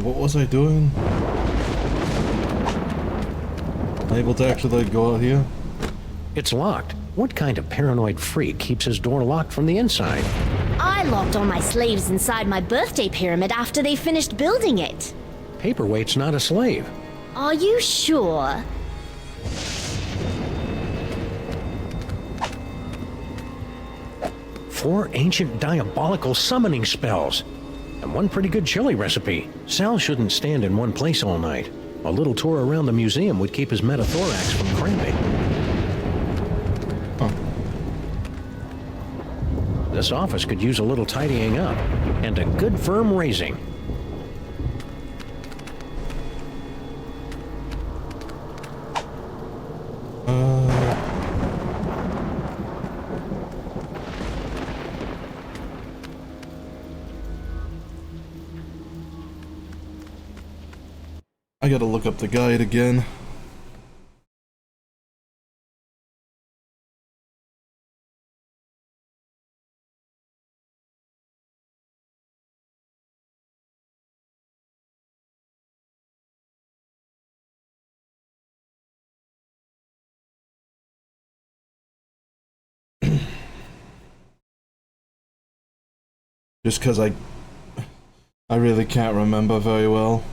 What was I doing? Able to actually go out here? It's locked. What kind of paranoid freak keeps his door locked from the inside? I locked all my slaves inside my birthday pyramid after they finished building it. Paperweight's not a slave. Are you sure? Four ancient diabolical summoning spells. And one pretty good chili recipe. Sal shouldn't stand in one place all night. A little tour around the museum would keep his metathorax from cramping. Huh. This office could use a little tidying up. And a good firm raising. I gotta look up the guide again. Just because I really can't remember very well.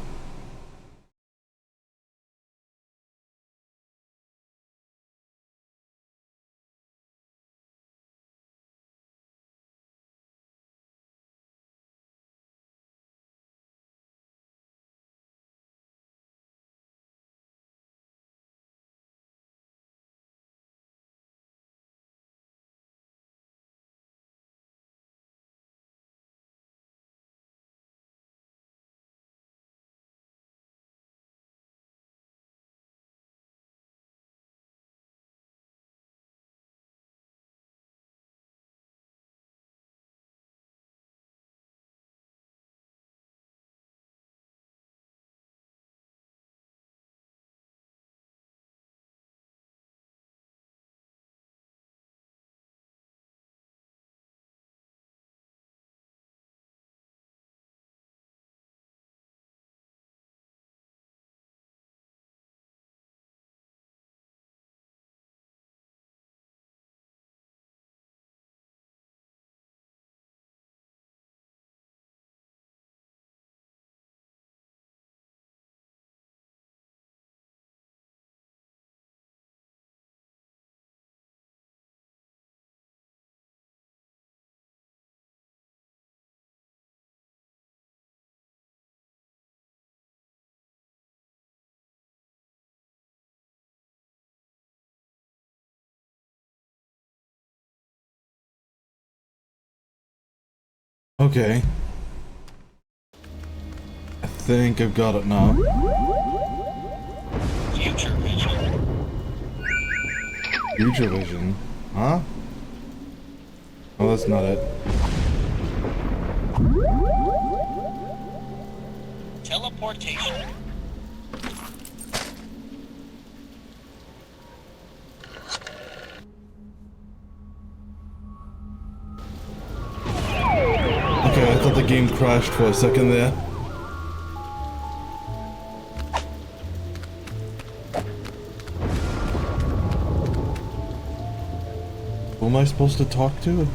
Okay. I think I've got it now. Future vision. Future vision? Huh? Oh, that's not it. Teleportation. Okay, I thought the game crashed for a second there. Who am I supposed to talk to?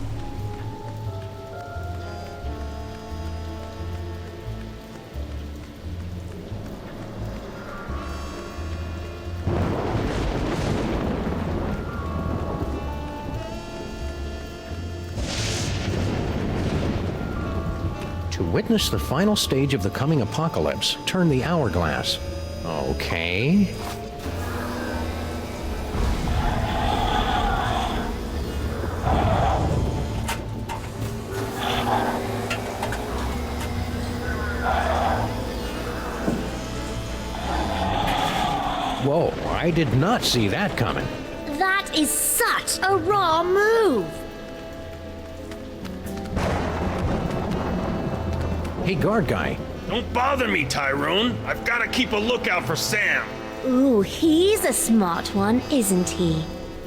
To witness the final stage of the coming apocalypse, turn the hourglass. Okay. Whoa, I did not see that coming. That is such a raw move. Hey, guard guy. Don't bother me, Tyrone. I've got to keep a lookout for Sam. Ooh, he's a smart one, isn't he?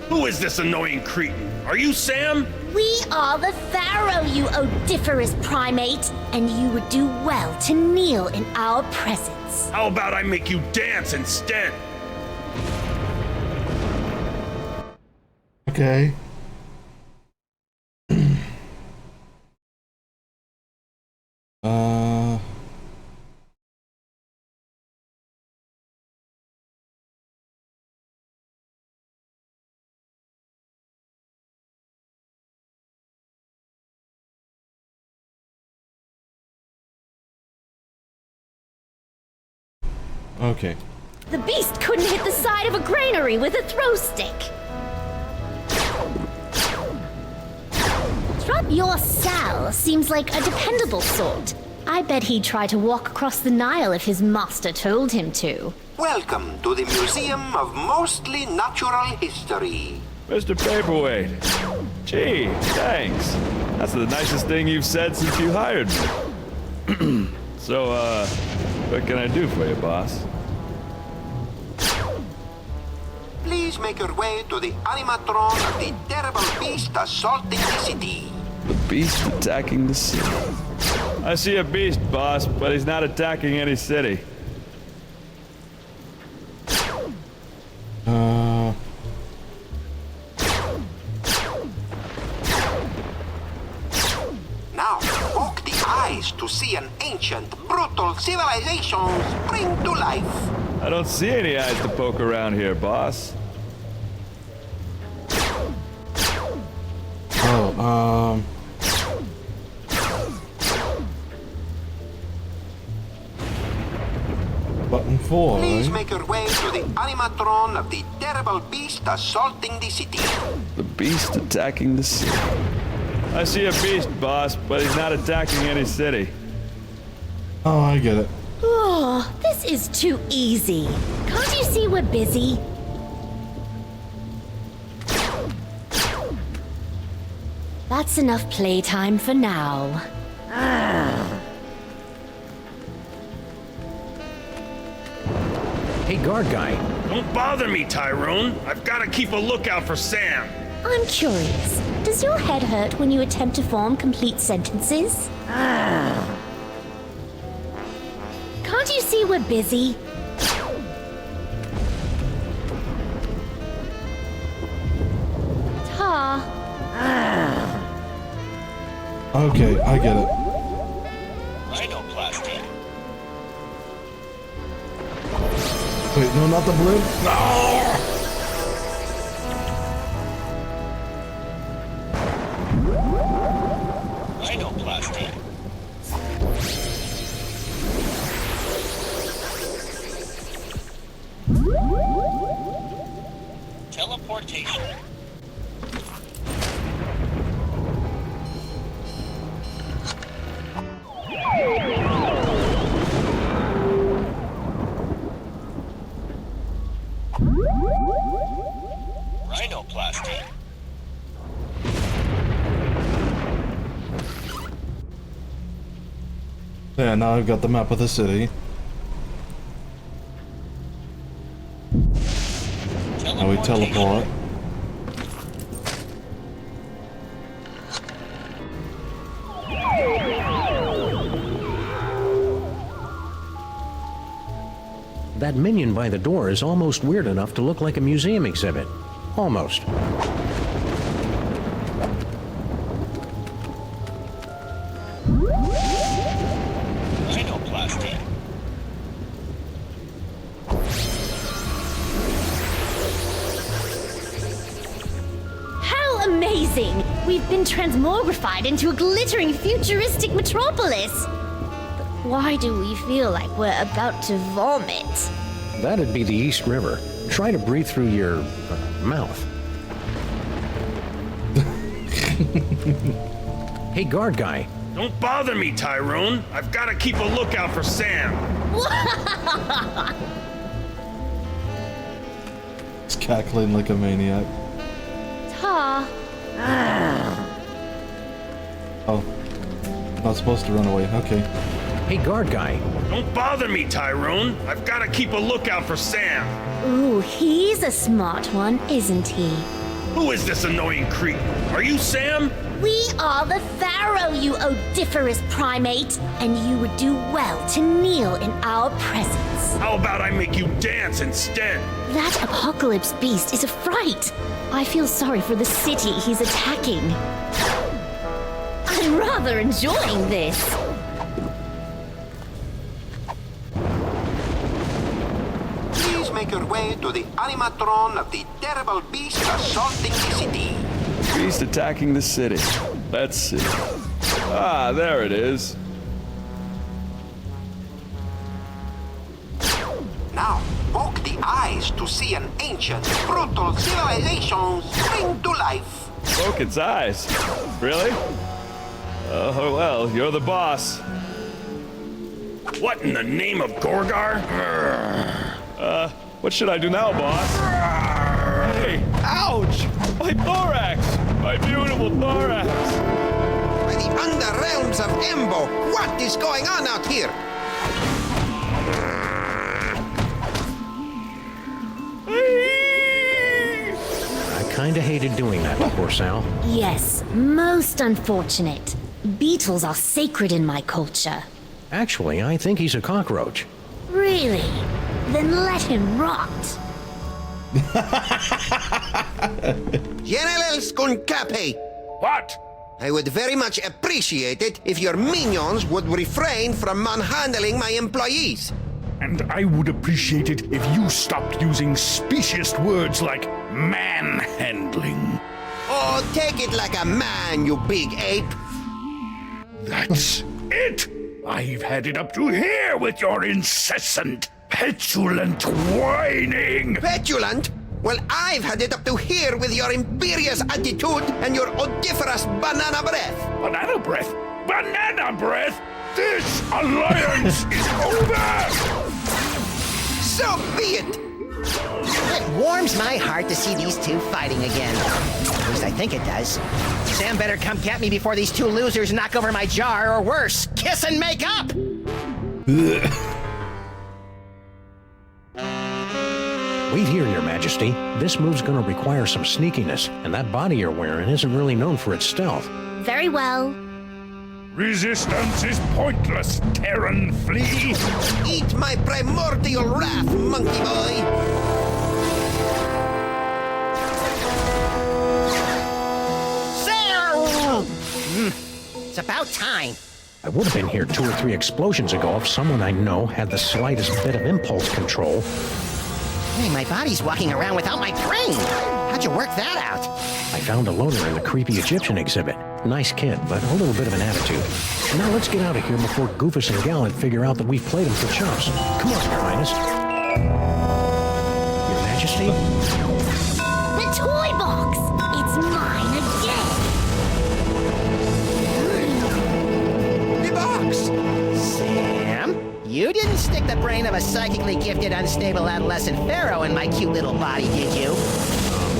Who is this annoying cretin? Are you Sam? We are the Pharaoh, you odiferous primate, and you would do well to kneel in our presence. How about I make you dance instead? Okay. uh. Okay. The beast couldn't hit the side of a granary with a throw stick. Your Sal seems like a dependable sort. I bet he'd try to walk across the Nile if his master told him to. Welcome to the Museum of Mostly Natural History. Mr. Paperweight. Gee, thanks. That's the nicest thing you've said since you hired me. So, what can I do for you, boss? Please make your way to the animatron of the terrible beast assaulting the city. The beast attacking the city. I see a beast, boss, but he's not attacking any city. Now, poke the eyes to see an ancient, brutal civilization spring to life. I don't see any eyes to poke around here, boss. Oh, button 4, Please right? make your way to the animatron of the terrible beast assaulting the city. The beast attacking the city. I see a beast, boss, but he's not attacking any city. Oh, I get it. Oh, this is too easy. Can't you see we're busy? That's enough playtime for now. Hey, guard guy. Don't bother me, Tyrone. I've got to keep a lookout for Sam. I'm curious. Does your head hurt when you attempt to form complete sentences? Can't you see we're busy? Ta. Okay, I get it. Rhinoplasty. Wait, no, not the blue? No! Rhinoplasty. Teleportation. Rhinoplasty. Yeah, now I've got the map of the city. Now we teleport. That minion by the door is almost weird enough to look like a museum exhibit. Almost. Rhinoplasty. How amazing! We've been transmogrified into a glittering futuristic metropolis. But why do we feel like we're about to vomit? That'd be the East River. Try to breathe through your mouth. Hey, guard guy. Don't bother me, Tyrone. I've got to keep a lookout for Sam. It's cackling like a maniac. Ta. Oh. Not supposed to run away. Okay. Hey, guard guy. Don't bother me, Tyrone. I've got to keep a lookout for Sam. Ooh, he's a smart one, isn't he? Who is this annoying creep? Are you Sam? We are the Pharaoh, you odiferous primate, and you would do well to kneel in our presence. How about I make you dance instead? That apocalypse beast is a fright. I feel sorry for the city he's attacking. I'm rather enjoying this. Please make your way to the animatron of the terrible beast assaulting the city. Beast attacking the city. Let's see. Ah, there it is. Now, poke the eyes to see an ancient, brutal civilization spring to life. Poke its eyes. Really? Oh, well, you're the boss. What in the name of Gorgar? What should I do now, boss? Hey, ouch! My thorax! My beautiful thorax! By the underrealms of Embo, what is going on out here? I kinda hated doing that to poor Sal. Yes, most unfortunate. Beetles are sacred in my culture. Actually, I think he's a cockroach. Really? Then let him rot. General Skunkape, What? I would very much appreciate it if your minions would refrain from manhandling my employees. And I would appreciate it if you stopped using specious words like manhandling. Oh, take it like a man, you big ape. That's it! I've had it up to here with your incessant, petulant whining! Petulant? Well, I've had it up to here with your imperious attitude and your odiferous banana breath. Banana breath? Banana breath? This alliance is over! So be it. It warms my heart to see these two fighting again. At least I think it does. Sam better come get me before these two losers knock over my jar, or worse, kiss and make up! Wait here, Your Majesty. This move's gonna require some sneakiness, and that body you're wearing isn't really known for its stealth. Very well. Resistance is pointless, Terran flea! Eat my primordial wrath, monkey boy. Sam! It's about time. I would have been here 2 or 3 explosions ago if someone I know had the slightest bit of impulse control. Hey, my body's walking around without my brain. How'd you work that out? I found a loner in the creepy Egyptian exhibit. Nice kid, but a little bit of an attitude. Now let's get out of here before Goofus and Gallant figure out that we've played him for chops. Come on, Your Highness. Your Majesty? The toy box! It's mine again! The box. Sam? You didn't stick the brain of a psychically gifted, unstable adolescent pharaoh in my cute little body, did you?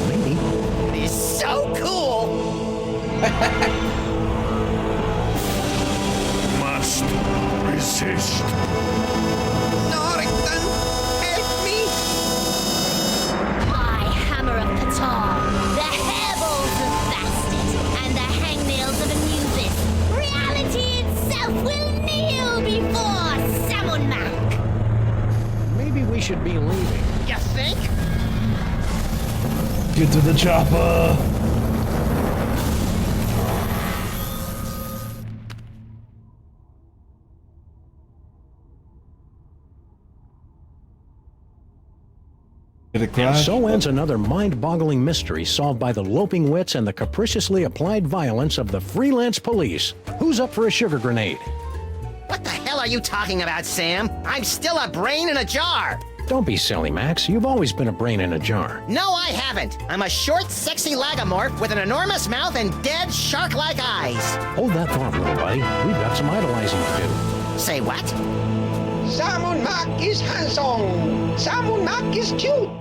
Maybe. It's so cool! Must resist. Norrington, help me. My hammer of Ptah, the hairballs of Bastet, and the hangnails of Anubis. Reality itself will kneel before Samunmak. Maybe we should be leaving. You think? Get to the chopper. Did it And crash? so ends another mind-boggling mystery solved by the loping wits and the capriciously applied violence of the freelance police. Who's up for a sugar grenade? What the hell are you talking about, Sam? I'm still a brain in a jar! Don't be silly, Max. You've always been a brain in a jar. No, I haven't. I'm a short, sexy lagomorph with an enormous mouth and dead, shark-like eyes. Hold that thought, little buddy. We've got some idolizing to do. Say what? Samunmak is handsome. Samunmak is cute.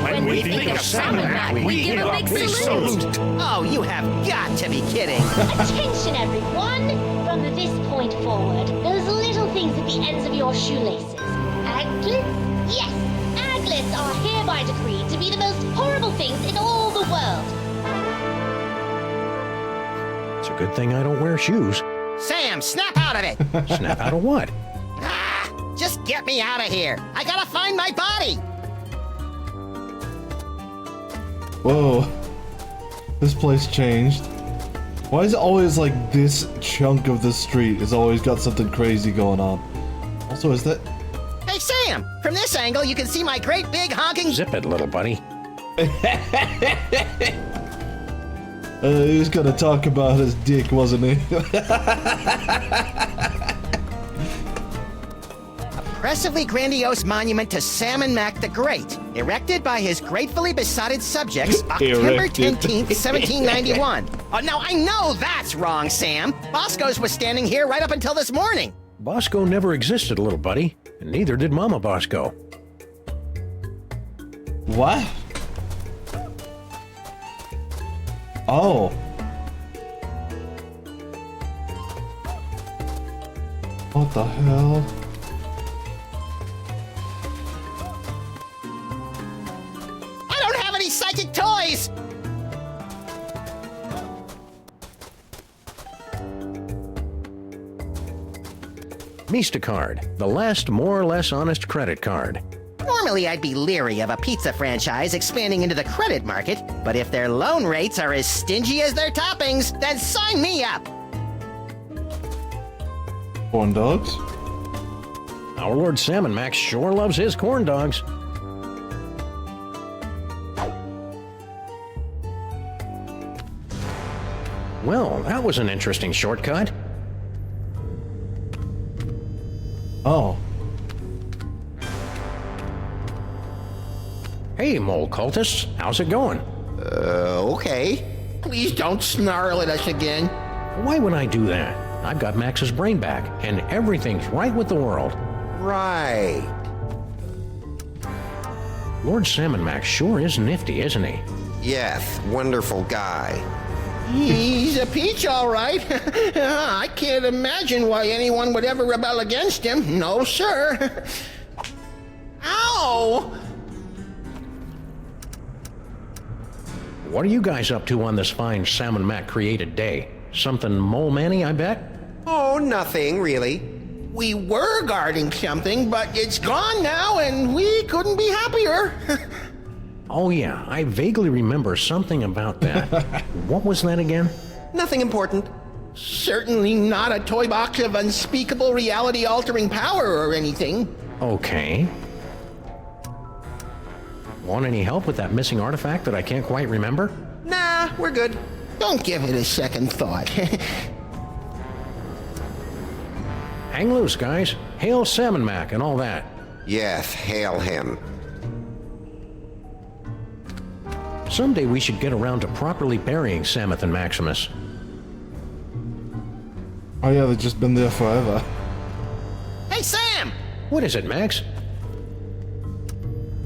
When we think of Samunmak, we give a big salute! Oh, you have got to be kidding. Attention, everyone! From this point forward, those little things at the ends of your shoelaces. Aglets? Yes, aglets are hereby decreed to be the most horrible things in all the world. Good thing I don't wear shoes. Sam, snap out of it! Snap out of what? Just get me out of here. I gotta find my body. Whoa. This place changed. Why is it always like this chunk of the street has always got something crazy going on? Also, is that... Hey, Sam! From this angle, you can see my great big honking... Zip it, little buddy. He was gonna talk about his dick, wasn't he? Impressively grandiose monument to Sam and Mac the Great, erected by his gratefully besotted subjects October 10th, 1791. Oh, now I know that's wrong, Sam. Bosco's was standing here right up until this morning. Bosco never existed, little buddy, and neither did Mama Bosco. What? Oh. What the hell? I don't have any psychic toys! MistaCard, the last more or less honest credit card. Normally, I'd be leery of a pizza franchise expanding into the credit market, but if their loan rates are as stingy as their toppings, then sign me up! Corn dogs? Our Lord Salmon Max sure loves his corn dogs. Well, that was an interesting shortcut. Oh. Hey, mole cultists, how's it going? Okay. Please don't snarl at us again. Why would I do that? I've got Max's brain back, and everything's right with the world. Right. Lord Salmon Max sure is nifty, isn't he? Yes, wonderful guy. He's a peach, all right. I can't imagine why anyone would ever rebel against him. No, sir. Ow! What are you guys up to on this fine Salmon Mac created day? Something mole-manny, I bet? Oh, nothing, really. We were guarding something, but it's gone now, and we couldn't be happier. Oh yeah, I vaguely remember something about that. What was that again? Nothing important. Certainly not a toy box of unspeakable reality-altering power or anything. Okay. Want any help with that missing artifact that I can't quite remember? Nah, we're good. Don't give it a second thought. Hang loose, guys. Hail Salmon Mac and all that. Yes, hail him. Someday we should get around to properly burying Samuth and Maximus. Oh yeah, they've just been there forever. Hey, Sam! What is it, Max?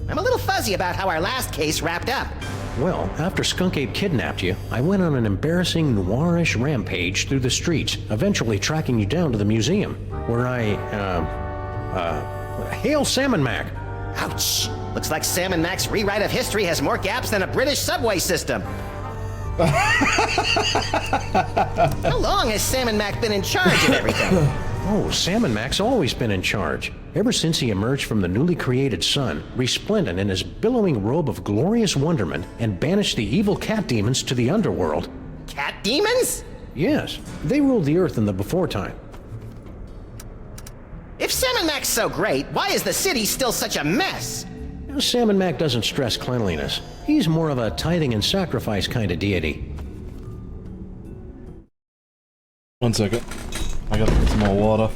I'm a little fuzzy about how our last case wrapped up. Well, after Skunk Ape kidnapped you, I went on an embarrassing noirish rampage through the streets, eventually tracking you down to the museum, where Hail Salmon Mac! Ouch! Looks like Sam and Mac's rewrite of history has more gaps than a British subway system. How long has Sam and Mac been in charge of everything? Oh, Salmon Mac's always been in charge. Ever since he emerged from the newly created sun, resplendent in his billowing robe of glorious wonderment, and banished the evil cat demons to the underworld. Cat demons? Yes, they ruled the earth in the before time. If Sam and Mac's so great, why is the city still such a mess? Now, Salmon Mac doesn't stress cleanliness. He's more of a tithing and sacrifice kind of deity. 1 second. I gotta put some more water.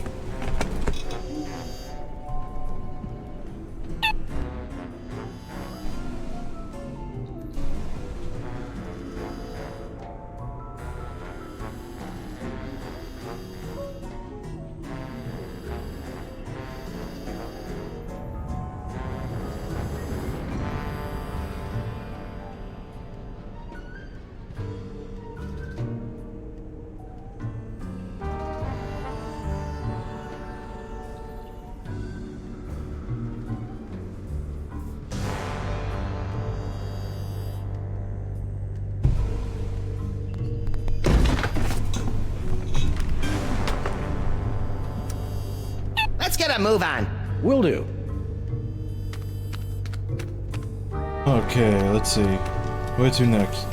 get a move on. Will do. Okay, let's see. Where to next?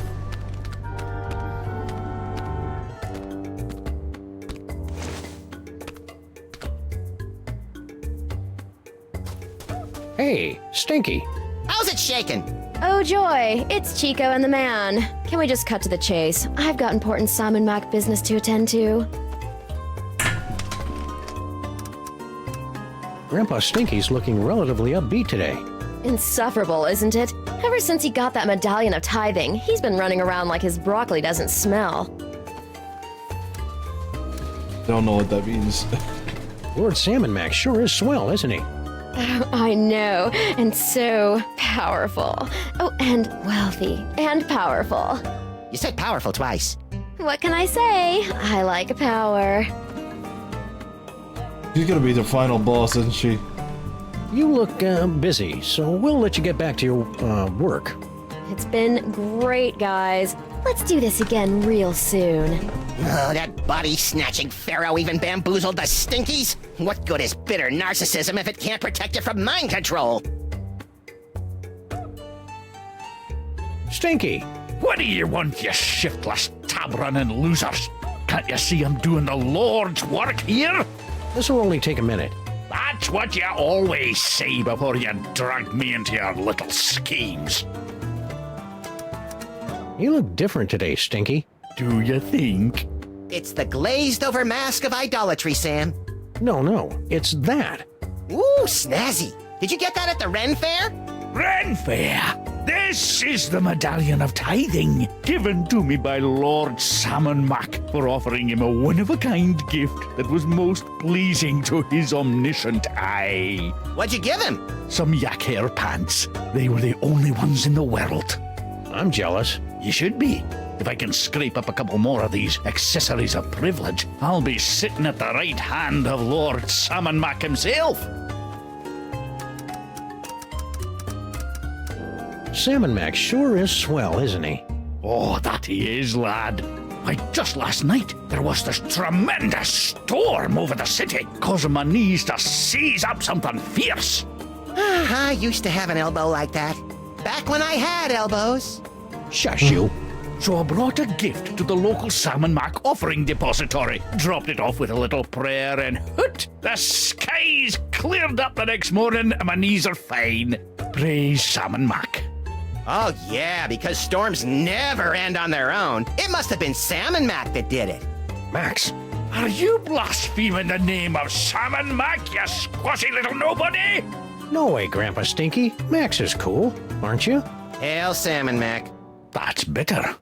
Hey, Stinky. How's it shaking? Oh joy, it's Chico and the man. Can we just cut to the chase? I've got important Sam and Mac business to attend to. Grandpa Stinky's looking relatively upbeat today. Insufferable, isn't it? Ever since he got that medallion of tithing, he's been running around like his broccoli doesn't smell. Don't know what that means. Lord Salmon Mac sure is swell, isn't he? I know, and so powerful. Oh, and wealthy, and powerful. You said powerful twice. What can I say? I like power. She's gonna be the final boss, isn't she? You look busy, so we'll let you get back to your work. It's been great, guys. Let's do this again real soon. Oh, that body-snatching pharaoh even bamboozled the Stinkies? What good is bitter narcissism if it can't protect you from mind control? Stinky! What do you want, you shiftless, tab-running losers? Can't you see I'm doing the Lord's work here? This will only take a minute. That's what you always say before you drag me into your little schemes. You look different today, Stinky. Do you think? It's the glazed-over mask of idolatry, Sam. No, it's that. Ooh, snazzy. Did you get that at the Ren Fair? Ren Fair! This is the medallion of tithing, given to me by Lord Salmon Mac for offering him a one-of-a-kind gift that was most pleasing to his omniscient eye. What'd you give him? Some yak hair pants. They were the only ones in the world. I'm jealous. You should be. If I can scrape up a couple more of these accessories of privilege, I'll be sitting at the right hand of Lord Salmon Mac himself. Salmon Mac sure is swell, isn't he? Oh, that he is, lad. Why, just last night, there was this tremendous storm over the city, causing my knees to seize up something fierce. I used to have an elbow like that. Back when I had elbows. Shush you. So I brought a gift to the local Salmon Mac offering depository, dropped it off with a little prayer, and hoot! The skies cleared up the next morning and my knees are fine. Praise Salmon Mac. Oh, yeah, because storms never end on their own. It must have been Salmon Mac that did it. Max, Are you blaspheming the name of Salmon Mac, you squashy little nobody? no way, Grandpa Stinky. Max is cool, aren't you? Hail, Salmon Mac. That's bitter.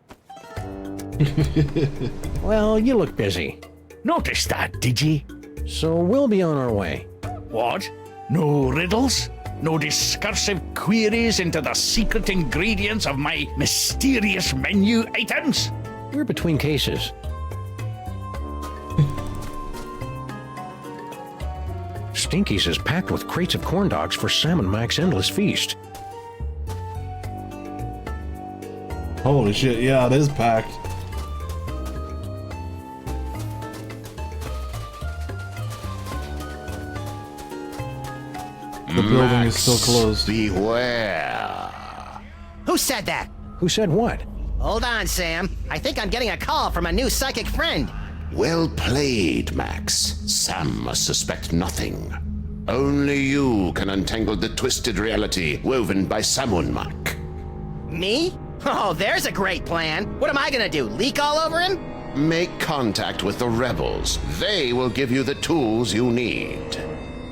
Well, you look busy. Noticed that, did ye? So we'll be on our way. What? No riddles? No discursive queries into the secret ingredients of my mysterious menu items? We're between cases. Stinky's is packed with crates of corn dogs for Salmon Mac's endless feast. Holy shit, yeah, it is packed. The building is still closed. Beware. Who said that? Who said what? Hold on, Sam. I think I'm getting a call from a new psychic friend. Well played, Max. Sam must suspect nothing. Only you can untangle the twisted reality woven by Salmon Mac. Me? Oh, there's a great plan. What am I gonna do, leak all over him? Make contact with the rebels. They will give you the tools you need.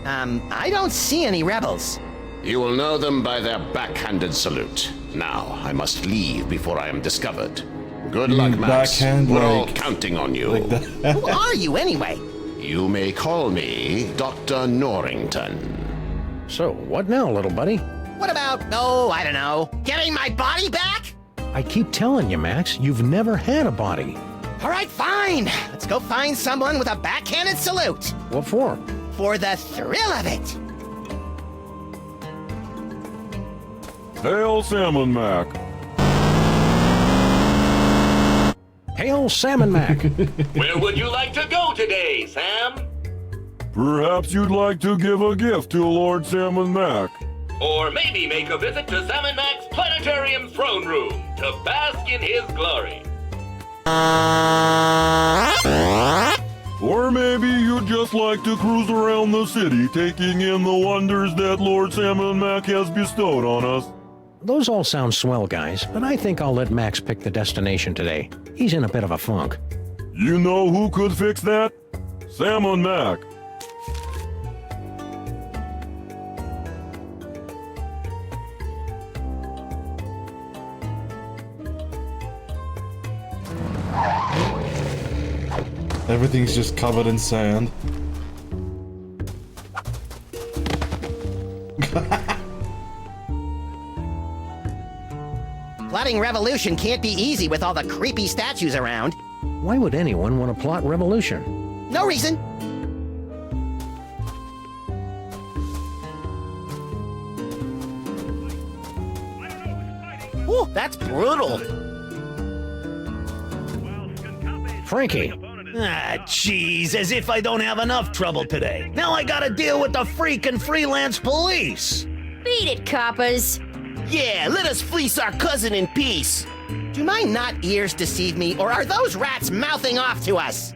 I don't see any rebels. You will know them by their backhanded salute. Now, I must leave before I am discovered. Good luck, Max. Backhand, We're all like- counting on you. Like that. Who are you, anyway? You may call me Dr. Norrington. So, what now, little buddy? What about, oh, I don't know, getting my body back? I keep telling you, Max, you've never had a body. All right, fine. Let's go find someone with a backhanded salute. What for? For the thrill of it. Hail, Salmon Mac. Hail, Salmon Mac! Where would you like to go today, Sam? Perhaps you'd like to give a gift to Lord Salmon Mac. Or maybe make a visit to Salmon Mac's planetarium throne room to bask in his glory. Or maybe you'd just like to cruise around the city, taking in the wonders that Lord Salmon Mac has bestowed on us. Those all sound swell, guys, but I think I'll let Max pick the destination today. He's in a bit of a funk. You know who could fix that? Salmon Mac. Everything's just covered in sand. Plotting revolution can't be easy with all the creepy statues around. Why would anyone want to plot revolution? No reason. Ooh, that's brutal. Frankie! Ah, jeez, as if I don't have enough trouble today. Now I gotta deal with the freaking freelance police. Beat it, coppers. Yeah, let us fleece our cousin in peace. Do my not ears deceive me, or are those rats mouthing off to us?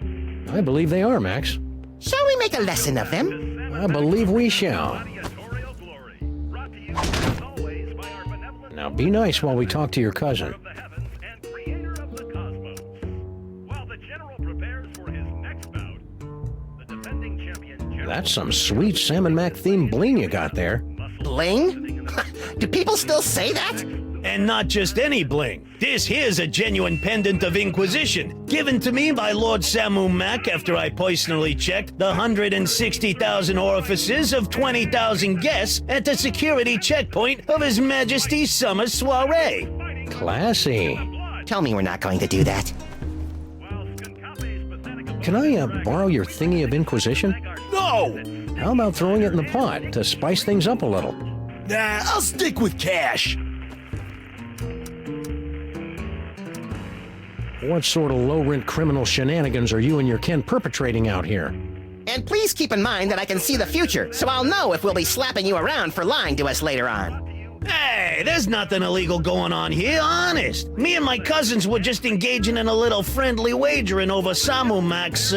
I believe they are, Max. Shall we make a lesson of them? I believe we shall. Now be nice while we talk to your cousin. That's some sweet Salmon Mac themed bling you got there. Bling? Do people still say that? And not just any bling. This here's a genuine pendant of Inquisition, given to me by Lord Samu Mac after I personally checked the 160,000 orifices of 20,000 guests at the security checkpoint of His Majesty's summer soiree. Classy. Tell me we're not going to do that. Can I borrow your thingy of Inquisition? No! How about throwing it in the pot to spice things up a little? Nah, I'll stick with cash. What sort of low-rent criminal shenanigans are you and your kin perpetrating out here? And please keep in mind that I can see the future, so I'll know if we'll be slapping you around for lying to us later on. Hey, there's nothing illegal going on here, honest. Me and my cousins were just engaging in a little friendly wagering over Samu Mac's,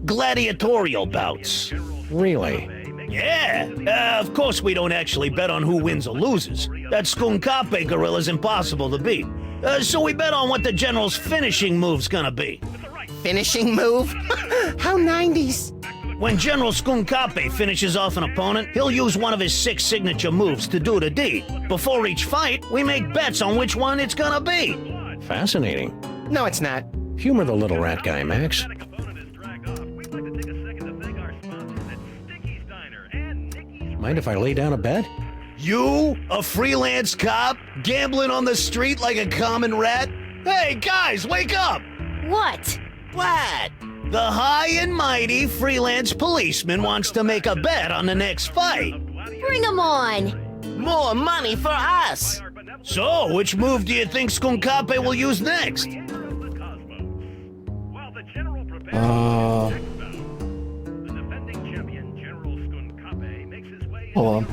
gladiatorial bouts. Really? Yeah, of course we don't actually bet on who wins or loses. That Skunkape gorilla's impossible to beat. So we bet on what the general's finishing move's gonna be. Finishing move? How 90s? When General Skunkape finishes off an opponent, he'll use one of his 6 signature moves to do the deed. Before each fight, we make bets on which one it's gonna be. Fascinating. No, it's not. Humor the little rat guy, Max. Mind if I lay down a bet? You, a freelance cop, gambling on the street like a common rat? Hey, guys, wake up! What? What? The high and mighty freelance policeman wants to make a bet on the next fight. Bring 'em on! More money for us! So, which move do you think Skunkape will use next? Hold on.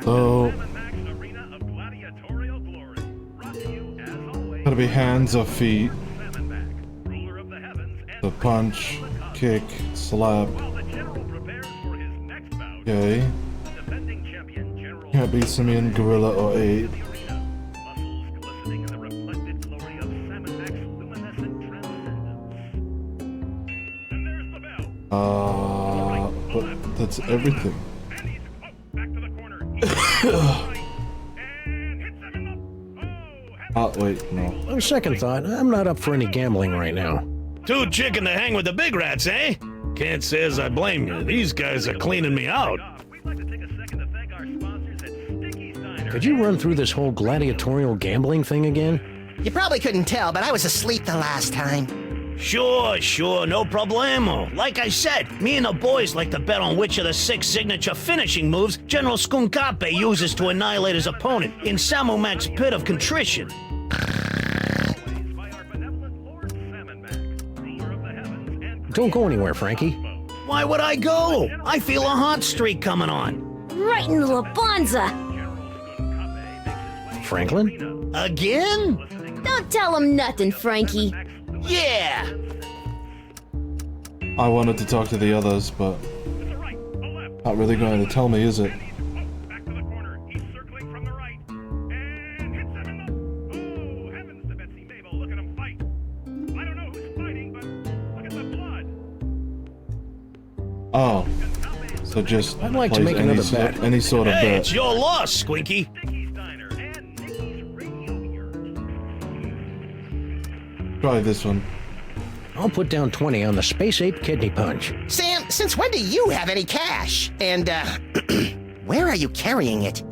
So, gotta be hands or feet. The punch, kick, slap. Okay. Can't be simian, gorilla, or ape. But that's everything. Oh, wait, no. On second thought, I'm not up for any gambling right now. Too chicken to hang with the big rats, eh? Can't say as I blame you. These guys are cleaning me out. Could you run through this whole gladiatorial gambling thing again? You probably couldn't tell, but I was asleep the last time. Sure, no problemo. Like I said, me and the boys like to bet on which of the 6 signature finishing moves General Skunkape uses to annihilate his opponent in Samu Mac's Pit of Contrition. Don't go anywhere, Frankie. Why would I go? I feel a hot streak coming on. Right in the Labanza. Franklin? Again? Don't tell him nothing, Frankie. Yeah! I wanted to talk to the others, but not really going to tell me, is it? Oh, so just I'd like to place make another bet. Any sort of Hey, bet. it's your loss, Squinky. Try this one. I'll put down 20 on the Space Ape Kidney Punch. Sam, since when do you have any cash? And, where are you carrying it?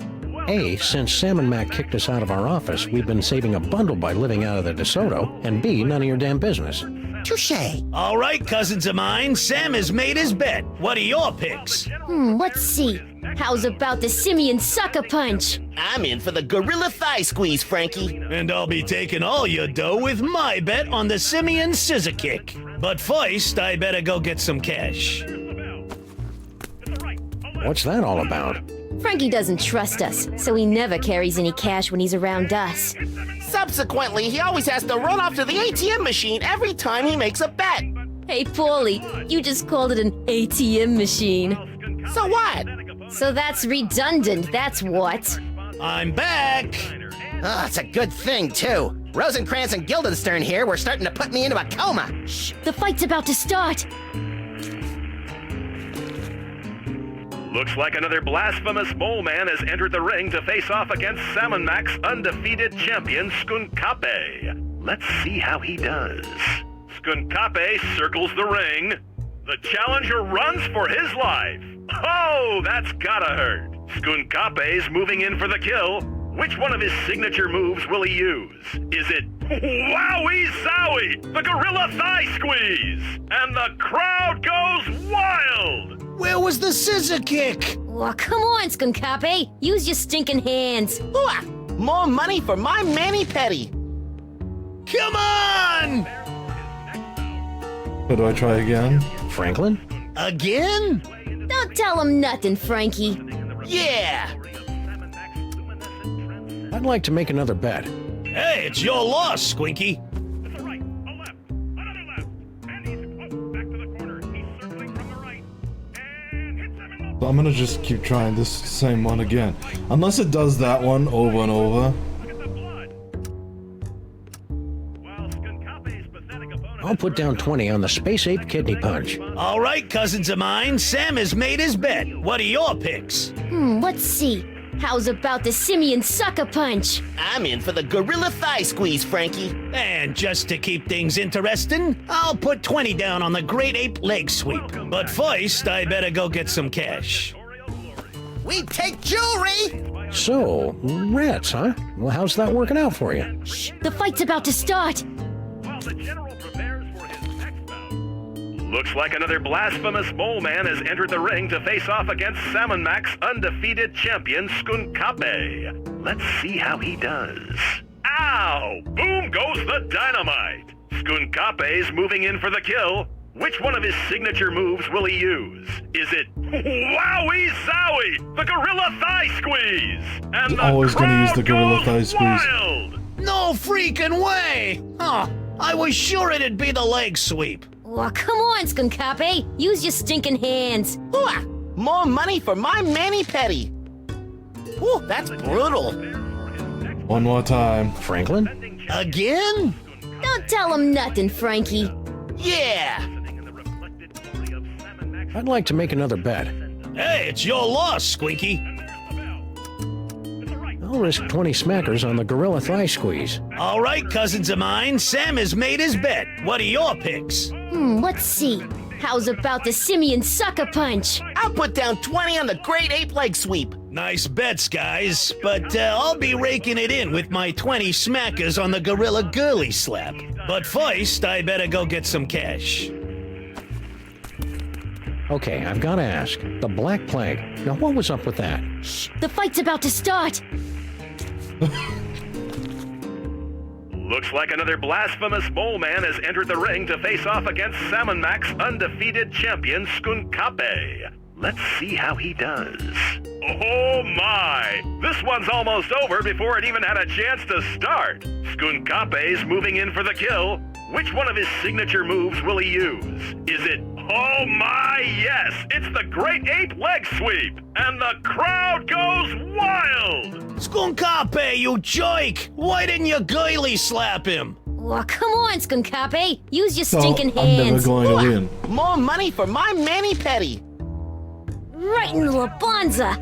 A, since Sam and Mac kicked us out of our office, we've been saving a bundle by living out of the DeSoto, and B, none of your damn business. Touché. All right, cousins of mine, Sam has made his bet. What are your picks? Let's see. How's about the Simian Sucker Punch? I'm in for the Gorilla Thigh Squeeze, Frankie. And I'll be taking all your dough with my bet on the Simian Scissor Kick. But first, I better go get some cash. What's that all about? Frankie doesn't trust us, so he never carries any cash when he's around us. Subsequently, he always has to run off to the ATM machine every time he makes a bet. Hey, Paulie, you just called it an ATM machine. So what? So that's redundant, that's what. I'm back! Oh, it's a good thing, too. Rosencrantz and Guildenstern here were starting to put me into a coma. Shh, the fight's about to start. Looks like another blasphemous mole man has entered the ring to face off against Salmon Mac's undefeated champion, Skunkape. Let's see how he does. Skunkape circles the ring. The challenger runs for his life. Oh, that's gotta hurt. Skunkape's moving in for the kill. Which one of his signature moves will he use? Is it Wowie Zowie, the Gorilla Thigh Squeeze? And the crowd goes wild! Where was the Scissor Kick? Oh, come on, Skunkape. Use your stinking hands. Hooah! More money for my mani-pedi. Come on! So do I try again? Franklin? Again? Don't tell him nothing, Frankie. Yeah! I'd like to make another bet. Hey, it's your loss, Squinky. So I'm gonna just keep trying this same one again. Unless it does that one over and over. I'll put down 20 on the Space Ape Kidney Punch. All right, cousins of mine, Sam has made his bet. What are your picks? Let's see. How's about the Simian Sucker Punch? I'm in for the Gorilla Thigh Squeeze, Frankie. And just to keep things interesting, I'll put 20 down on the Great Ape Leg Sweep. But first, I better go get some cash. We take jewelry! So, rats, huh? Well, how's that working out for you? Shh, the fight's about to start. Looks like another blasphemous mole man has entered the ring to face off against Salmon Mac's undefeated champion, Skunkape. Let's see how he does. Ow! Boom goes the dynamite! Skunkape's moving in for the kill. Which one of his signature moves will he use? Is it Wowie Zowie, the Gorilla Thigh Squeeze? And the Always gonna use the Gorilla Thigh Squeeze. Wild! No freaking way! Huh, I was sure it'd be the leg sweep. Oh, come on, Skunkape. Use your stinking hands. Hooah! More money for my mani-pedi. Ooh, that's brutal. One more time. Franklin? Again? Don't tell him nothing, Frankie. Yeah! I'd like to make another bet. Hey, it's your loss, Squinky. I'll risk 20 smackers on the gorilla thigh squeeze. All right, cousins of mine, Sam has made his bet. What are your picks? Let's see. How's about the simian sucker punch? I'll put down 20 on the great ape leg sweep. Nice bets, guys, but I'll be raking it in with my 20 smackers on the gorilla girly slap. But first, I better go get some cash. Okay, I've got to ask. The Black Plague. Now, what was up with that? The fight's about to start. Looks like another blasphemous mole man has entered the ring to face off against Salmon Mac's undefeated champion, Skunkape. Let's see how he does. Oh my! This one's almost over before it even had a chance to start. Skunkape's moving in for the kill. Which one of his signature moves will he use? Is it, oh my, yes, it's the Great Ape Leg Sweep, and the crowd goes wild! Skunkape, you jerk! Why didn't you girly slap him? Oh, come on, Skunkape. Use your So, stinking I'm never hands. going to win. More money for my mani-pedi. Right in the Labanza.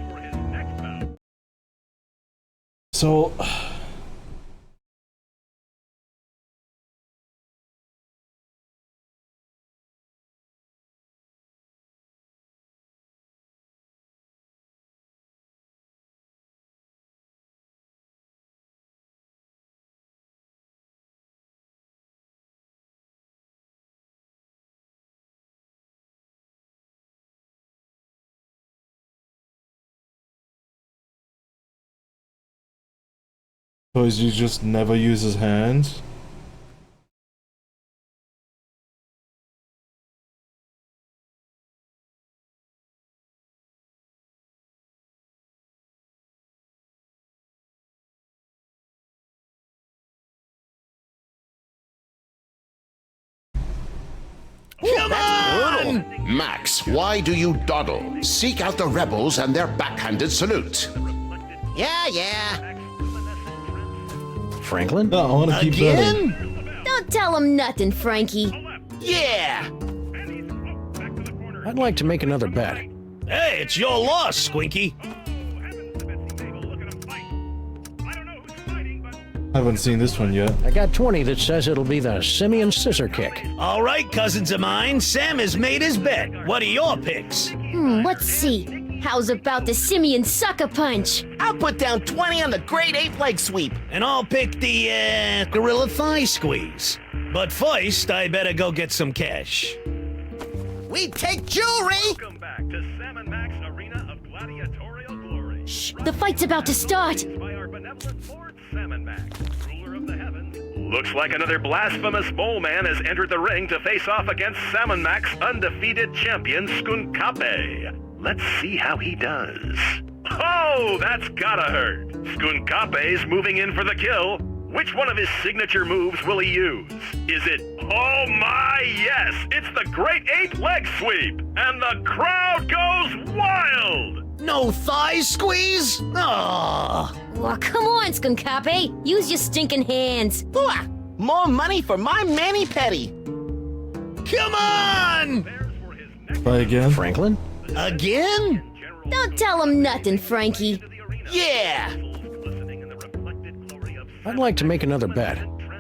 So... Because he just never uses hands? Come on! Max, why do you dawdle? Seek out the rebels and their backhanded salute. Yeah. Franklin? No, I want to keep betting. Again? Don't tell him nothing, Frankie. Yeah. I'd like to make another bet. Hey, it's your loss, Squinky. Haven't seen this one yet. I got 20 that says it'll be the simian scissor kick. All right, cousins of mine, Sam has made his bet. What are your picks? Let's see. How's about the simian sucker punch? I'll put down 20 on the great ape leg sweep. And I'll pick the, gorilla thigh squeeze. But first, I better go get some cash. We take jewelry. Welcome back to Salmon Mac's Arena of Gladiatorial Glory. The fight's about to start. By our benevolent Lord Salmon Mac, ruler of the heavens. Looks like another blasphemous mole man has entered the ring to face off against Salmon Mac's undefeated champion, Skunkape. Let's see how he does. Oh, that's gotta hurt. Skunkape's moving in for the kill. Which one of his signature moves will he use? Is it, oh my, yes, it's the Great Ape Leg Sweep, and the crowd goes wild! No thigh squeeze? Oh. Oh, come on, Skunkape. Use your stinking hands. Ooh, more money for my mani-pedi. Come on! Try again. Franklin? Again? Don't tell him nothing, Frankie. Yeah. I'd like to make another bet.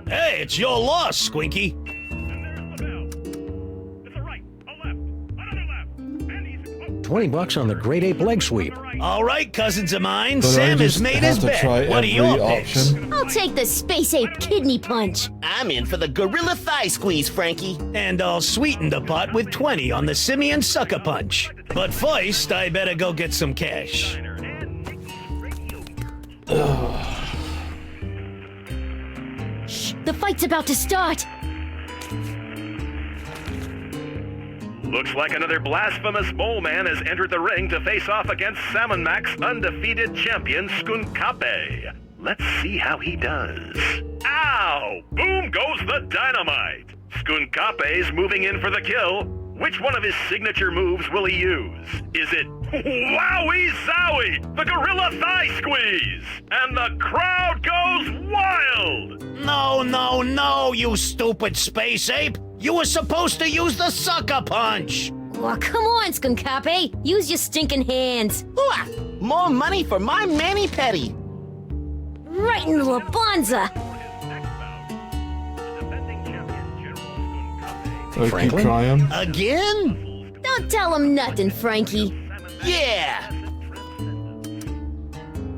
Hey, it's your loss, Squinky. 20 bucks on the Great Ape Leg Sweep. All right, cousins of mine, But I Sam has just made have his to bet. try What are every your picks? option. I'll take the space ape kidney punch. I'm in for the gorilla thigh squeeze, Frankie. And I'll sweeten the pot with 20 on the simian sucker punch. But first, I better go get some cash. The fight's about to start. Looks like another blasphemous mole man has entered the ring to face off against Salmon Mac's undefeated champion, Skunkape. Let's see how he does. Ow! Boom goes the dynamite! Skunkape's moving in for the kill. Which one of his signature moves will he use? Is it Wowie Zowie, the Gorilla Thigh Squeeze? And the crowd goes wild! No, you stupid space ape! You were supposed to use the sucker punch! Oh, come on, Skunkape. Use your stinking hands. Ooh, more money for my mani-pedi. Right in the La Bonza! I keep trying. Again? Don't tell him nothing, Frankie. Yeah!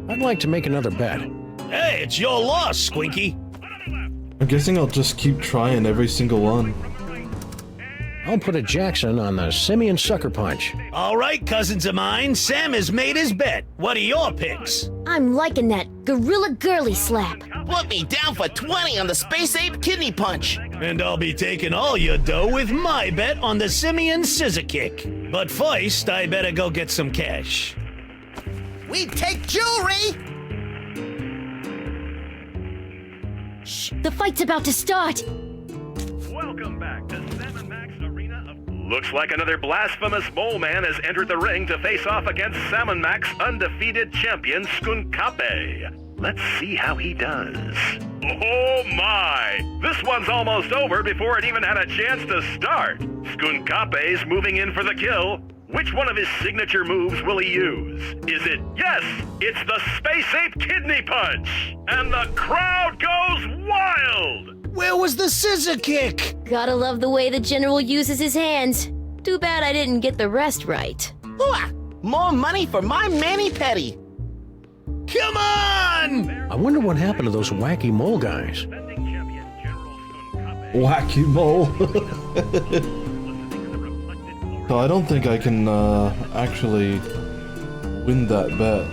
I'd like to make another bet. Hey, it's your loss, Squinky. I'm guessing I'll just keep trying every single one. I'll put a Jackson on the Simeon Sucker Punch. All right, cousins of mine, Sam has made his bet. What are your picks? I'm liking that Gorilla Girly slap. Put me down for 20 on the Space Ape Kidney Punch. And I'll be taking all your dough with my bet on the Simeon Scissor Kick. But first, I better go get some cash. We take jewelry! Shh, the fight's about to start. Welcome back to Sam & Max Arena of... Looks like another blasphemous mole man has entered the ring to face off against Sam & Max undefeated champion Skunkape. Let's see how he does. Oh my! This one's almost over before it even had a chance to start. Skunkape's moving in for the kill. Which one of his signature moves will he use? Is it... Yes! It's the Space Ape Kidney Punch! And the crowd goes wild! Where was the Scissor Kick? Gotta love the way the General uses his hands. Too bad I didn't get the rest right. Hooah! More money for my mani-pedi! Come on! I wonder what happened to those wacky mole guys. Wacky mole. So I don't think I can actually win that bet.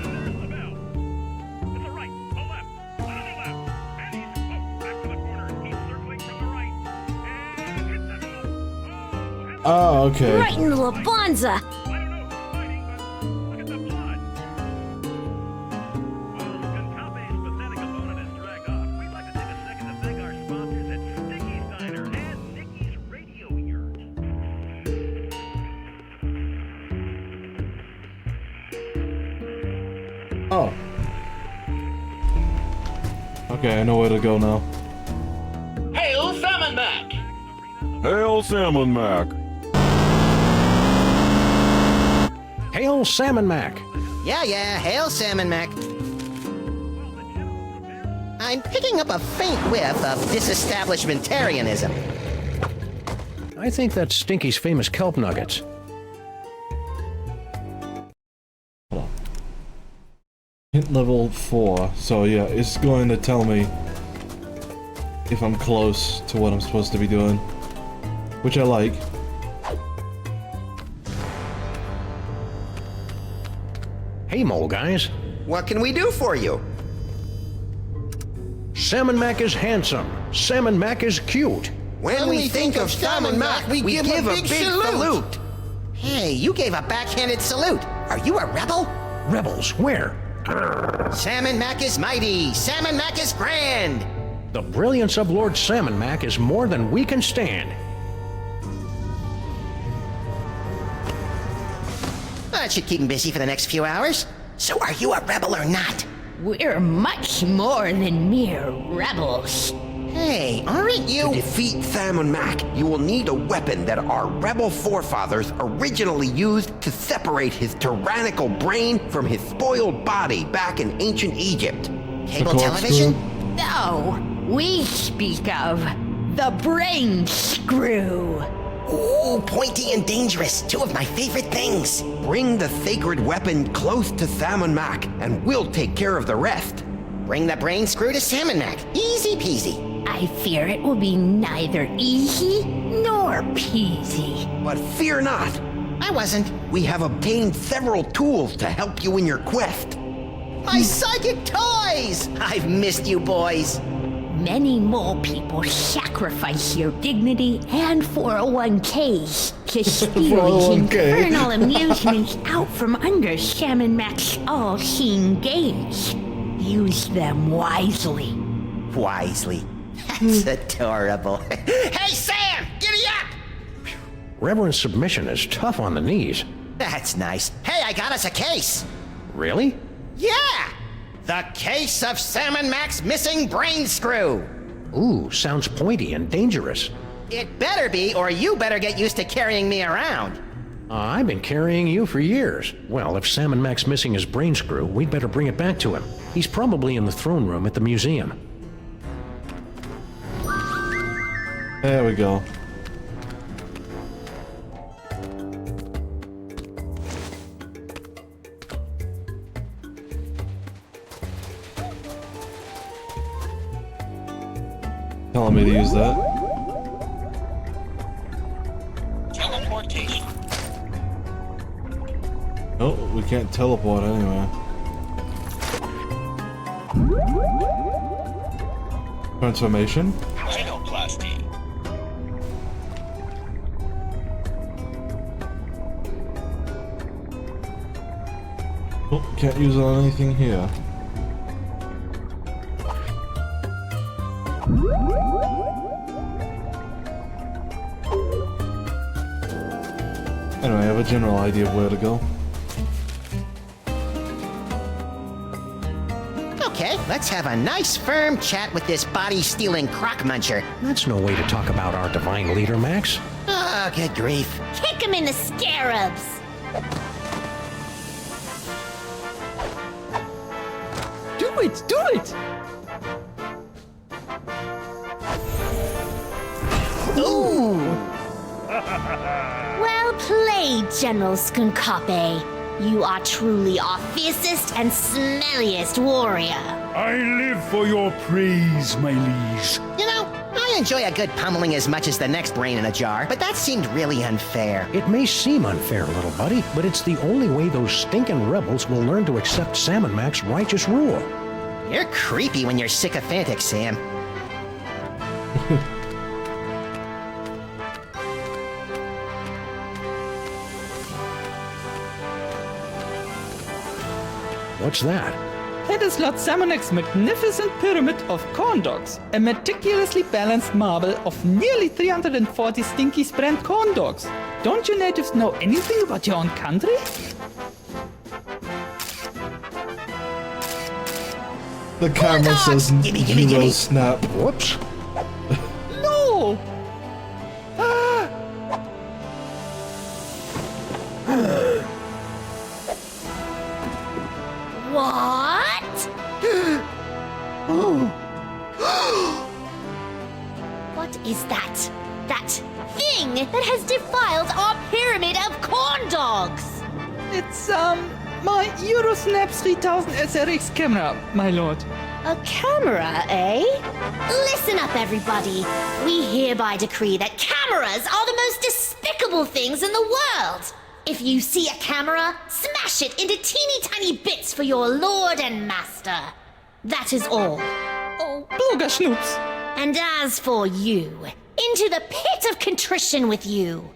Oh, okay. Right in the La Bonza! Oh. Okay, I know where to go now. Hail Salmon Mac! Hail Salmon Mac! Hail Salmon Mac! Yeah, hail Salmon Mac. I'm picking up a faint whiff of disestablishmentarianism. I think that's Stinky's famous kelp nuggets. Hint level 4, so yeah, it's going to tell me if I'm close to what I'm supposed to be doing, which I like. Hey, mole guys. What can we do for you? Salmon Mac is handsome. Salmon Mac is cute. When we think of Salmon Mac, we give a big salute. Hey, you gave a backhanded salute. Are you a rebel? Rebels, where? Salmon Mac is mighty. Salmon Mac is grand. The brilliance of Lord Salmon Mac is more than we can stand. That should keep him busy for the next few hours. So are you a rebel or not? We're much more than mere rebels. Hey, aren't you? To defeat Salmon Mac, you will need a weapon that our rebel forefathers originally used to separate his tyrannical brain from his spoiled body back in ancient Egypt. Cable television? No, we speak of the brain screw. Ooh, pointy and dangerous. Two of my favorite things. Bring the sacred weapon close to Salmon Mac, and we'll take care of the rest. Bring the brain screw to Salmon Mac. Easy peasy. I fear it will be neither easy nor peasy. But fear not. I wasn't. We have obtained several tools to help you in your quest. My psychic toys! I've missed you boys. Many mole people sacrifice your dignity and 401ks to steal these infernal amusements out from under Salmon Mac's all-seeing gaze. Use them wisely. Wisely. That's adorable. Hey, Sam! Giddy up! Reverend submission is tough on the knees. That's nice. Hey, I got us a case. Really? Yeah! The case of Salmon Mac's missing brain screw. Ooh, sounds pointy and dangerous. It better be, or you better get used to carrying me around. I've been carrying you for years. Well, if Salmon Mac's missing his brain screw, we'd better bring it back to him. He's probably in the throne room at the museum. There we go. Telling me to use that. Teleportation. Oh, we can't teleport anyway. Transformation. Rhinoplasty. Oh, can't use it on anything here. Anyway, I have a general idea of where to go. Okay, let's have a nice firm chat with this body-stealing crock muncher. That's no way to talk about our divine leader, Max. Oh, good grief. Kick him in the scarabs! Do it! Do it! Ooh! Well played, General Skunkape. You are truly our fiercest and smelliest warrior. I live for your praise, my liege. You know, I enjoy a good pummeling as much as the next brain in a jar, but that seemed really unfair. It may seem unfair, little buddy, but it's the only way those stinking rebels will learn to accept Salmon Mac's righteous rule. You're creepy when you're sycophantic, Sam. What's that? That is Lord Salmonac's magnificent pyramid of corn dogs. A meticulously balanced marble of nearly 340 stinky brand corn dogs. Don't you natives know anything about your own country? The camera says Euro snap. Whoops. No! Ah! What? What is that? That thing that has defiled our pyramid of corn dogs! It's, my Eurosnap 3000 SRX camera, my lord. A camera, eh? Listen up, everybody. We hereby decree that cameras are the most despicable things in the world. If you see a camera, smash it into teeny tiny bits for your lord and master. That is all. Oh, Blogger Schnoops. And as for you, into the pit of contrition with you.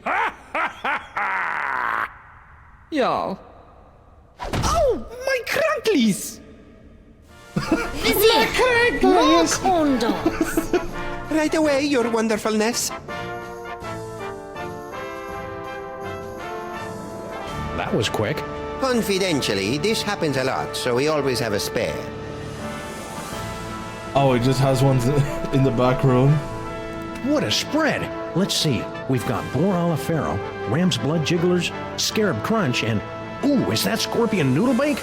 Ja. Oh, my cranklies! Vizier, more corn dogs. Right away, your wonderfulness. That was quick. Confidentially, this happens a lot, so we always have a spare. Oh, he just has one in the back room. What a spread! Let's see. We've got boar a la Pharaoh, ram's blood jigglers, scarab crunch, and ooh, is that scorpion noodle bake?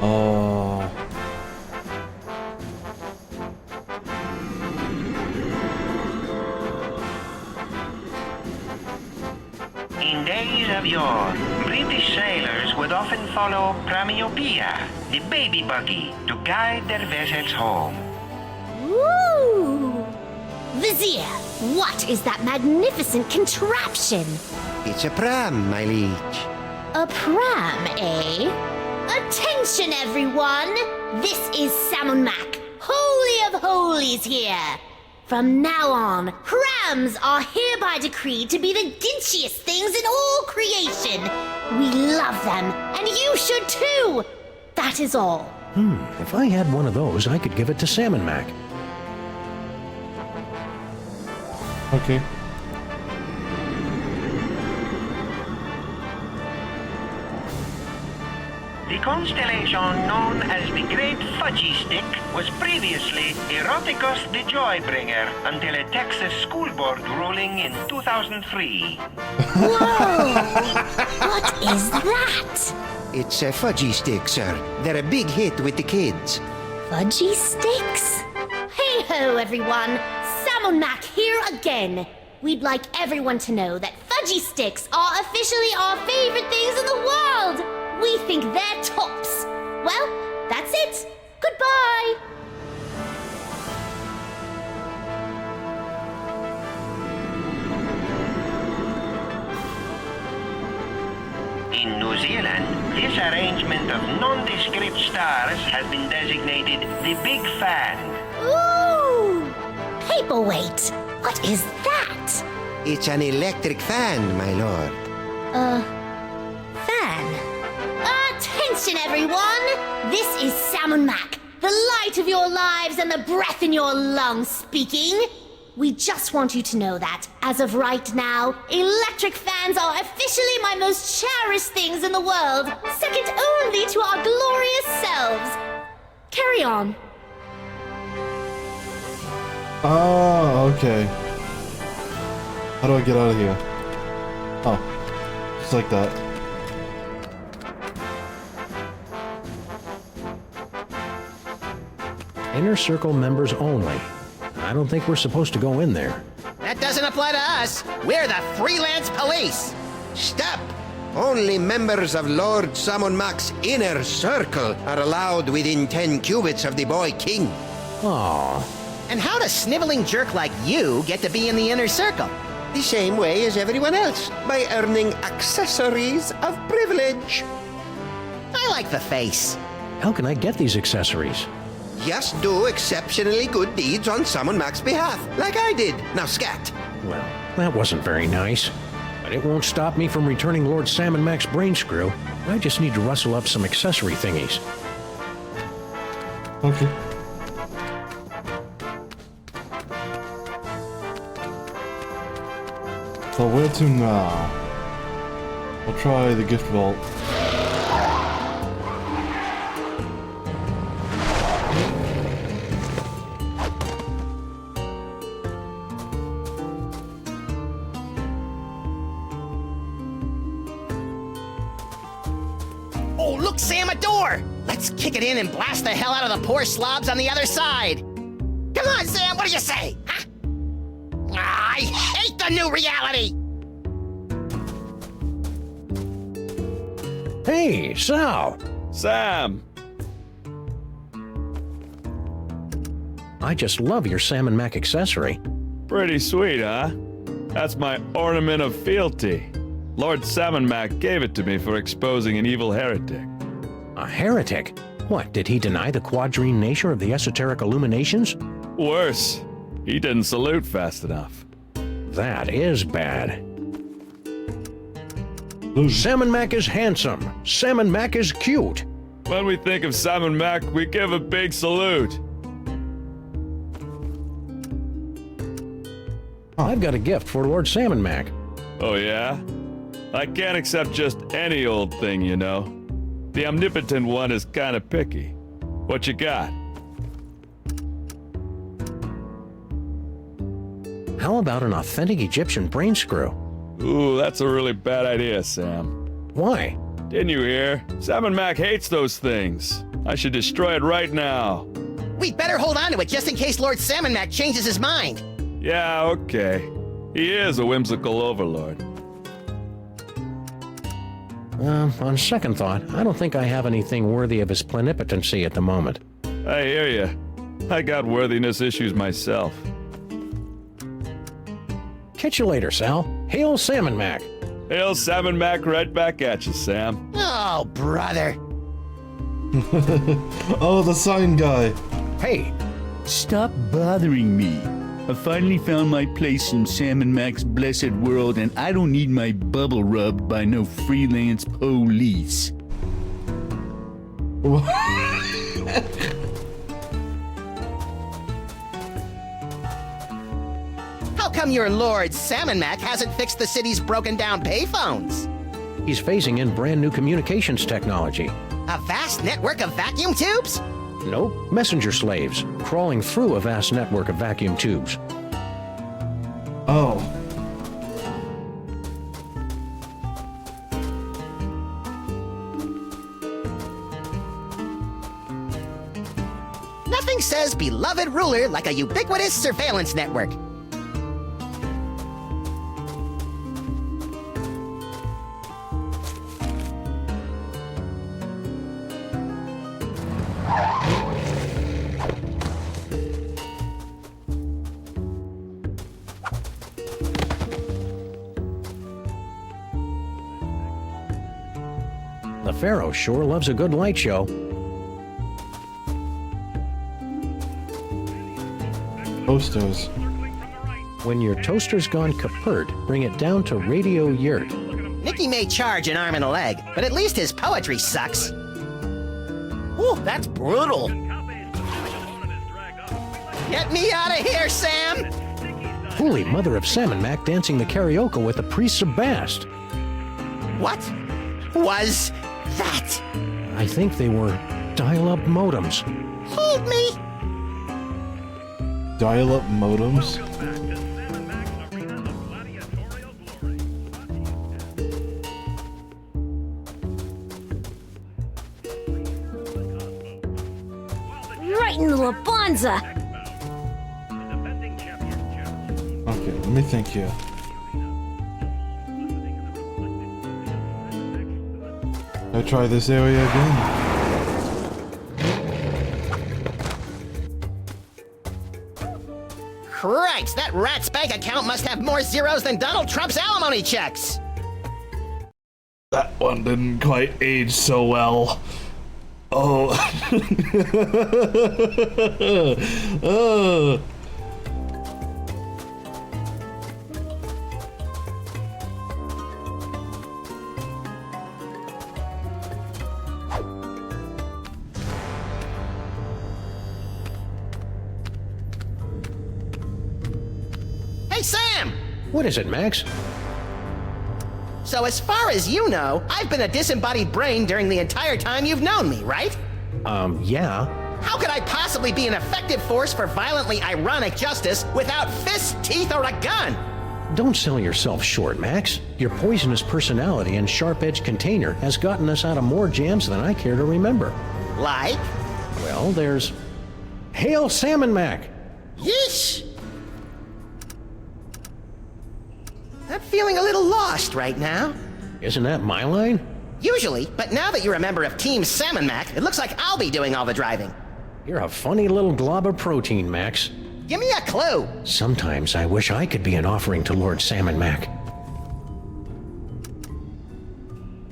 Oh. In days of yore, British sailors would often follow Pramyopia, the baby buggy, to guide their vessels home. Ooh! Vizier, what is that magnificent contraption? It's a pram, my liege. A pram, eh? Attention, everyone! This is Salmon Mac, Holy of Holies here. From now on, prams are hereby decreed to be the ginchiest things in all creation. We love them, and you should too. That is all. If I had one of those, I could give it to Salmon Mac. Okay. The constellation known as the Great Fudgy Stick was previously Eroticus the Joybringer until a Texas school board ruling in 2003. Whoa! What is that? It's a fudgy stick, sir. They're a big hit with the kids. Fudgy sticks? Hey ho, everyone! Salmon Mac here again. We'd like everyone to know that fudgy sticks are officially our favorite things in the world. We think they're tops. Well, that's it. Goodbye. In New Zealand, this arrangement of nondescript stars has been designated the Big Fan. Ooh! Paperweight. What is that? It's an electric fan, my lord. Fan. Attention, everyone! This is Salmon Mac, the light of your lives and the breath in your lungs speaking. We just want you to know that, as of right now, electric fans are officially my most cherished things in the world, second only to our glorious selves. Carry on. Ah, okay. How do I get out of here? Oh, just like that. Inner Circle members only. I don't think we're supposed to go in there. That doesn't apply to us. We're the freelance police. Stop! Only members of Lord Salmon Mac's inner circle are allowed within 10 cubits of the boy king. Aww. And how does sniveling jerk like you get to be in the inner circle? The same way as everyone else, by earning accessories of privilege. I like the face. How can I get these accessories? Just do exceptionally good deeds on Salmon Mac's behalf, like I did. Now scat. Well, that wasn't very nice. But it won't stop me from returning Lord Salmon Mac's brain screw. I just need to rustle up some accessory thingies. Okay. So where to now? I'll try the gift vault. Oh, look, Sam, a door! Let's kick it in and blast the hell out of the poor slobs on the other side. Come on, Sam, what do you say? Huh? I hate the new reality! Hey, Sal! Sam! I just love your Salmon Mac accessory. Pretty sweet, huh? That's my ornament of fealty. Lord Salmon Mac gave it to me for exposing an evil heretic. A heretic? What, did he deny the quadrine nature of the esoteric illuminations? Worse, he didn't salute fast enough. That is bad. Salmon Mac is handsome. Salmon Mac is cute. When we think of Salmon Mac, we give a big salute. I've got a gift for Lord Salmon Mac. Oh yeah? I can't accept just any old thing, you know. The omnipotent one is kinda picky. What you got? How about an authentic Egyptian brain screw? Ooh, that's a really bad idea, Sam. Why? Didn't you hear? Salmon Mac hates those things. I should destroy it right now. We'd better hold on to it just in case Lord Salmon Mac changes his mind. Yeah, okay. He is a whimsical overlord. On second thought, I don't think I have anything worthy of his plenipotency at the moment. I hear ya. I got worthiness issues myself. Catch you later, Sal. Hail Salmon Mac. Hail Salmon Mac right back at you, Sam. Oh, brother. Oh, the sign guy. Hey. Stop bothering me. I finally found my place in Salmon Mac's blessed world, and I don't need my bubble rubbed by no freelance police. How How come your Lord Salmon Mac hasn't fixed the city's broken down payphones? He's phasing in brand new communications technology. A vast network of vacuum tubes? Nope, messenger slaves, crawling through a vast network of vacuum tubes. Oh. Nothing says beloved ruler like a ubiquitous surveillance network. The Pharaoh sure loves a good light show. Toasters. When your toaster's gone kaput, bring it down to Radio Yurt. Nicky may charge an arm and a leg, but at least his poetry sucks. Ooh, that's brutal. Get me out of here, Sam! Holy mother of Salmon Mac dancing the karaoke with the priests of Bast. What was that? I think they were dial-up modems. Hold me! Dial-up modems? Right in the Labanza! Okay, let me think here. I try this area again. Christ, that rat's bank account must have more zeros than Donald Trump's alimony checks! That one didn't quite age so well. Oh. Oh. Hey, Sam! What is it, Max? So as far as you know, I've been a disembodied brain during the entire time you've known me, right? Yeah. How could I possibly be an effective force for violently ironic justice without fists, teeth, or a gun? Don't sell yourself short, Max. Your poisonous personality and sharp-edged container has gotten us out of more jams than I care to remember. Like? Well, there's... Hail Salmon Mac! Yeesh! I'm feeling a little lost right now. Isn't that my line? Usually, but now that you're a member of Team Salmon Mac, it looks like I'll be doing all the driving. You're a funny little glob of protein, Max. Give me a clue. Sometimes I wish I could be an offering to Lord Salmon Mac.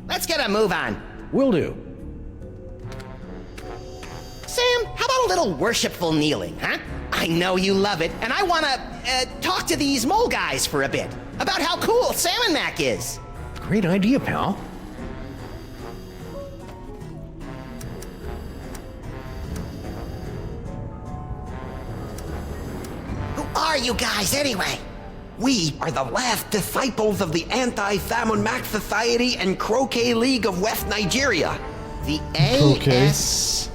Let's get a move on. Will do. Sam, how about a little worshipful kneeling, huh? I know you love it, and I wanna, talk to these mole guys for a bit. About how cool Salmon Mac is. Great idea, pal. Who are you guys, anyway? We are the last disciples of the Anti-Salmon Mac Society and Croquet League of West Nigeria. The Okay. AS...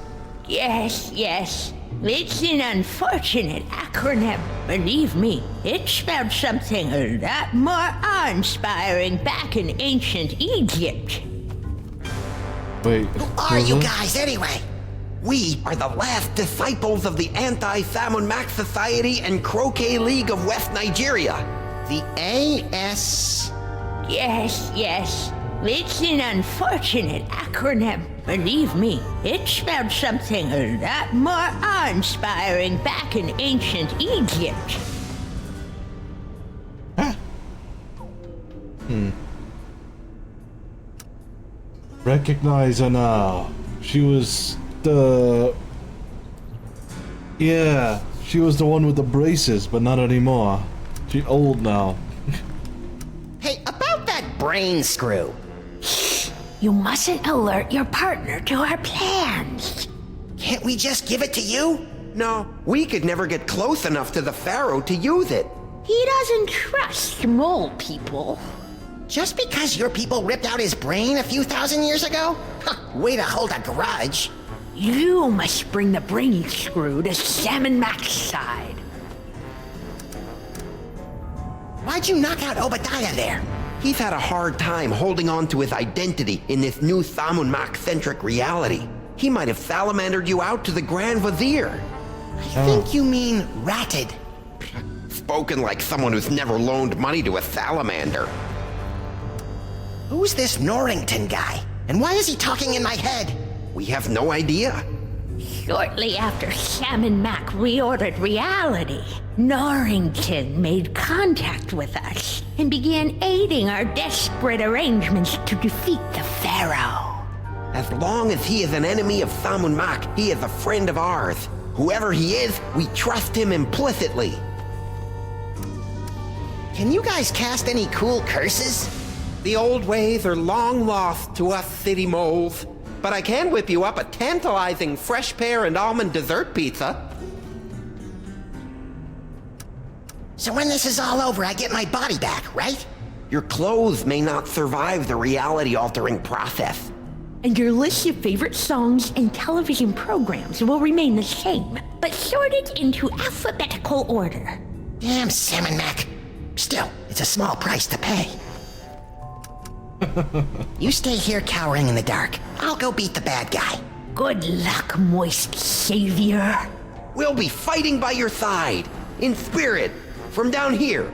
Yes, yes. It's an unfortunate acronym. Believe me, it spelled something a lot more awe-inspiring back in ancient Egypt. Wait. Who are you guys, anyway? We are the last disciples of the Anti-Salmon Mac Society and Croquet League of West Nigeria. The AS... Yes, yes. It's an unfortunate acronym. Believe me, it spelled something a lot more awe-inspiring back in ancient Egypt. Recognize her now. She was the... Yeah, she was the one with the braces, but not anymore. She's old now. Hey, about that brain screw. You mustn't alert your partner to our plans. Can't we just give it to you? No, we could never get close enough to the Pharaoh to use it. He doesn't trust mole people. Just because your people ripped out his brain a few thousand years ago? Huh, way to hold a grudge. You must bring the brain screw to Salmon Mac's side. Why'd you knock out Obadiah there? He's had a hard time holding on to his identity in this new Salmon Mac-centric reality. He might have salamandered you out to the Grand Vizier. I think you mean ratted. Spoken like someone who's never loaned money to a salamander. Who's this Norrington guy? And why is he talking in my head? We have no idea. Shortly after Salmon Mac reordered reality, Norrington made contact with us and began aiding our desperate arrangements to defeat the Pharaoh. As long as he is an enemy of Salmon Mac, he is a friend of ours. Whoever he is, we trust him implicitly. Can you guys cast any cool curses? The old ways are long lost to us city moles. But I can whip you up a tantalizing fresh pear and almond dessert pizza. So when this is all over, I get my body back, right? Your clothes may not survive the reality-altering process. And your list of favorite songs and television programs will remain the same, but sorted into alphabetical order. Damn Salmon Mac. Still, it's a small price to pay. You stay here cowering in the dark. I'll go beat the bad guy. Good luck, moist savior. We'll be fighting by your side, in spirit, from down here.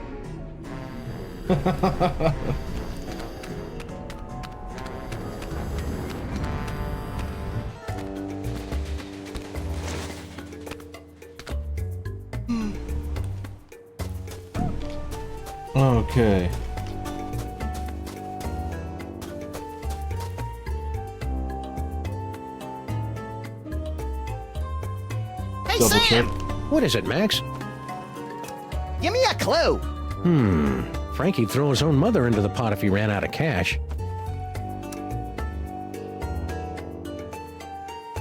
Okay. Hey, Double Sam! check. What is it, Max? Give me a clue. Frankie'd throw his own mother into the pot if he ran out of cash.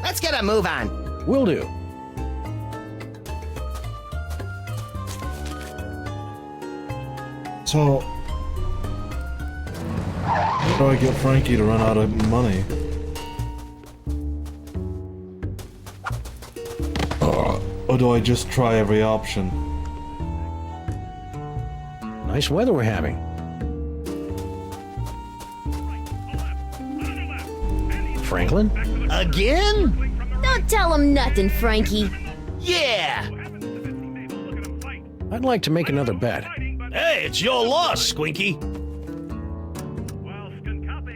Let's get a move on. Will do. So, how do I get Frankie to run out of money? Or do I just try every option? Nice weather we're having. Franklin? Again? Don't tell him nothing, Frankie. Yeah! I'd like to make another bet. Hey, it's your loss, Squinky.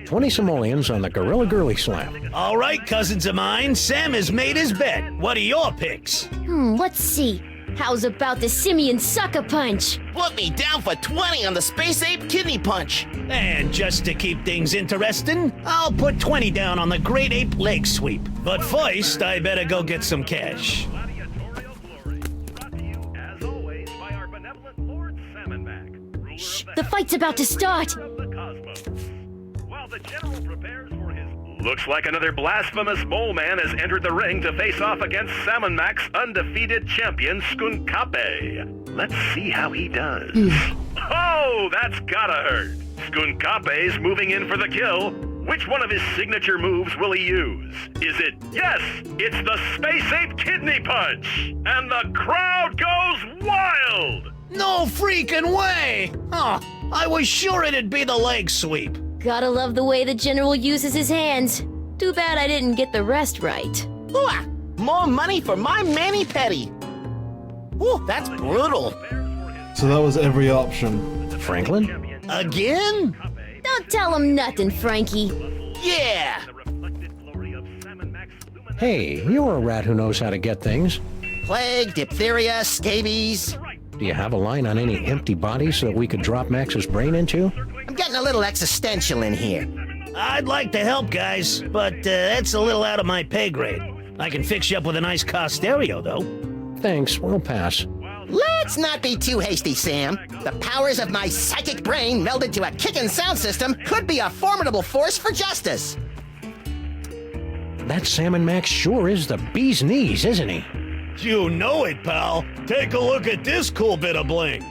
20 simoleons on the Gorilla Girly Slap. All right, cousins of mine, Sam has made his bet. What are your picks? Let's see. How's about the Simian Sucker Punch? Put me down for 20 on the Space Ape Kidney Punch. And just to keep things interesting, I'll put 20 down on the Great Ape Leg Sweep. But first, I better go get some cash. Shh, the fight's about to start. Looks like another blasphemous mole man has entered the ring to face off against Salmon Mac's undefeated champion, Skunkape. Let's see how he does. Oh, that's gotta hurt. Skunkape's moving in for the kill. Which one of his signature moves will he use? Is it, yes, it's the Space Ape Kidney Punch! And the crowd goes wild! No freaking way! Oh, I was sure it'd be the leg sweep. Gotta love the way the General uses his hands. Too bad I didn't get the rest right. Ooh, more money for my mani-pedi. Ooh, that's brutal. So that was every option. Franklin? Again? Don't tell him nothing, Frankie. Yeah! Hey, you're a rat who knows how to get things. Plague, diphtheria, scabies. Do you have a line on any empty bodies so that we could drop Max's brain into? I'm getting a little existential in here. I'd like to help, guys, but that's a little out of my pay grade. I can fix you up with a nice car stereo, though. Thanks, we'll pass. Let's not be too hasty, Sam. The powers of my psychic brain melded to a kickin' sound system could be a formidable force for justice. That Salmon Max sure is the bee's knees, isn't he? You know it, pal. Take a look at this cool bit of bling.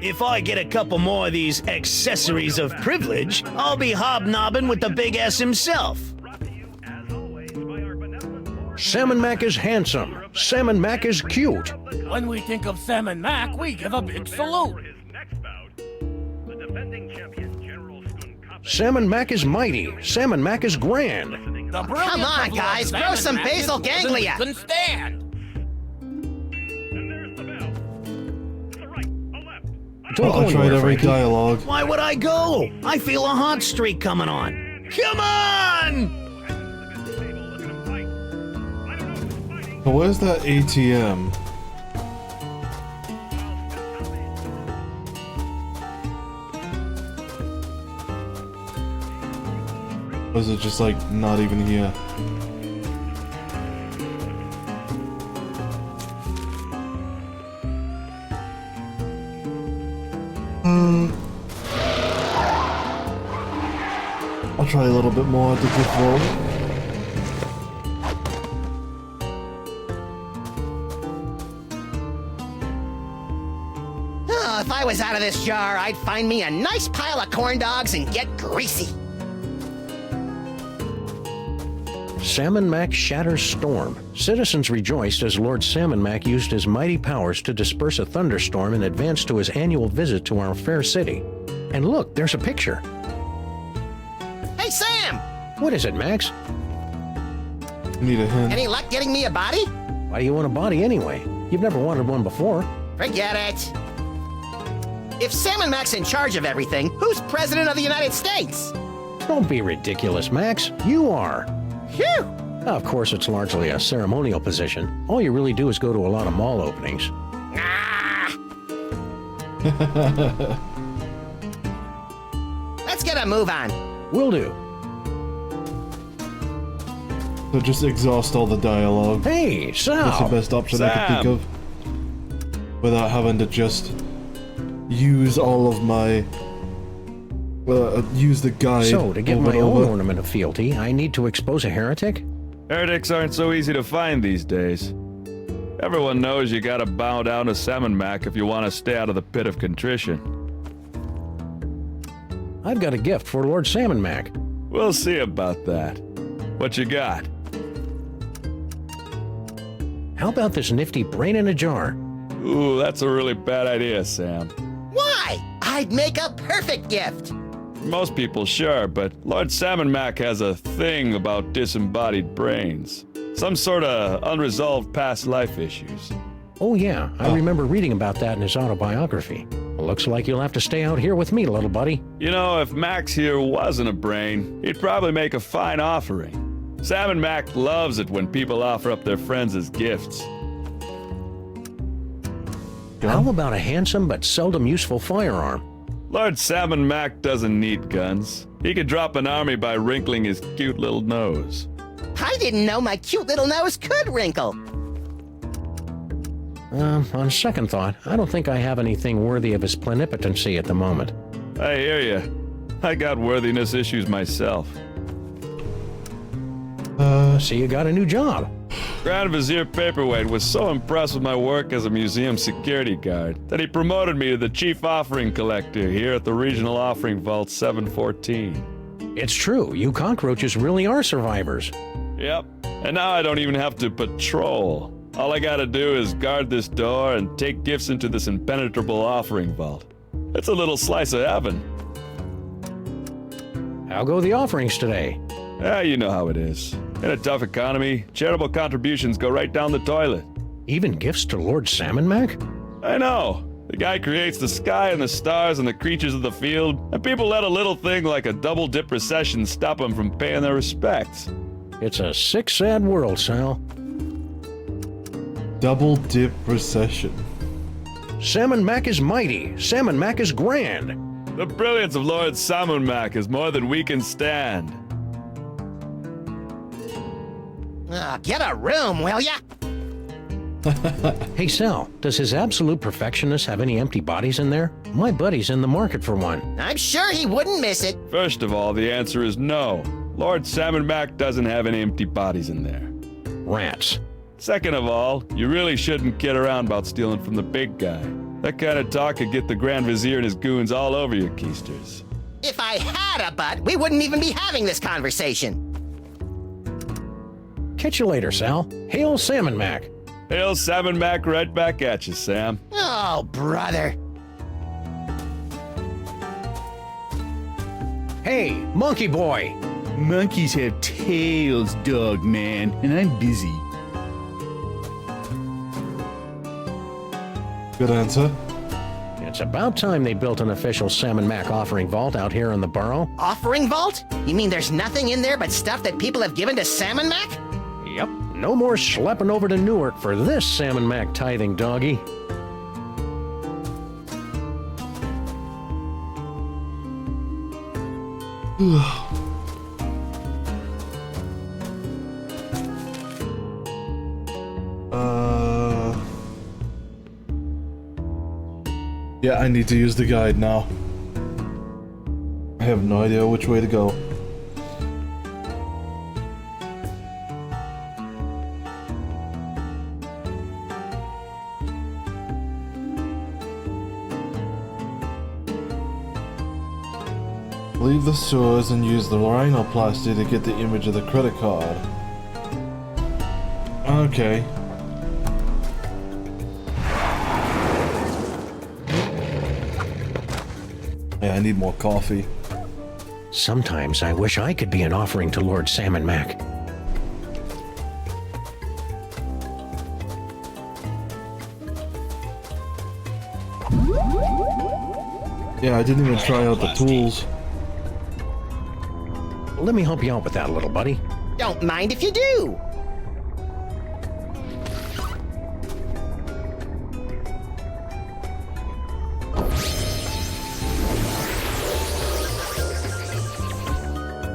If I get a couple more of these accessories of privilege, I'll be hobnobbing with the big S himself. Salmon Mac is handsome. Salmon Mac is cute. When we think of Salmon Mac, we give a big salute. Salmon Mac is mighty. Salmon Mac is grand. Come on, guys, grow some basal ganglia. Couldn't stand. I tried every dialogue. Why would I go? I feel a hot streak coming on. Come on! But where's that ATM? Or is it just like not even here? I'll try a little bit more at the gift roll. Oh, if I was out of this jar, I'd find me a nice pile of corn dogs and get greasy. Salmon Mac shatters storm. Citizens rejoiced as Lord Salmon Mac used his mighty powers to disperse a thunderstorm in advance to his annual visit to our fair city. And look, there's a picture. Hey, Sam! What is it, Max? Need a hint. Any luck getting me a body? Why do you want a body anyway? You've never wanted one before. Forget it. If Salmon Mac's in charge of everything, who's president of the United States? Don't be ridiculous, Max. You are. Phew! Of course, it's largely a ceremonial position. All you really do is go to a lot of mall openings. Let's get a move on. Will do. So just exhaust all the dialogue. Hey, Sal! That's the best option I can think of. Without having to just use all of my... use the guide. So, to get over my and own over. ornament of fealty, I need to expose a heretic? Heretics aren't so easy to find these days. Everyone knows you gotta bow down to Salmon Mac if you want to stay out of the pit of contrition. I've got a gift for Lord Salmon Mac. We'll see about that. What you got? How about this nifty brain in a jar? Ooh, that's a really bad idea, Sam. Why? I'd make a perfect gift. Most people, sure, but Lord Salmon Mac has a thing about disembodied brains. Some sort of unresolved past life issues. Oh yeah, I remember reading about that in his autobiography. Looks like you'll have to stay out here with me, little buddy. You know, if Max here wasn't a brain, he'd probably make a fine offering. Salmon Mac loves it when people offer up their friends as gifts. How about a handsome but seldom useful firearm? Lord Salmon Mac doesn't need guns. He could drop an army by wrinkling his cute little nose. I didn't know my cute little nose could wrinkle. On second thought, I don't think I have anything worthy of his plenipotency at the moment. I hear you. I got worthiness issues myself. So you got a new job. Grand Vizier Paperweight was so impressed with my work as a museum security guard that he promoted me to the Chief Offering Collector here at the Regional Offering Vault 714. It's true, you cockroaches really are survivors. Yep, and now I don't even have to patrol. All I gotta do is guard this door and take gifts into this impenetrable offering vault. It's a little slice of heaven. How go the offerings today? Yeah, you know how it is. In a tough economy, charitable contributions go right down the toilet. Even gifts to Lord Salmon Mac? I know. The guy creates the sky and the stars and the creatures of the field, and people let a little thing like a double-dip recession stop them from paying their respects. It's a sick, sad world, Sal. Double dip recession. Salmon Mac is mighty. Salmon Mac is grand. The brilliance of Lord Salmon Mac is more than we can stand. Get a room, will ya? Hey, Sal, does his absolute perfectionist have any empty bodies in there? My buddy's in the market for one. I'm sure he wouldn't miss it. First of all, the answer is no. Lord Salmon Mac doesn't have any empty bodies in there. Rats. Second of all, you really shouldn't kid around about stealing from the big guy. That kind of talk could get the Grand Vizier and his goons all over you, Keisters. If I had a butt, we wouldn't even be having this conversation. Catch you later, Sal. Hail Salmon Mac. Hail Salmon Mac right back at you, Sam. Oh, brother. Hey, Monkey Boy. Monkeys have tails, dog man, and I'm busy. Good answer. It's about time they built an official Salmon Mac offering vault out here in the borough. Offering vault? You mean there's nothing in there but stuff that people have given to Salmon Mac? Yep, no more schlepping over to Newark for this Salmon Mac tithing doggy. Yeah, I need to use the guide now. I have no idea which way to go. Leave the sewers and use the rhinoplasty to get the image of the credit card. Okay. Yeah, I need more coffee. Sometimes I wish I could be an offering to Lord Salmon Mac. Yeah, I didn't even try out the tools. Let me help you out with that, little buddy. Don't mind if you do.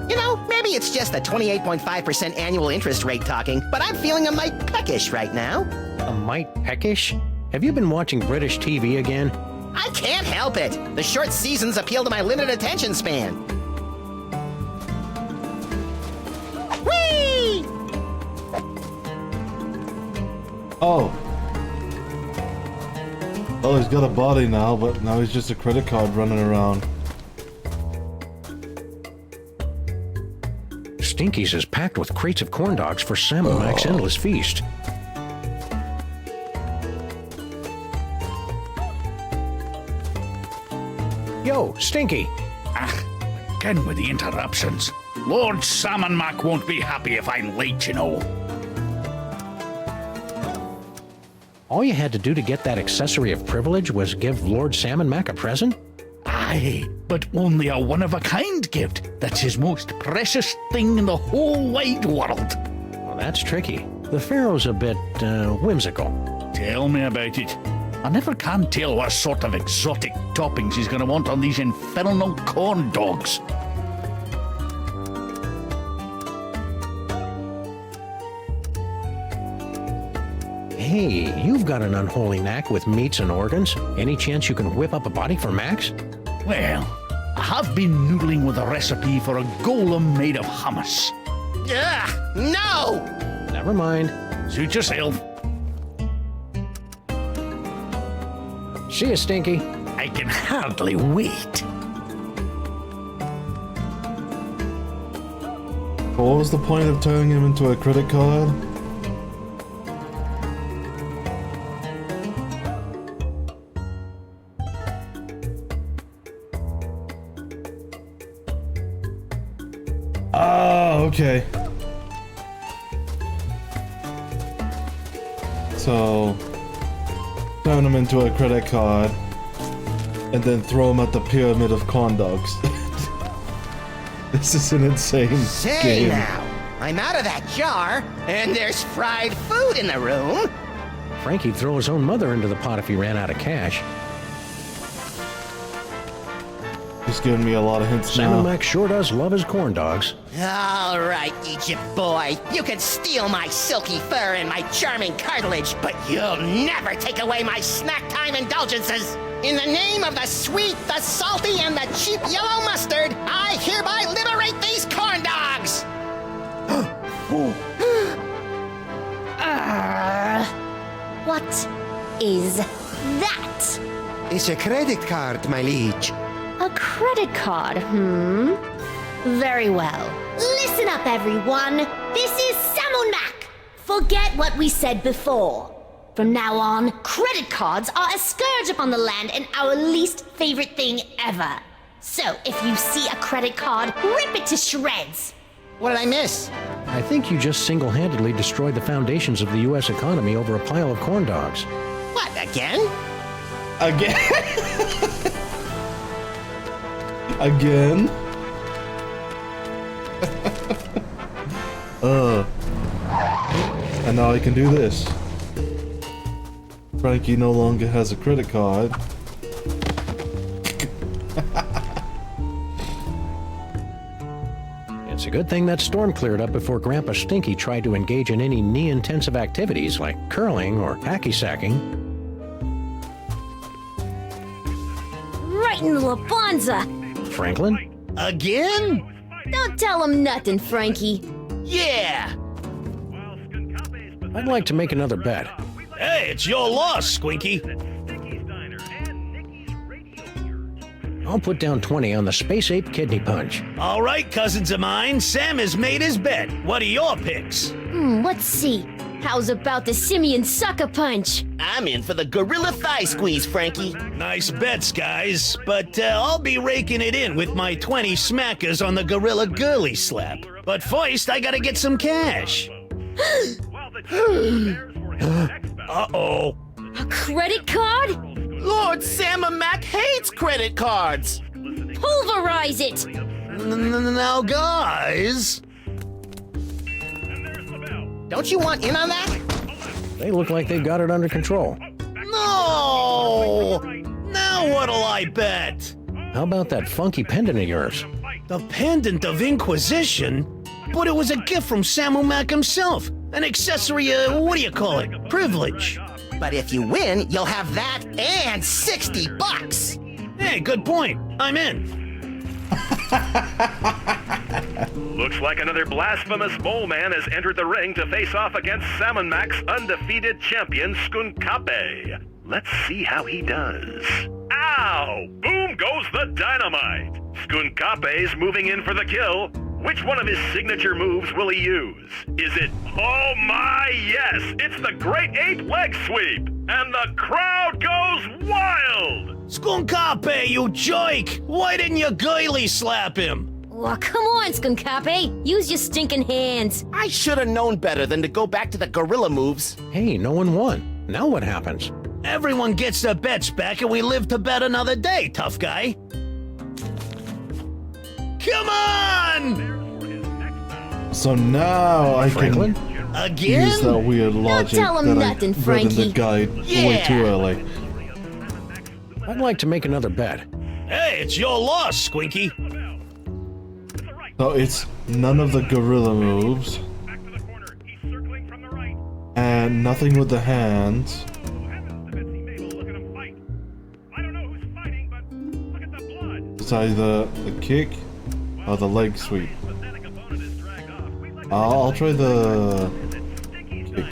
You know, maybe it's just the 28.5% annual interest rate talking, but I'm feeling a mite peckish right now. A mite peckish? Have you been watching British TV again? I can't help it. The short seasons appeal to my limited attention span. Whee! Oh. Well, he's got a body now, but now he's just a credit card running around. Stinky's is packed with crates of corn dogs for Salmon Mac's endless feast. Yo, Stinky! Again with the interruptions. Lord Salmon Mac won't be happy if I'm late, you know. All you had to do to get that accessory of privilege was give Lord Salmon Mac a present? Aye, but only a one-of-a-kind gift. That's his most precious thing in the whole wide world. Well, that's tricky. The Pharaoh's a bit, whimsical. Tell me about it. I never can tell what sort of exotic toppings he's gonna want on these infernal corn dogs. Hey, you've got an unholy knack with meats and organs. Any chance you can whip up a body for Max? Well, I have been noodling with a recipe for a golem made of hummus. Ugh, no! Never mind. Suit yourself. See ya, Stinky. I can hardly wait. What was the point of turning him into a credit card? Oh, okay. So, turn him into a credit card, and then throw him at the pyramid of corn dogs. This is an insane Say game. now, I'm out of that jar, and there's fried food in the room. Frankie'd throw his own mother into the pot if he ran out of cash. He's giving me a lot of hints Salmon now. Mac sure does love his corn dogs. All right, Egypt boy, you can steal my silky fur and my charming cartilage, but you'll never take away my snack time indulgences. In the name of the sweet, the salty, and the cheap yellow mustard, I hereby liberate these corn dogs! What is that? It's a credit card, my liege. A credit card, Very well. Listen up, everyone. This is Salmon Mac. Forget what we said before. From now on, credit cards are a scourge upon the land and our least favorite thing ever. So, if you see a credit card, rip it to shreds. What did I miss? I think you just single-handedly destroyed the foundations of the U.S. economy over a pile of corn dogs. What, again? Again? Again? And now I can do this. Frankie no longer has a credit card. It's a good thing that storm cleared up before Grandpa Stinky tried to engage in any knee-intensive activities like curling or hacky-sacking. Right in the Labanza. Franklin? Again? Don't tell him nothing, Frankie. Yeah! I'd like to make another bet. Hey, it's your loss, Squinky. I'll put down 20 on the Space Ape Kidney Punch. All right, cousins of mine, Sam has made his bet. What are your picks? Let's see. How's about the Simian Sucker Punch? I'm in for the Gorilla Thigh Squeeze, Frankie. Nice bets, guys, but I'll be raking it in with my 20 smackers on the Gorilla Girly Slap. But first, I gotta get some cash. Uh-oh. A credit card? Lord Salmon Mac hates credit cards. Pulverize it! Now, guys... Don't you want in on that? They look like they've got it under control. No! Now what'll I bet? How about that funky pendant of yours? The Pendant of Inquisition? But it was a gift from Samu Mac himself. An accessory, what do you call it? Privilege. But if you win, you'll have that and $60. Hey, good point. I'm in. Looks like another blasphemous mole man has entered the ring to face off against Salmon Mac's undefeated champion, Skunkape. Let's see how he does. Ow! Boom goes the dynamite! Skunkape's moving in for the kill. Which one of his signature moves will he use? Is it, oh my, yes, it's the Great Ape Leg Sweep! And the crowd goes wild! Skunkape, you jerk! Why didn't you girly slap him? Oh, come on, Skunkape. Use your stinking hands. I should have known better than to go back to the gorilla moves. Hey, no one won. Now what happens? Everyone gets their bets back and we live to bet another day, tough guy. Come on! So now I Franklin? can Again? use that weird logic tell him that nothing, I read in the Frankie. guide way too early. I'd like to make another bet. Hey, it's your loss, Squinky. So it's none of the gorilla moves. And nothing with the hands. It's either the kick or the leg sweep. I'll try the kick.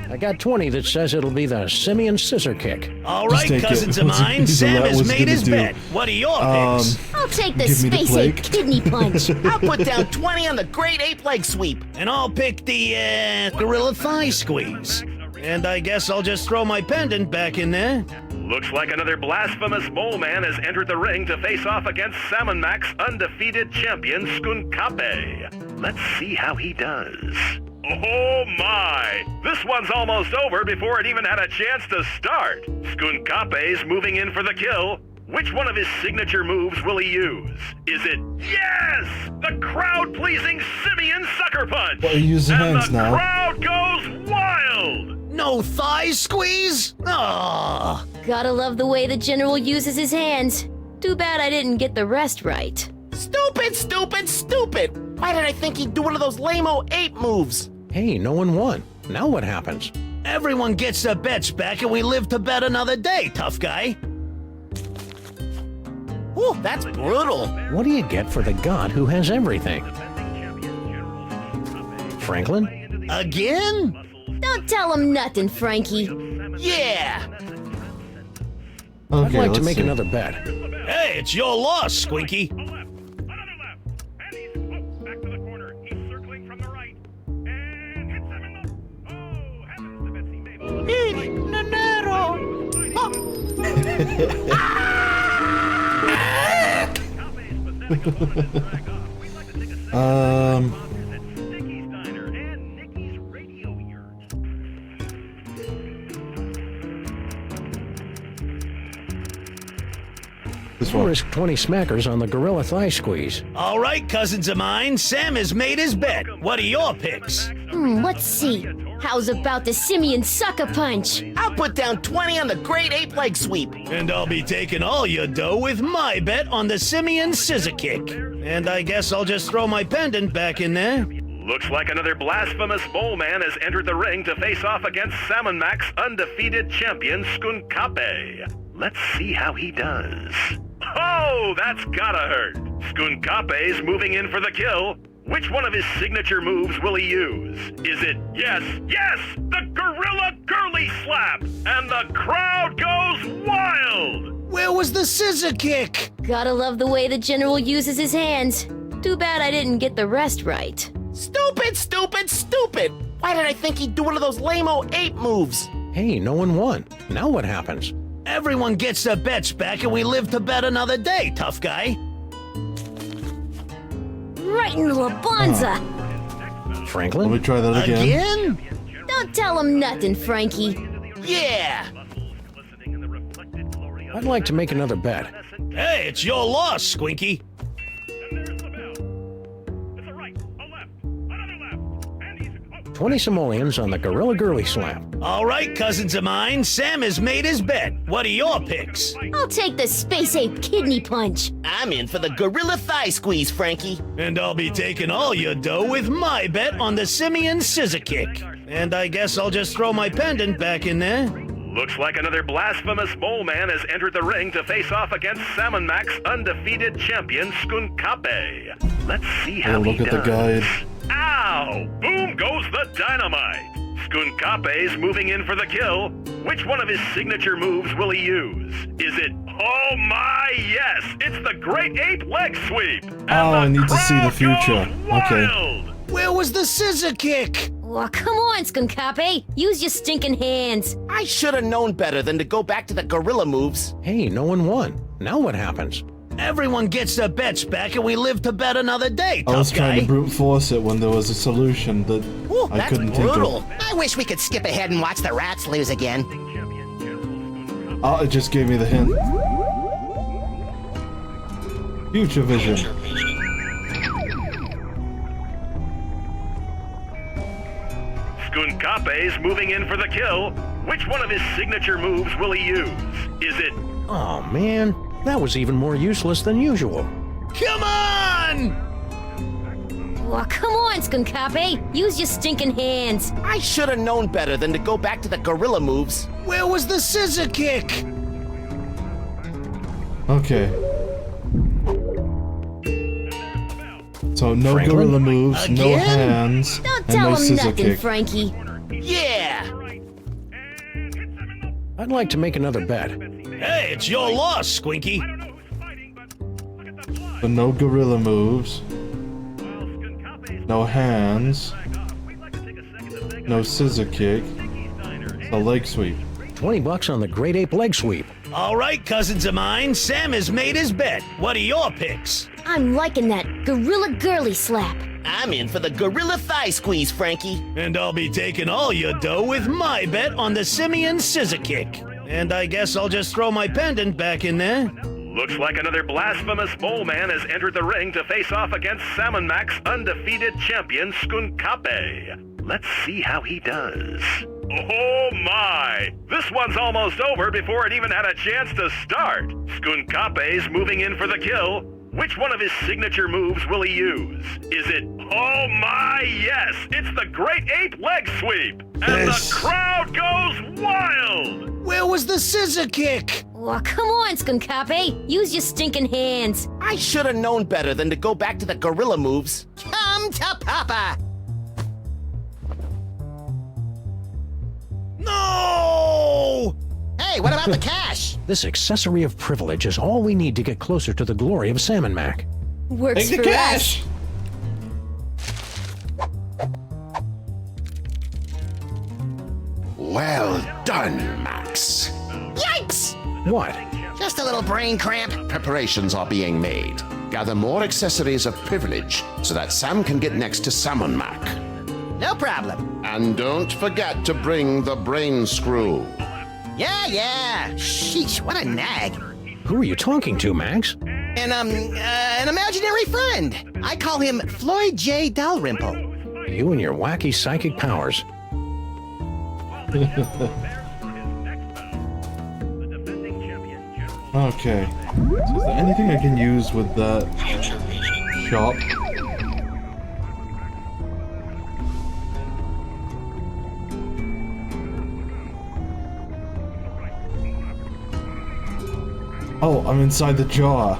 I got 20 that says it'll be the Simian Scissor Kick. All right, take cousins it. of What's mine, it- Sam that has was made gonna his do. bet. What are your picks? I'll take the Give me the Space Ape plague. Kidney Punch. I'll put down 20 on the Great Ape Leg Sweep. And I'll pick the, Gorilla Thigh Squeeze. And I guess I'll just throw my pendant back in there. Looks like another blasphemous mole man has entered the ring to face off against Salmon Mac's undefeated champion, Skunkape. Let's see how he does. Oh my! This one's almost over before it even had a chance to start. Skunkape's moving in for the kill. Which one of his signature moves will he use? Is it, yes, the crowd-pleasing Simian Sucker Punch? Well, he uses and hands the now. crowd goes wild! No thigh squeeze? Aww. Gotta love the way the General uses his hands. Too bad I didn't get the rest right. Stupid, stupid, stupid! Why did I think he'd do one of those lame-o ape moves? Hey, no one won. Now what happens? Everyone gets their bets back and we live to bet another day, tough guy. Whew, that's brutal. What do you get for the god who has everything? Franklin? Again? Don't tell him nothing, Frankie. Yeah! I'd Okay, like to let's make see. another bet. Hey, it's your loss, Squinky. This We'll one. risk 20 smackers on the Gorilla Thigh Squeeze. All right, cousins of mine, Sam has made his bet. What are your picks? Let's see. How's about the Simian Sucker Punch? I'll put down 20 on the Great Ape Leg Sweep. And I'll be taking all your dough with my bet on the Simian Scissor Kick. And I guess I'll just throw my pendant back in there. Looks like another blasphemous mole man has entered the ring to face off against Salmon Mac's undefeated champion, Skunkape. Let's see how he does. Oh, that's gotta hurt. Skunkape's moving in for the kill. Which one of his signature moves will he use? Is it, yes, the Gorilla Girly Slap? And the crowd goes wild! Where was the Scissor Kick? Gotta love the way the General uses his hands. Too bad I didn't get the rest right. Stupid, stupid, stupid! Why did I think he'd do one of those lame-o ape moves? Hey, no one won. Now what happens? Everyone gets their bets back and we live to bet another day, tough guy. Right in the Labanza. Franklin? Let me try that again. Don't tell him nothing, Frankie. Yeah! I'd like to make another bet. Hey, it's your loss, Squinky. 20 simoleons on the Gorilla Girly Slap. All right, cousins of mine, Sam has made his bet. What are your picks? I'll take the Space Ape Kidney Punch. I'm in for the Gorilla Thigh Squeeze, Frankie. And I'll be taking all your dough with my bet on the Simian Scissor Kick. And I guess I'll just throw my pendant back in there. Looks like another blasphemous mole man has entered the ring to face off against Salmon Mac's undefeated champion, Skunkape. Let's see how he look does. at the guide. Ow! Boom goes the dynamite! Skunkape's moving in for the kill. Which one of his signature moves will he use? Is it, oh my, yes! It's the Great Ape Leg Sweep! And I need to see the future. Okay. Where was the Scissor Kick? Oh, come on, Skunkape. Use your stinking hands. I should have known better than to go back to the gorilla moves. Hey, no one won. Now what happens? Everyone gets their bets back and we live to bet another day, I was tough trying guy. to brute force it when there was a solution that Ooh, I that's couldn't brutal. think of. I wish we could skip ahead and watch the rats lose again. Oh, it just gave me the hint. Future vision. Skunkape's moving in for the kill. Which one of his signature moves will he use? Is it, Oh man, that was even more useless than usual. Come on! Oh, come on, Skunkape. Use your stinking hands. I should have known better than to go back to the gorilla moves. Where was the Scissor Kick? Okay. So no Franklin? gorilla moves, no Again? hands, Don't and tell no him scissor nothing, kick. Frankie. Yeah! I'd like to make another bet. Hey, it's your loss, Squinky. So no gorilla moves, no hands, no scissor kick, a leg sweep. $20 on the Great Ape Leg Sweep. All right, cousins of mine, Sam has made his bet. What are your picks? I'm liking that Gorilla Girly Slap. I'm in for the Gorilla Thigh Squeeze, Frankie. And I'll be taking all your dough with my bet on the Simian Scissor Kick. And I guess I'll just throw my pendant back in there. looks like another blasphemous mole man has entered the ring to face off against Salmon Mac's undefeated champion, Skunkape. Let's see how he does. Oh my! This one's almost over before it even had a chance to start. Skunkape's moving in for the kill. Which one of his signature moves will he use? Is it, oh my, yes, it's the Great Ape Leg Sweep! And the crowd goes wild! Where was the scissor kick? Oh, come on, Skunkape. Use your stinking hands. I should have known better than to go back to the gorilla moves. Come to Papa! No! Hey, what about the cash? This accessory of privilege is all we need to get closer to the glory of Salmon Mac. Works Take for the cash! us. Well done, Max. Yikes! What? Just a little brain cramp. Preparations are being made. Gather more accessories of privilege so that Sam can get next to Salmon Mac. No problem. And don't forget to bring the brain screw. Yeah. Sheesh, what a nag. Who are you talking to, Max? An imaginary friend. I call him Floyd J. Dalrymple. You and your wacky psychic powers. Okay. So is there anything I can use with that shop? Oh, I'm inside the jar.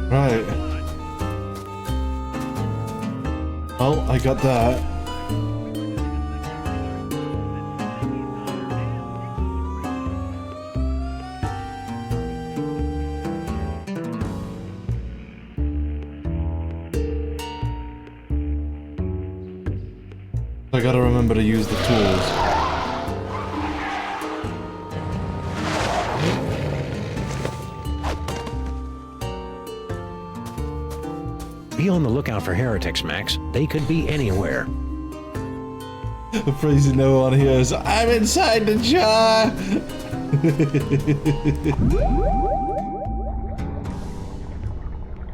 Right. Well, I got that. I gotta remember to use the tools. Be on the lookout for heretics, Max. They could be anywhere. The phrase no one hears, I'm inside the jar!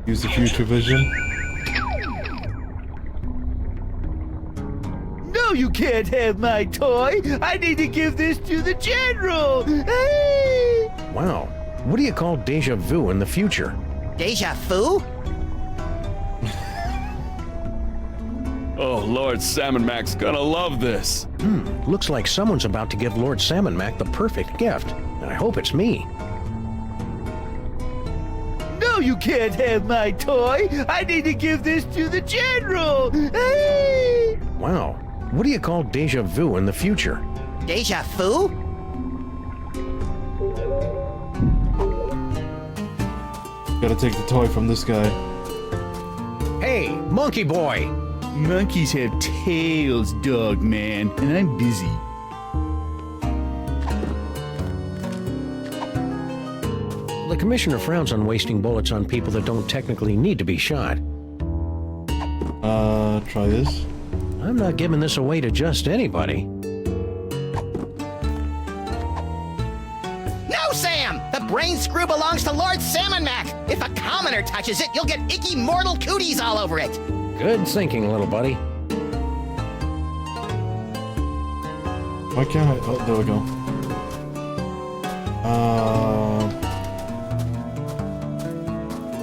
Use the future vision. No, you can't have my toy. I need to give this to the general. Hey! Wow. What do you call deja vu in the future? Deja vu? Oh, Lord Salmon Mac's gonna love this. Looks like someone's about to give Lord Salmon Mac the perfect gift. And I hope it's me. No, you can't have my toy. I need to give this to the general. Hey! Wow. What do you call deja vu in the future? Deja vu? Gotta take the toy from this guy. Hey, monkey boy! Monkeys have tails, dog man, and I'm busy. The commissioner frowns on wasting bullets on people that don't technically need to be shot. Try this. I'm not giving this away to just anybody. No, Sam! The brain screw belongs to Lord Salmon Mac. If a commoner touches it, you'll get icky mortal cooties all over it. Good thinking, little buddy. Why can't I? Oh, there we go.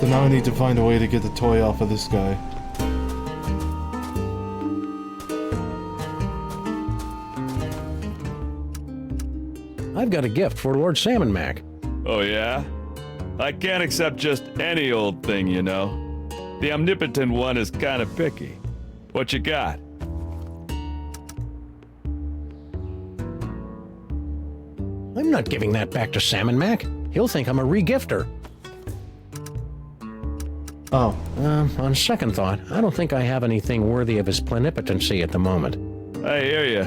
So now I need to find a way to get the toy off of this guy. I've got a gift for Lord Salmon Mac. Oh, yeah? I can't accept just any old thing, you know. The omnipotent one is kind of picky. What you got? I'm not giving that back to Salmon Mac. He'll think I'm a regifter. Oh. On second thought, I don't think I have anything worthy of his plenipotency at the moment. I hear ya.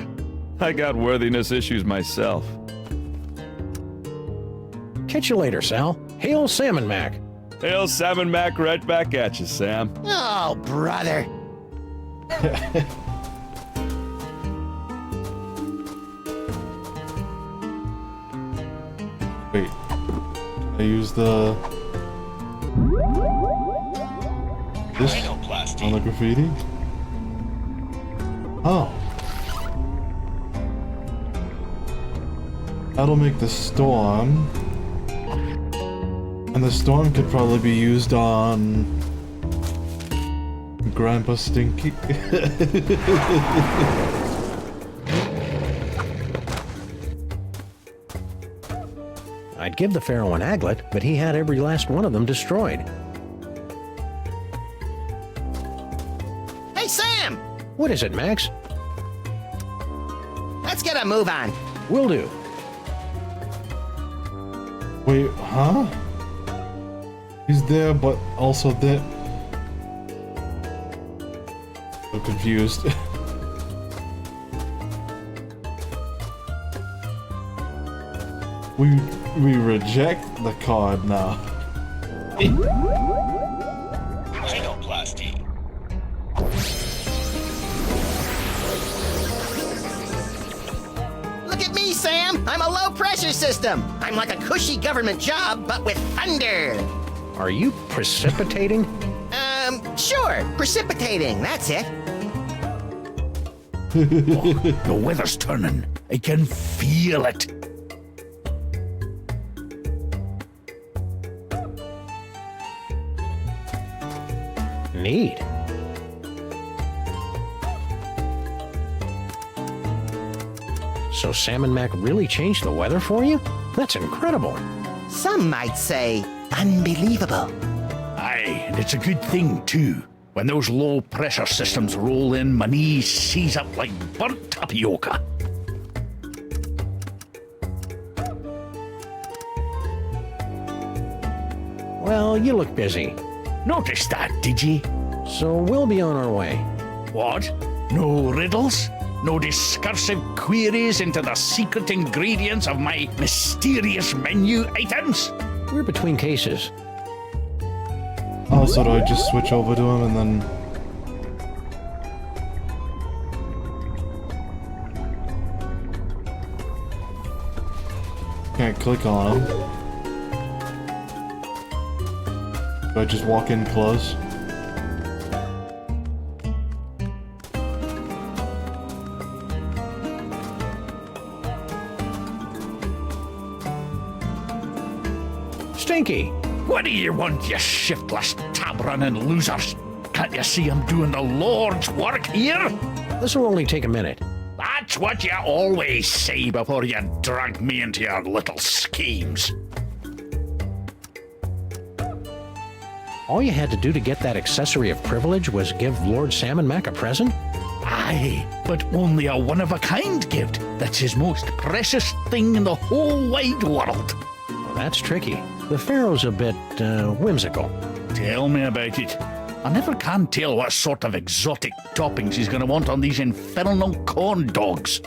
I got worthiness issues myself. Catch you later, Sal. Hail Salmon Mac. Hail Salmon Mac right back at you, Sam. Oh, brother. Wait. I use the... This on the graffiti? Oh. That'll make the storm. And the storm could probably be used on... Grandpa Stinky. I'd give the Pharaoh an aglet, but he had every last one of them destroyed. Hey, Sam! What is it, Max? Let's get a move on. Will do. Wait, huh? He's there, but also there. I'm confused. we reject the card now. Rhinoplasty. Look at me, Sam! I'm a low-pressure system! I'm like a cushy government job, but with thunder! Are you precipitating? Sure. Precipitating, that's it. The weather's turning. I can feel it. Neat. So Salmon Mac really changed the weather for you? That's incredible. Some might say unbelievable. Aye, and it's a good thing, too. When those low-pressure systems roll in, my knees seize up like burnt tapioca. Well, you look busy. Noticed that, did ye? So we'll be on our way. What? No riddles? No discursive queries into the secret ingredients of my mysterious menu items? We're between cases. Oh, so do I just switch over to him and then... Can't click on him. Do I just walk in close? Stinky! What do you want, you shiftless, tab-running losers? Can't you see I'm doing the Lord's work here? This will only take a minute. That's what you always say before you drag me into your little schemes. All you had to do to get that accessory of privilege was give Lord Salmon Mac a present? Aye, but only a one-of-a-kind gift. That's his most precious thing in the whole wide world. Well, that's tricky. The Pharaoh's a bit, whimsical. Tell me about it. I never can tell what sort of exotic toppings he's gonna want on these infernal corn dogs.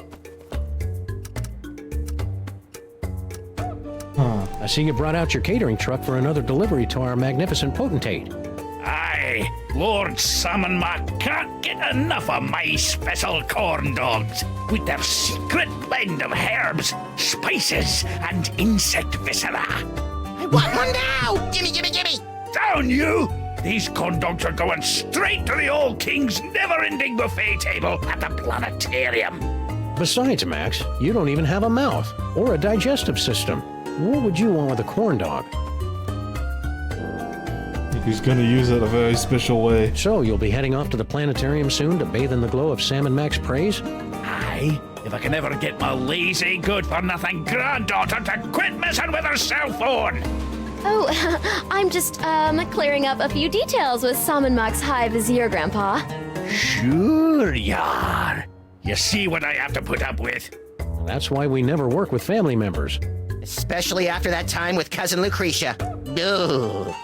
I see you brought out your catering truck for another delivery to our magnificent potentate. Aye, Lord Salmon Mac can't get enough of my special corn dogs with their secret blend of herbs, spices, and insect viscera. I want one now! Gimme, gimme, gimme! Down you! These corn dogs are going straight to the old king's never-ending buffet table at the planetarium. Besides, Max, you don't even have a mouth or a digestive system. What would you want with a corn dog? He's gonna use it a very special way. So you'll be heading off to the planetarium soon to bathe in the glow of Salmon Mac's praise? Aye, if I can ever get my lazy, good-for-nothing granddaughter to quit messing with her cell phone. Oh, I'm just, clearing up a few details with Salmon Mac's High Vizier, Grandpa. Sure you are. You see what I have to put up with. That's why we never work with family members. Especially after that time with Cousin Lucretia. Ugh.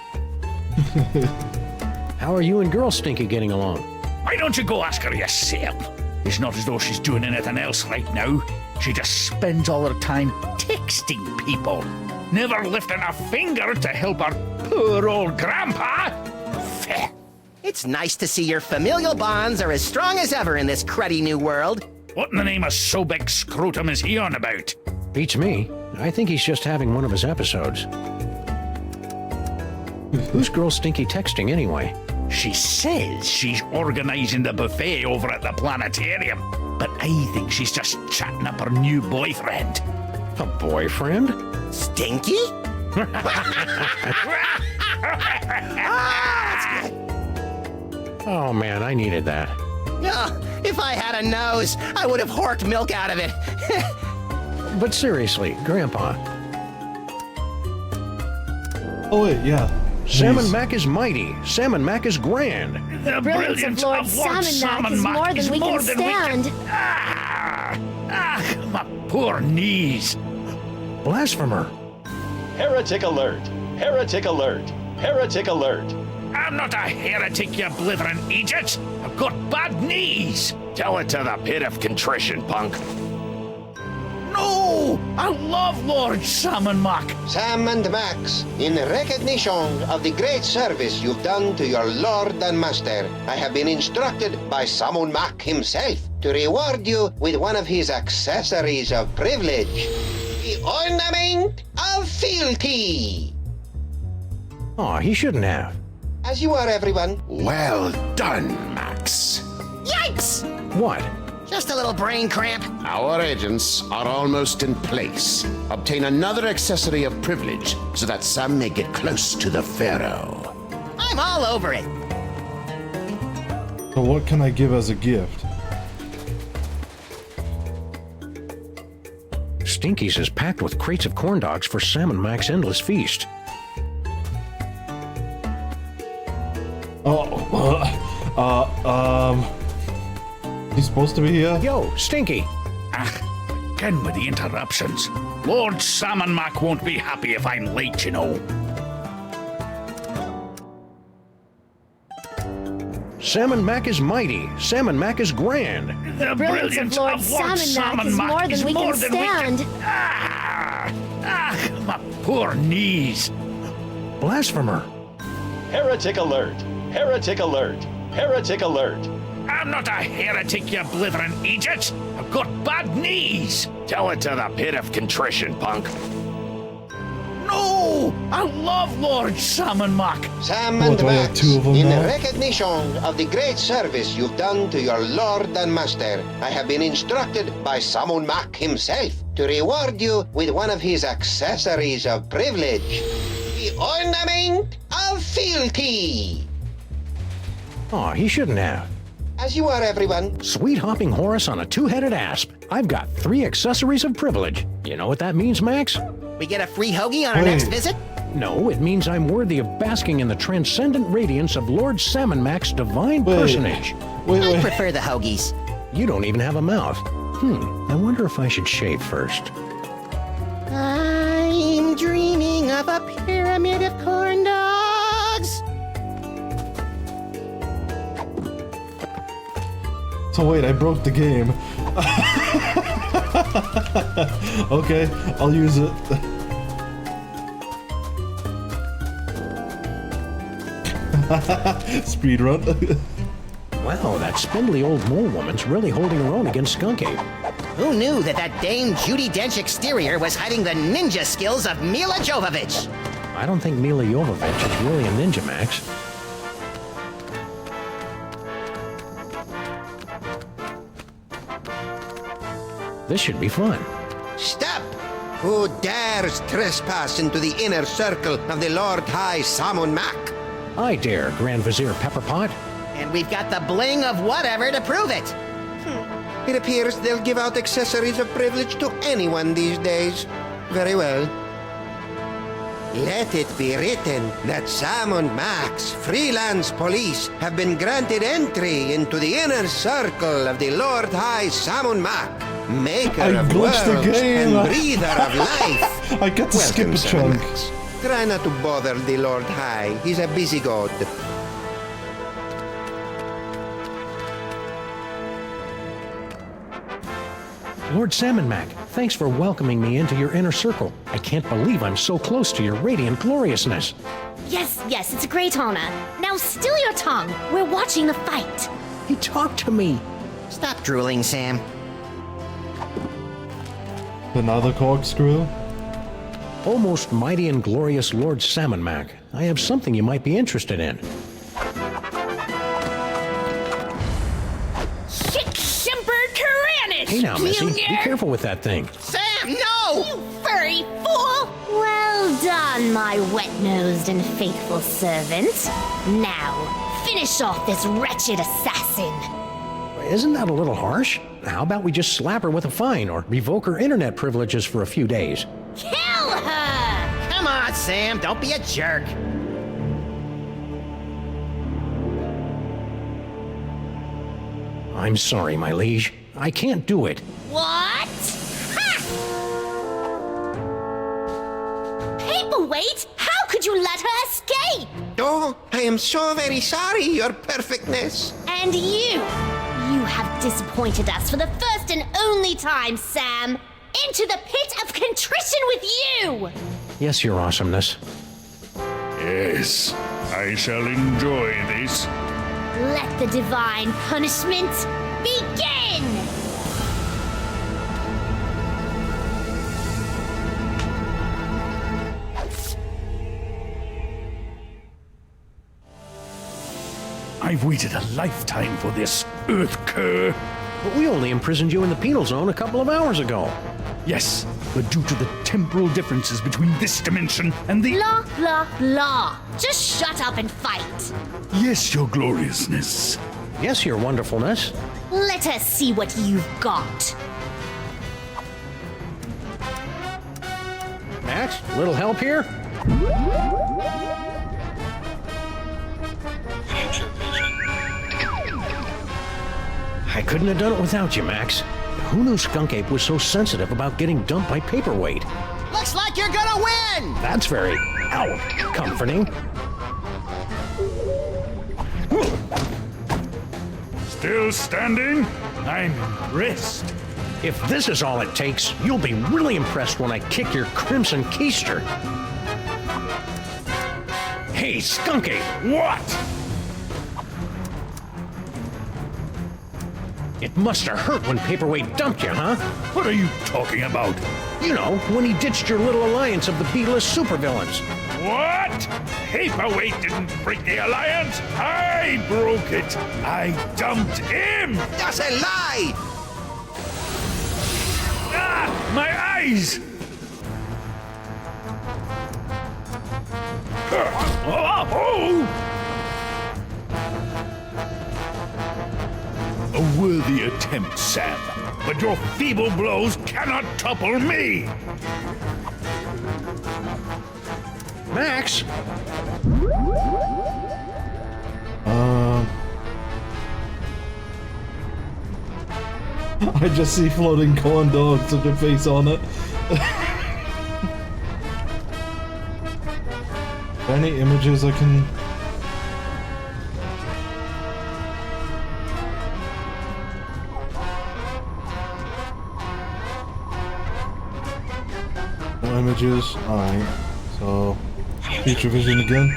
How are you and Girl Stinky getting along? Why don't you go ask her yourself? It's not as though she's doing anything else right now. She just spends all her time texting people, never lifting a finger to help her poor old grandpa. Feh. It's nice to see your familial bonds are as strong as ever in this cruddy new world. What in the name of so big scrotum is he on about? Beats me. I think he's just having one of his episodes. Who's Girl Stinky texting anyway? She says she's organizing the buffet over at the planetarium, but I think she's just chatting up her new boyfriend. A boyfriend? Stinky? Oh man, I needed that. Oh, if I had a nose, I would have horked milk out of it. But seriously, Grandpa. Oh wait, yeah. Salmon Mac is mighty. Salmon Mac is grand. The brilliance of Lord Salmon Mac is more than we can stand. My poor knees. Blasphemer. Heretic alert! Heretic alert! Heretic alert! I'm not a heretic, you blithering idiot. I've got bad knees. Tell it to the pit of contrition, punk. No! I love Lord Salmon Mac. Sam and Max, in recognition of the great service you've done to your lord and master, I have been instructed by Salmon Mac himself to reward you with one of his accessories of privilege. The ornament of fealty. Aw, he shouldn't have. As you are, everyone. Well done, Max. Yikes! What? Just a little brain cramp. Our agents are almost in place. Obtain another accessory of privilege so that Sam may get close to the Pharaoh. I'm all over it. So what can I give as a gift? Stinky's is packed with crates of corn dogs for Salmon Mac's endless feast. He's supposed to be here? Yo, Stinky! Again with the interruptions. Lord Salmon Mac won't be happy if I'm late, you know. Salmon Mac is mighty. Salmon Mac is grand. The brilliance of Lord Salmon Mac is more than we can stand. My poor knees. Blasphemer. Heretic alert! Heretic alert! Heretic alert! I'm not a heretic, you blithering idiot. I've got bad knees. Tell it to the pit of contrition, punk. No! I love Lord Salmon Mac. Sam and Max, in recognition of the great service you've done to your lord and master, I have been instructed by Salmon Mac himself to reward you with one of his accessories of privilege. The ornament of fealty. Aw, he shouldn't have. As you are, everyone. Sweet hopping Horus on a two-headed asp. I've got 3 accessories of privilege. You know what that means, Max? We get a free hoagie on our next visit? No, it means I'm worthy of basking in the transcendent radiance of Lord Salmon Mac's divine personage. I prefer the hoagies. You don't even have a mouth. I wonder if I should shave first. I'm dreaming of a pyramid of corn dogs. So wait, I broke the game. Okay, I'll use it. Speedrun. Wow, that spindly old mole woman's really holding her own against Skunk Ape. Who knew that Dame Judi Dench exterior was hiding the ninja skills of Mila Jovovich? I don't think Mila Jovovich is really a ninja, Max. This should be fun. Stop! Who dares trespass into the inner circle of the Lord High Salmon Mac? I dare, Grand Vizier Pepperpot. And we've got the bling of whatever to prove it. It appears they'll give out accessories of privilege to anyone these days. Very well. Let it be written that Salmon Mac's freelance police have been granted entry into the inner circle of the Lord High Salmon Mac, maker of worlds and breather of life. I got to skip a chunk. Try not to bother the Lord High. He's a busy god. Lord Salmon Mac, thanks for welcoming me into your inner circle. I can't believe I'm so close to your radiant gloriousness. Yes, yes, it's a great honor. Now still your tongue. We're watching the fight. He talked to me. Stop drooling, Sam. Another corkscrew? Almost mighty and glorious Lord Salmon Mac, I have something you might be interested in. Hey now, Missy, be careful with that thing. Sam, no! You furry fool! Well done, my wet-nosed and faithful servant. Now, finish off this wretched assassin. Isn't that a little harsh? How about we just slap her with a fine or revoke her internet privileges for a few days? Kill her! Come on, Sam, don't be a jerk. I'm sorry, my liege. I can't do it. What? Ha! Paperweight? How could you let her escape? Oh, I am so very sorry, Your Perfectness. And you have disappointed us for the first and only time, Sam. Into the pit of contrition with you! Yes, Your Awesomeness. Yes, I shall enjoy this. Let the divine punishment begin! I've waited a lifetime for this, Earth Cur. But we only imprisoned you in the penal zone a couple of hours ago. Yes, but due to the temporal differences between this dimension and the... Blah, blah, blah. Just shut up and fight. Yes, Your Gloriousness. Yes, Your Wonderfulness. Let us see what you've got. Max, a little help here? I couldn't have done it without you, Max. Who knew Skunk Ape was so sensitive about getting dumped by Paperweight? Looks like you're gonna win! That's very, comforting. Still standing? I'm impressed. If this is all it takes, you'll be really impressed when I kick your crimson keister. Hey, Skunk Ape! What? It must have hurt when Paperweight dumped you, huh? What are you talking about? You know, when he ditched your little alliance of the B-list supervillains. What? Paperweight didn't break the alliance. I broke it. I dumped him. That's a lie! Ah, my eyes! Oh! A worthy attempt, Sam, but your feeble blows cannot topple me! Max? I just see floating corn dogs with your face on it. Any images I can... No images? Alright. So... Future vision again?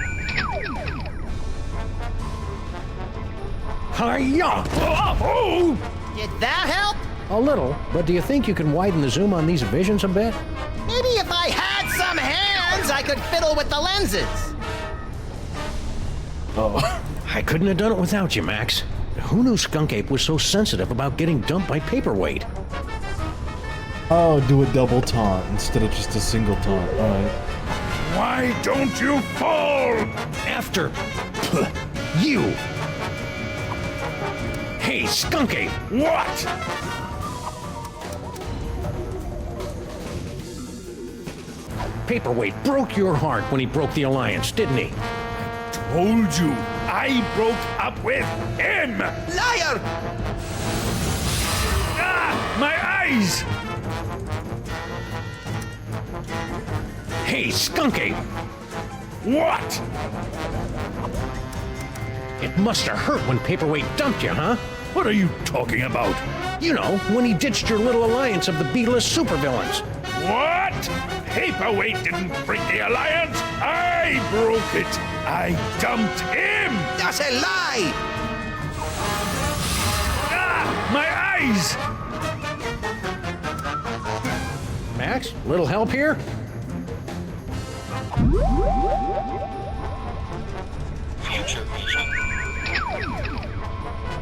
Hi-ya! Oh! Did that help? A little, but do you think you can widen the zoom on these visions a bit? Maybe if I had some hands, I could fiddle with the lenses. Oh. I couldn't have done it without you, Max. Who knew Skunk Ape was so sensitive about getting dumped by Paperweight? Oh, do a double taunt instead of just a single taunt. Alright. Why don't you fall? After... you! Hey, Skunk Ape! What? Paperweight broke your heart when he broke the alliance, didn't he? Told you, I broke up with him! Liar! Ah, my eyes! Hey, Skunk Ape! What? It must have hurt when Paperweight dumped you, huh? What are you talking about? You know, when he ditched your little alliance of the B-list supervillains. What? Paperweight didn't break the alliance. I broke it. I dumped him. That's a lie. Ah, my eyes. Max, little help here?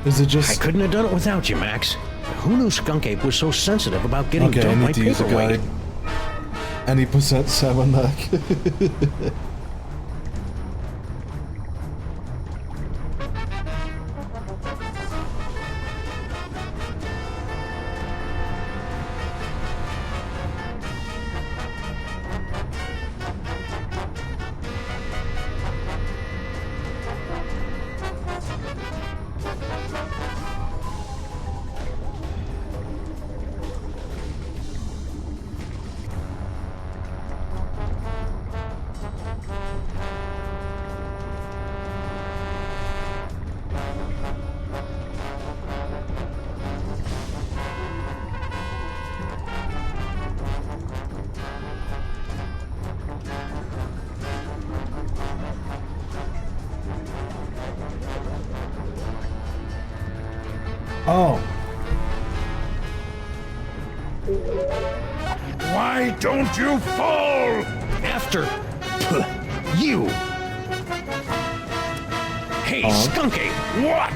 Is it just... I couldn't have done it without you, Max. Who knew Skunk Ape was so sensitive about getting Okay, I dumped by need to use a Paperweight? guide. Any percent salmon neck. Oh. Why don't you fall? After you. Hey, Skunky! What?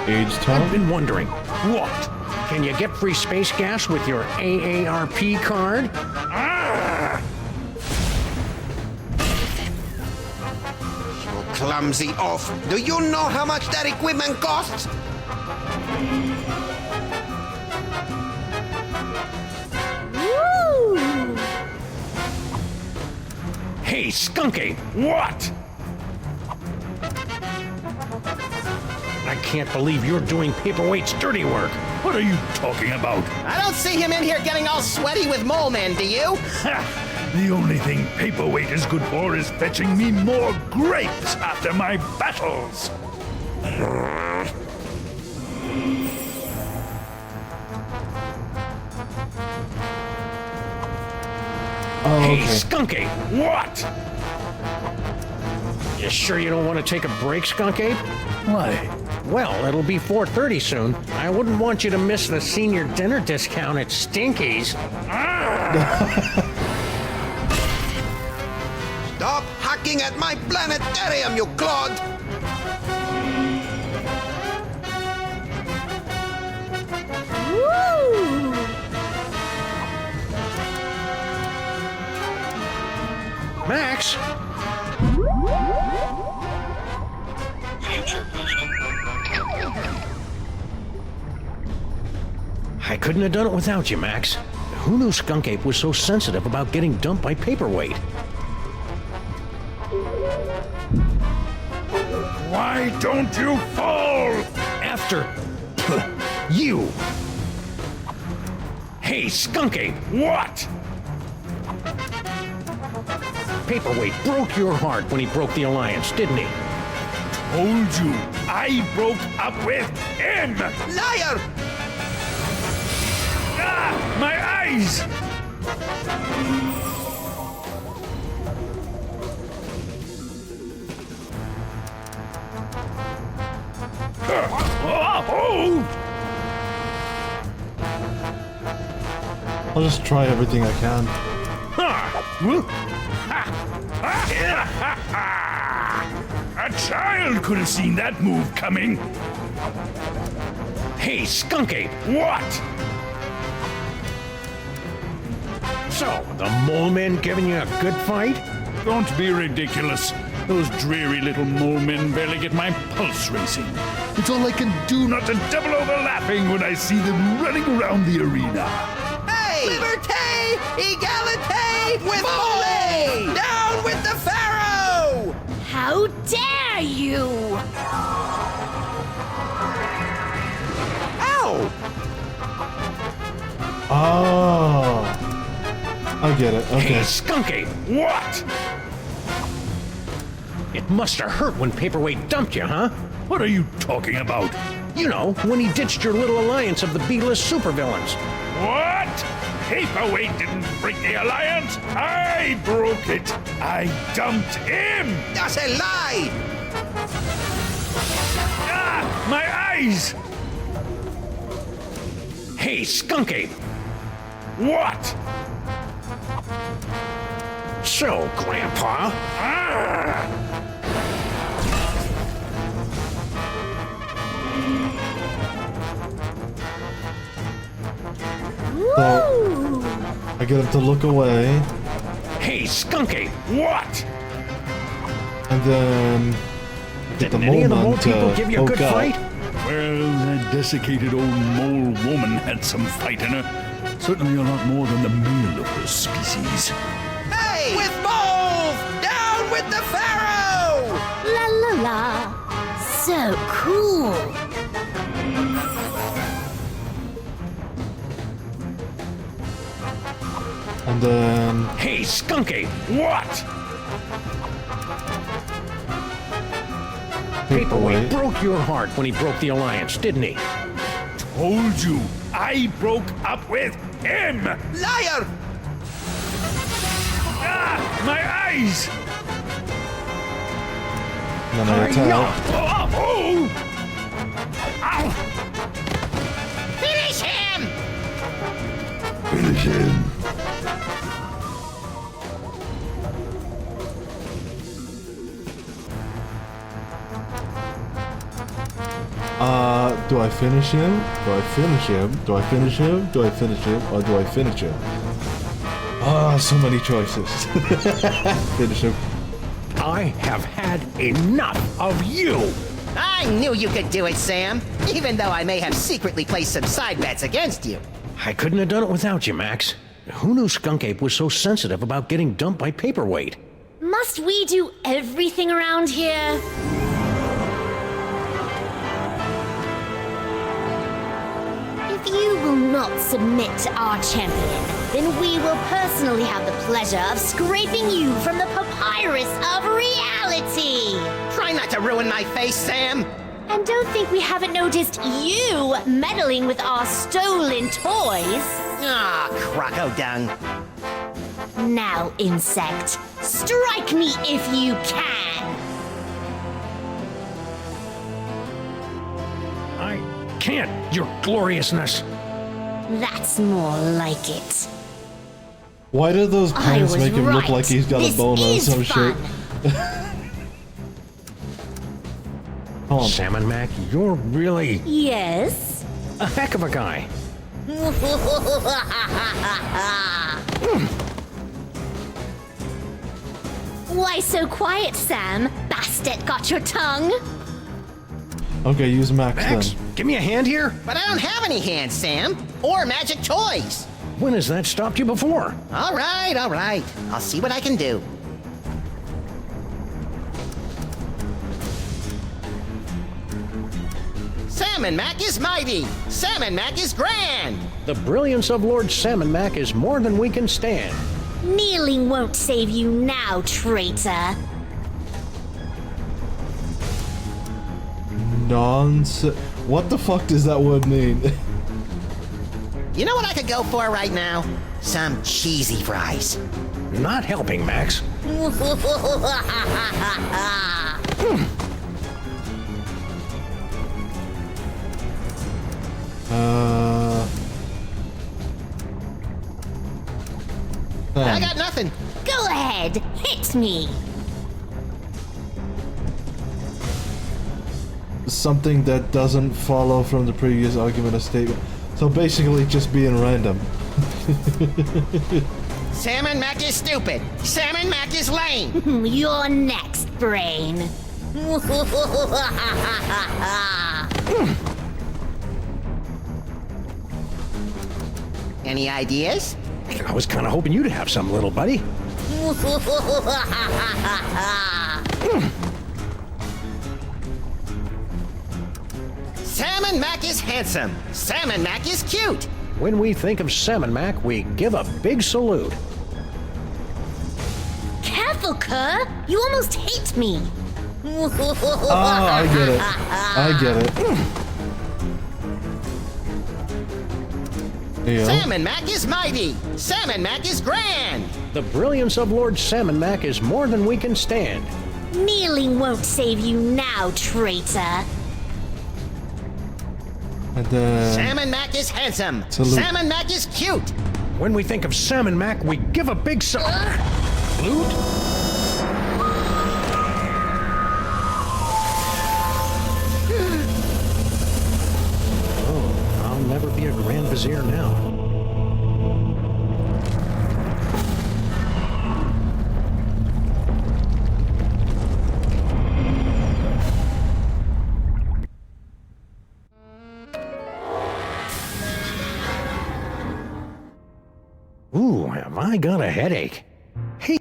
Age I've tone? been wondering, what? Can you get free space gas with your AARP card? Clumsy oaf. Do you know how much that equipment costs? Woo! Hey, Skunky! What? I can't believe you're doing Paperweight's dirty work. What are you talking about? I don't see him in here getting all sweaty with mole men, do you? Ha! The only thing Paperweight is good for is fetching me more grapes after my battles. Oh, Hey, okay. Skunky! What? You sure you don't want to take a break, Skunky? Why? Well, it'll be 4:30 soon. I wouldn't want you to miss the senior dinner discount at Stinky's. Stop hacking at my planetarium, you clod! Woo! Max! I couldn't have done it without you, Max. Who knew Skunk Ape was so sensitive about getting dumped by Paperweight? Why don't you fall? After you. Hey, Skunk Ape! What? Paperweight broke your heart when he broke the alliance, didn't he? Told you, I broke up with him! Liar! Ah, my eyes! I'll just try everything I can. A child could have seen that move coming. Hey, Skunk Ape! What? So, the mole men giving you a good fight? Don't be ridiculous. Those dreary little mole men barely get my pulse racing. It's all I can do not to double over laughing when I see them running around the arena. Hey! Liberté! Egalité! With mole! Down with the pharaoh! How dare you! Ow! Oh. I get it. Okay. Hey, Skunk Ape! What? It must have hurt when Paperweight dumped you, huh? What are you talking about? You know, when he ditched your little alliance of the B-list supervillains. What? Paperweight didn't break the alliance. I broke it. I dumped him. That's a lie! Ah, my eyes! Hey, Skunk Ape! What? So, Grandpa... So, I get him to look away. Hey, Skunk Ape! What? And then I get the Didn't any of the mole mole people to give you a good poke out. fight? Well, that desiccated old mole woman had some fight in her. Certainly a lot more than the male of her species. Hey! With moles! Down with the pharaoh! La la la. So cool. And then Hey, Skunk Ape! What? Paperweight broke your heart when he broke the alliance, didn't he? Told you, I broke up with him. Liar! Ah, my eyes! And then I attack. Oh, Finish him! Finish him. Do I finish him? Do I finish him? Do I finish him? Do I finish him? Or do I finish him? Ah, so many choices. Finish him. I have had enough of you! I knew you could do it, Sam. Even though I may have secretly placed some side bets against you. I couldn't have done it without you, Max. Who knew Skunk Ape was so sensitive about getting dumped by paperweight? Must we do everything around here? If you will not submit to our champion, then we will personally have the pleasure of scraping you from the papyrus of reality! Try not to ruin my face, Sam! And don't think we haven't noticed you meddling with our stolen toys! Ah, croco dung. Now, insect, strike me if you can! I can't, your gloriousness! That's more like it. Why do those pants make him look right. like he's got This a boner or is some fun. shit? Salmon Mac, you're really Yes? a heck of a guy. Why so quiet, Sam? Bastet got your tongue? Okay, use Max then. Give me a hand here. But I don't have any hands, Sam. Or magic toys. When has that stopped you before? All right, all right. I'll see what I can do. Salmon Mac is mighty. Salmon Mac is grand. The brilliance of Lord Salmon Mac is more than we can stand. Kneeling won't save you now, traitor. Nonsense. What the fuck does that word mean? You know what I could go for right now? Some cheesy fries. Not helping, Max. I got nothing. Go ahead, hit me. Something that doesn't follow from the previous argument or statement. So basically just being random. Salmon Mac is stupid. Salmon Mac is lame. You're next, brain. Any ideas? I was kind of hoping you'd have some, little buddy. Salmon Mac is handsome. Salmon Mac is cute. When we think of Salmon Mac, we give a big salute. Careful, Kerr. You almost hit me. Ah, I get it. I get it. Yeah. Salmon Mac is mighty. Salmon Mac is grand. The brilliance of Lord Salmon Mac is more than we can stand. Kneeling won't save you now, traitor. And then... Salmon Mac is handsome. Salute. Salmon Mac is cute. When we think of Salmon Mac, we give a big salute. Oh, I'll never be a Grand Vizier now. Ooh, have I got a headache? Hey.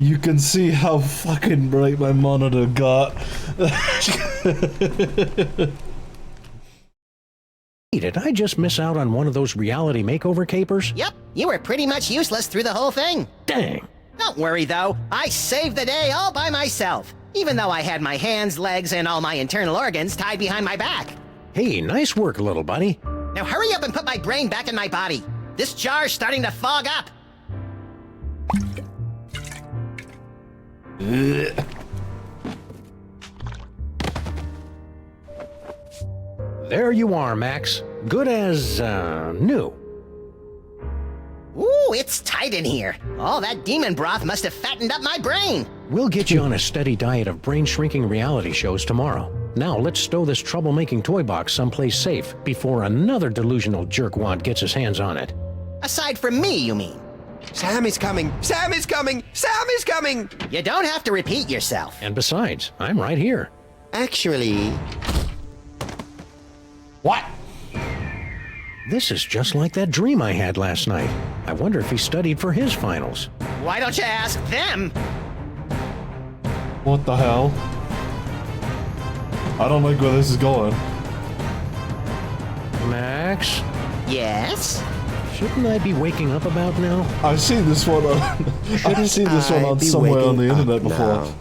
You can see how fucking bright my monitor got. Did I just miss out on one of those reality makeover capers? Yep, you were pretty much useless through the whole thing. Dang. Don't worry, though. I saved the day all by myself, even though I had my hands, legs, and all my internal organs tied behind my back. Hey, nice work, little buddy. Now hurry up and put my brain back in my body. This jar's starting to fog up. There you are, Max. Good as, new. Ooh, it's tight in here. All that demon broth must have fattened up my brain. We'll get you on a steady diet of brain-shrinking reality shows tomorrow. Now let's stow this troublemaking toy box someplace safe before another delusional jerkwad gets his hands on it. Aside from me, you mean? Sam is coming! Sam is coming! Sam is coming! You don't have to repeat yourself. And besides, I'm right here. Actually... What? This is just like that dream I had last night. I wonder if he studied for his finals. Why don't you ask them? What the hell? I don't like where this is going. Max? Yes? Shouldn't I be waking up about now? I've seen this one on, I've seen this one on somewhere on the internet before.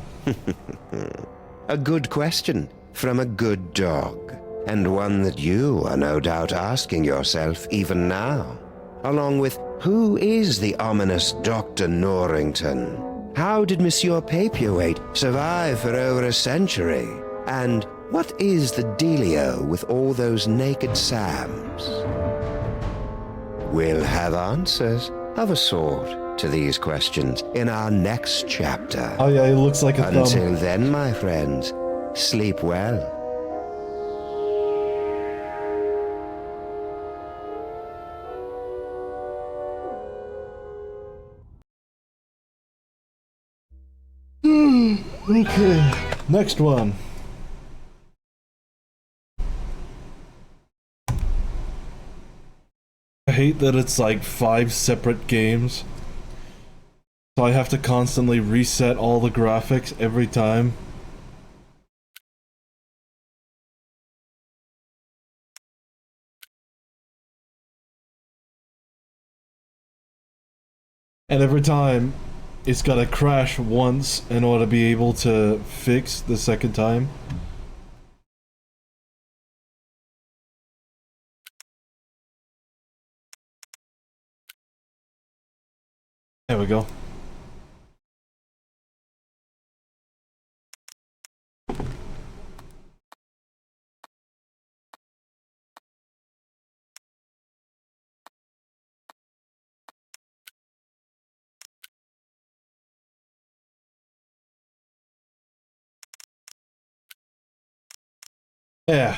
A good question from a good dog. And one that you are no doubt asking yourself even now. Along with, who is the ominous Dr. Norrington? How did Monsieur Papier-Weight survive for over a century? And what is the dealio with all those naked Sams? We'll have answers of a sort to these questions in our next chapter. Oh yeah, he looks like a thumb. Until then, my friends, sleep well. Okay, next one. I hate that it's like 5 separate games. So I have to constantly reset all the graphics every time. And every time, it's gotta crash once in order to be able to fix the second time. There we go. Yeah.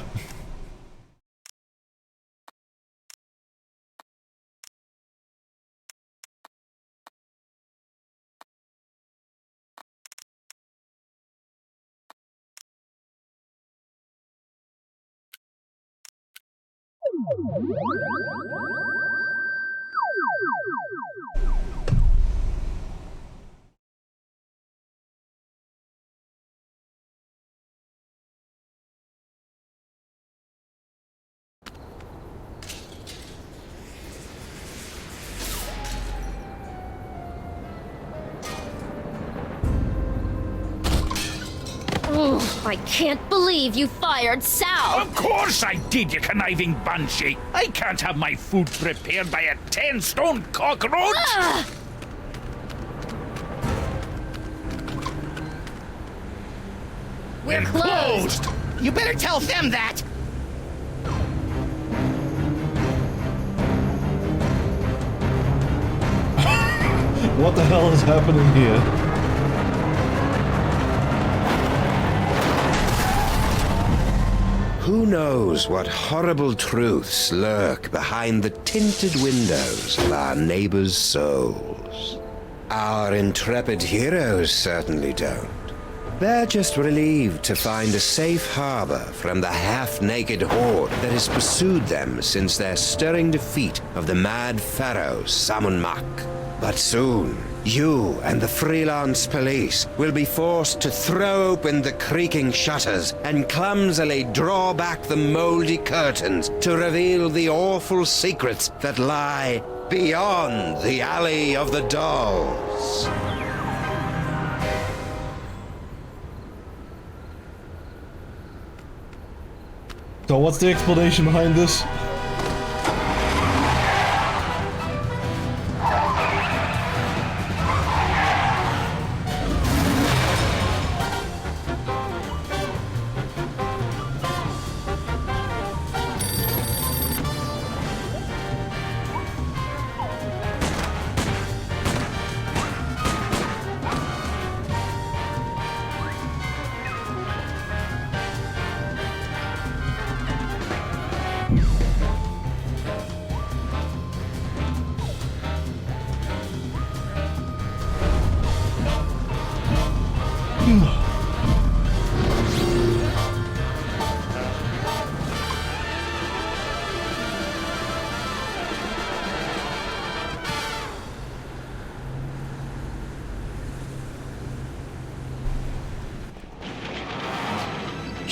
I can't believe you fired Sal! Of course I did, you conniving banshee! I can't have my food prepared by a 10-stone cockroach! We're closed! You better tell them that! What the hell is happening here? Who knows what horrible truths lurk behind the tinted windows of our neighbors' souls? Our intrepid heroes certainly don't. They're just relieved to find a safe harbor from the half-naked horde that has pursued them since their stirring defeat of the mad pharaoh Samun-Mak. But soon, you and the freelance police will be forced to throw open the creaking shutters and clumsily draw back the moldy curtains to reveal the awful secrets that lie beyond the Alley of the Dolls. So what's the explanation behind this?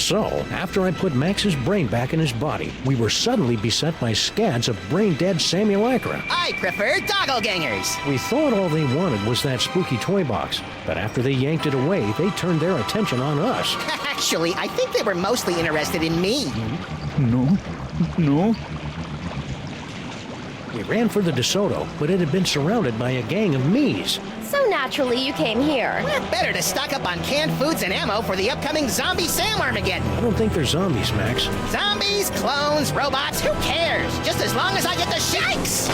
So, after I put Max's brain back in his body, we were suddenly beset by scads of brain-dead simulacra. I prefer doppelgangers. We thought all they wanted was that spooky toy box, but after they yanked it away, they turned their attention on us. Actually, I think they were mostly interested in me. No. We ran for the DeSoto, but it had been surrounded by a gang of me's. So naturally, you came here. Better to stock up on canned foods and ammo for the upcoming zombie Sam Armageddon. I don't think they're zombies, Max. Zombies, clones, robots, who cares? Just as long as I get the shakes!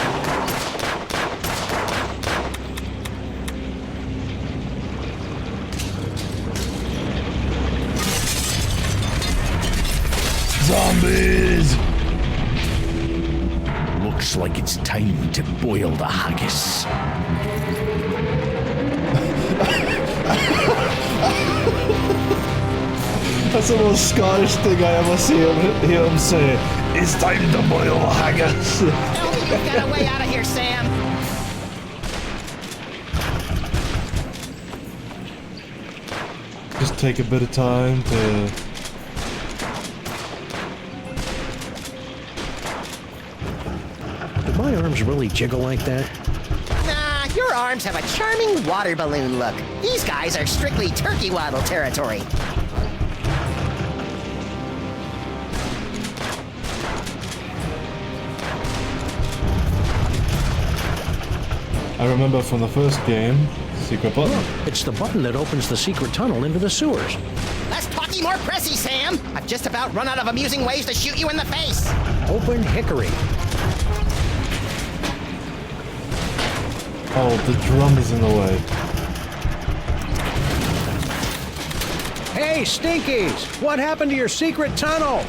Zombies! Looks like it's time to boil the haggis. That's the most Scottish thing I ever hear him say. It's time to boil the haggis. Tell me you've got a way out of here, Sam. Just take a bit of time to... Do my arms really jiggle like that? Nah, your arms have a charming water balloon look. These guys are strictly turkey waddle territory. I remember from the first game, secret button. It's the button that opens the secret tunnel into the sewers. Less talky, more pressy, Sam. I've just about run out of amusing ways to shoot you in the face. Open hickory. Oh, the drum is in the way. Hey, Stinkies! What happened to your secret tunnel?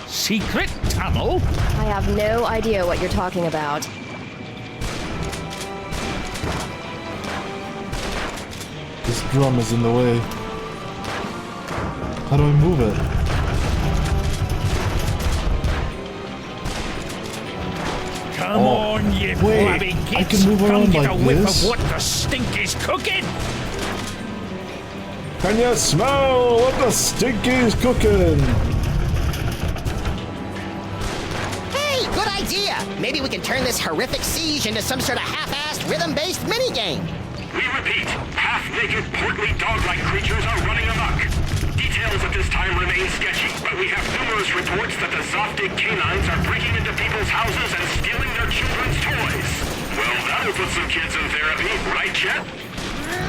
Secret tunnel? I have no idea what you're talking about. This drum is in the way. How do I move it? Come on, you blabby gits. I can move around get like a whiff this? of what the stink is cooking. Can you smell what the stinky's cooking? Hey, good idea. Maybe we can turn this horrific siege into some sort of half-assed rhythm-based minigame. We repeat, half-naked, portly dog-like creatures are running amok. Details at this time remain sketchy, but we have numerous reports that the Zoftig canines are breaking into people's houses and stealing their children's toys. Well, that'll put some kids in therapy, right, Chet?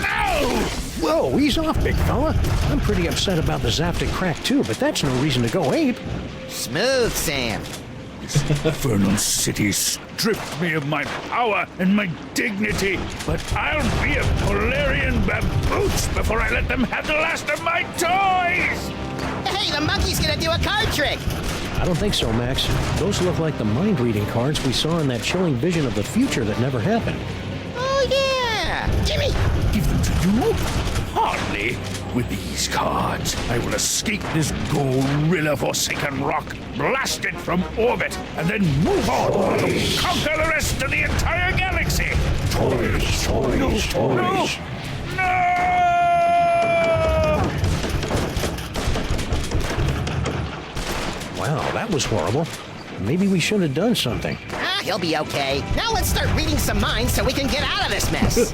No! Whoa, ease off, big fella. I'm pretty upset about the Zaftig crack too, but that's no reason to go ape. Smooth, Sam. This infernal city stripped me of my power and my dignity, but I'll be a Polarian baboots before I let them have the last of my toys! Hey, the monkey's gonna do a card trick! I don't think so, Max. Those look like the mind-reading cards we saw in that chilling vision of the future that never happened. Oh, yeah! Jimmy! Give them to you? Hardly. With these cards, I will escape this gorilla-forsaken rock, blast it from orbit, and then move on to conquer the rest of the entire galaxy! Toys! No! Wow, that was horrible. Maybe we should have done something. Ah, he'll be okay. Now let's start reading some minds so we can get out of this mess.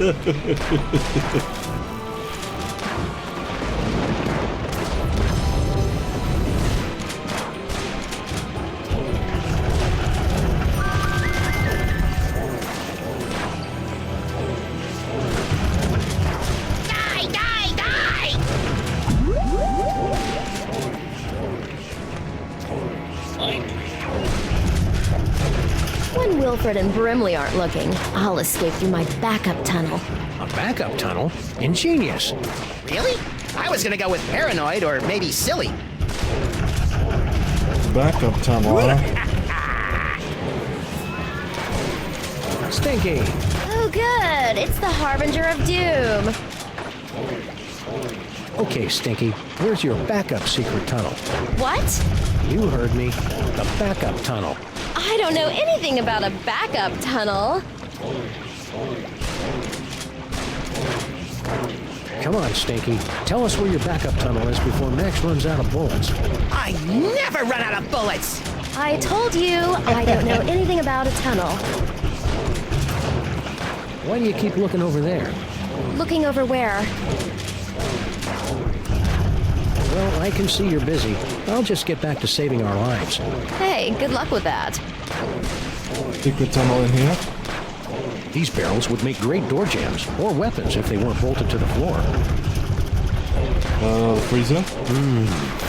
When Wilfred and Brimley aren't looking, I'll escape through my backup tunnel. A backup tunnel? Ingenious. Really? I was gonna go with paranoid or maybe silly. Backup tunnel, huh? Stinky! Oh good, it's the Harbinger of Doom. Okay, Stinky, where's your backup secret tunnel? What? You heard me. The backup tunnel. I don't know anything about a backup tunnel. Come on, Stinky. Tell us where your backup tunnel is before Max runs out of bullets. I never run out of bullets! I told you, I don't know anything about a tunnel. Why do you keep looking over there? Looking over where? Well, I can see you're busy. I'll just get back to saving our lives. Hey, good luck with that. Secret tunnel in here. These barrels would make great door jams, or weapons if they weren't bolted to the floor. The freezer?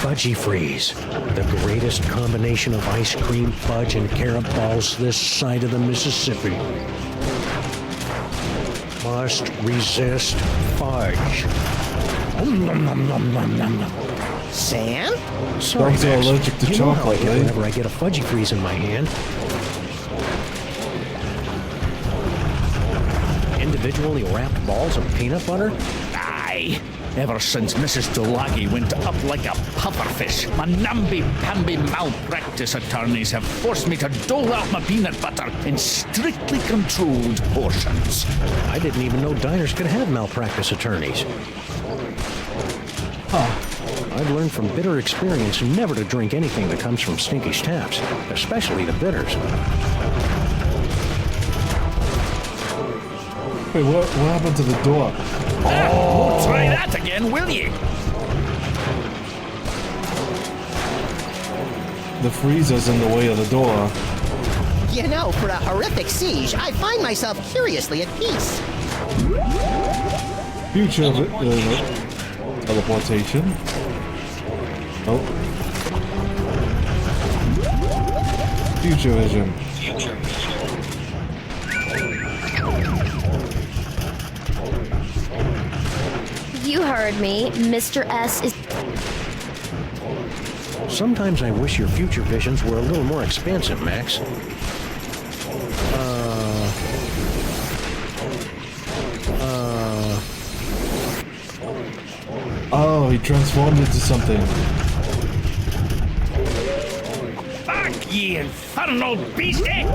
Fudgy Freeze. The greatest combination of ice cream, fudge, and carrot balls this side of the Mississippi. Must resist fudge. Sam? Sorry, Dogs are Max. allergic to You know how I chocolate, get eh? whenever I get a Fudgy Freeze in my hand. Individually wrapped balls of peanut butter? Aye. Ever since Mrs. Delagi went up like a pufferfish, my namby-pamby malpractice attorneys have forced me to dole out my peanut butter in strictly controlled portions. I didn't even know diners could have malpractice attorneys. I've learned from bitter experience never to drink anything that comes from Stinky's taps, especially the bitters. Wait, what happened to the door? Won't try that again, will you? The freezer's in the way of the door. You know, for a horrific siege, I find myself curiously at peace. Future teleportation. Oh. Future vision. You heard me. Mr. S is... Sometimes I wish your future visions were a little more expansive, Max. Oh, he transformed into something. Back, ye infernal beastie!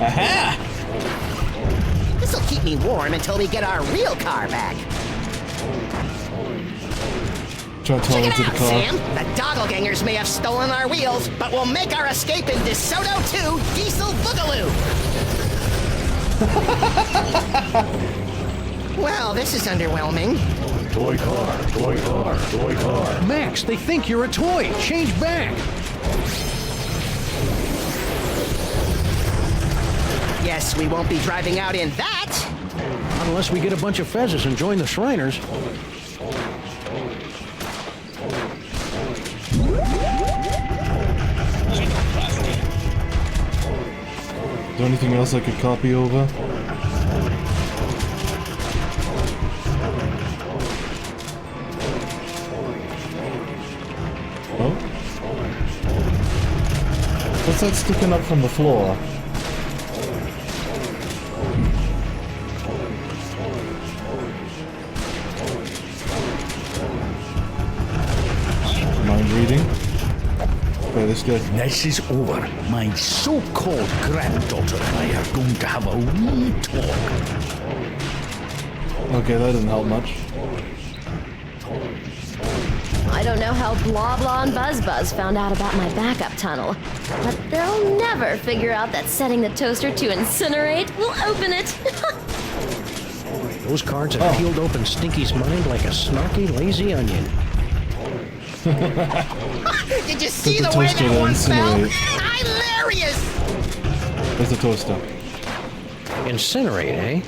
Aha! This'll keep me warm until we get our real car back. Try to Check it into the out, car. Sam. The doppelgangers may have stolen our wheels, but we'll make our escape in DeSoto 2 Diesel Boogaloo. Well, this is underwhelming. Toy car, toy car, toy car. Max, they think you're a toy. Change back. Guess we won't be driving out in that. Unless we get a bunch of fezzes and join the Shriners. Is there anything else I could copy over? Oh? What's that sticking up from the floor? Mind reading? Okay, this guy. This is over. My so-called granddaughter and I are going to have a wee talk. Okay, that didn't help much. I don't know how Blah Blah and Buzz Buzz found out about my backup tunnel, but they'll never figure out that setting the toaster to incinerate will open it. Those cards have peeled open Stinky's mind like a snarky, lazy onion. Did you see Put the the way toaster that to one fell? incinerate. Hilarious! There's the toaster. Incinerate, eh?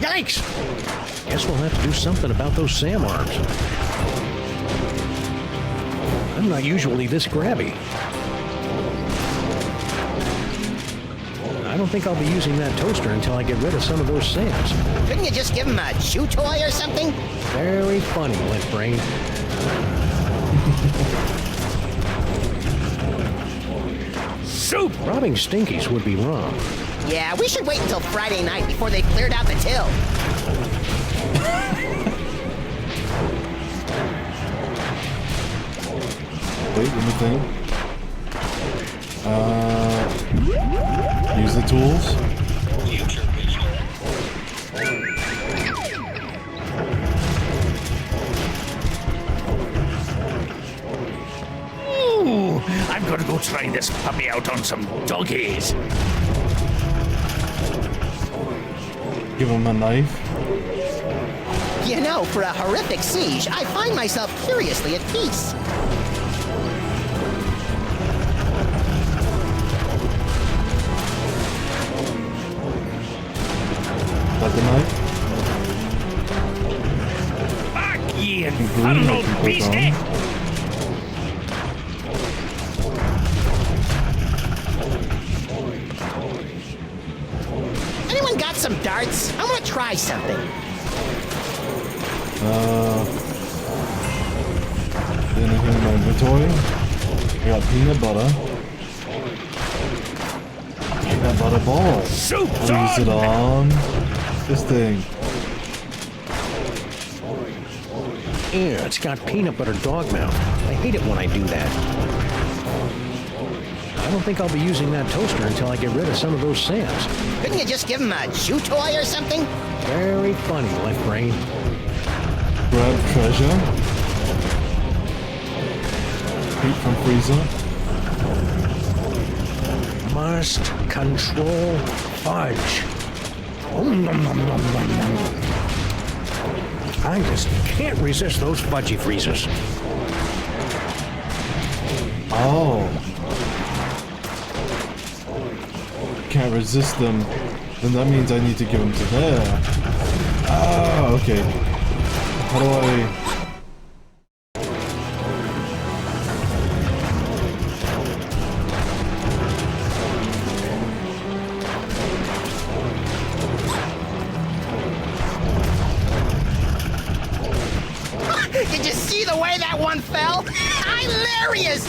Yikes! Guess we'll have to do something about those Sam arms. I'm not usually this grabby. I don't think I'll be using that toaster until I get rid of some of those Sams. Couldn't you just give him a chew toy or something? Very funny, Lint Brain. Soup! Robbing Stinkies would be wrong. Yeah, we should wait until Friday night before they've cleared out the till. Wait, let me think. use the tools. Ooh, I'm gonna go try this puppy out on some doggies. Give him a knife. You know, for a horrific siege, I find myself curiously at peace. Got the knife. Back, ye Green infernal people beastie! gone. Anyone got some darts? I want to try something. Anything in my inventory? I got peanut butter. Peanut butter ball. I'll use it on this thing. Ew, it's got peanut butter dog mouth. I hate it when I do that. I don't think I'll be using that toaster until I get rid of some of those sands. Couldn't you just give him a chew toy or something? Very funny, left brain. Grab treasure. Heat from freezer. Must control fudge. Nom, nom, nom, nom, nom, nom. I just can't resist those fudgy freezers. Oh. Can't resist them. Then that means I need to give them to there. Ah, okay. How do I... Did you see the way that one fell? Hilarious!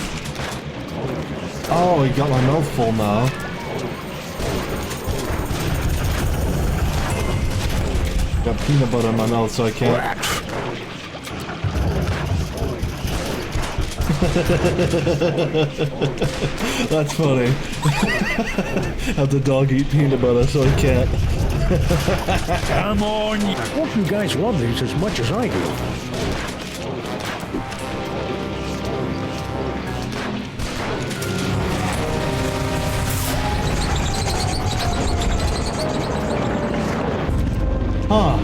Oh, he got my mouth full now. Got peanut butter in my mouth, so I can't. That's funny. Have the dog eat peanut butter, so I can't. Come on! I hope you guys love these as much as I do. Huh.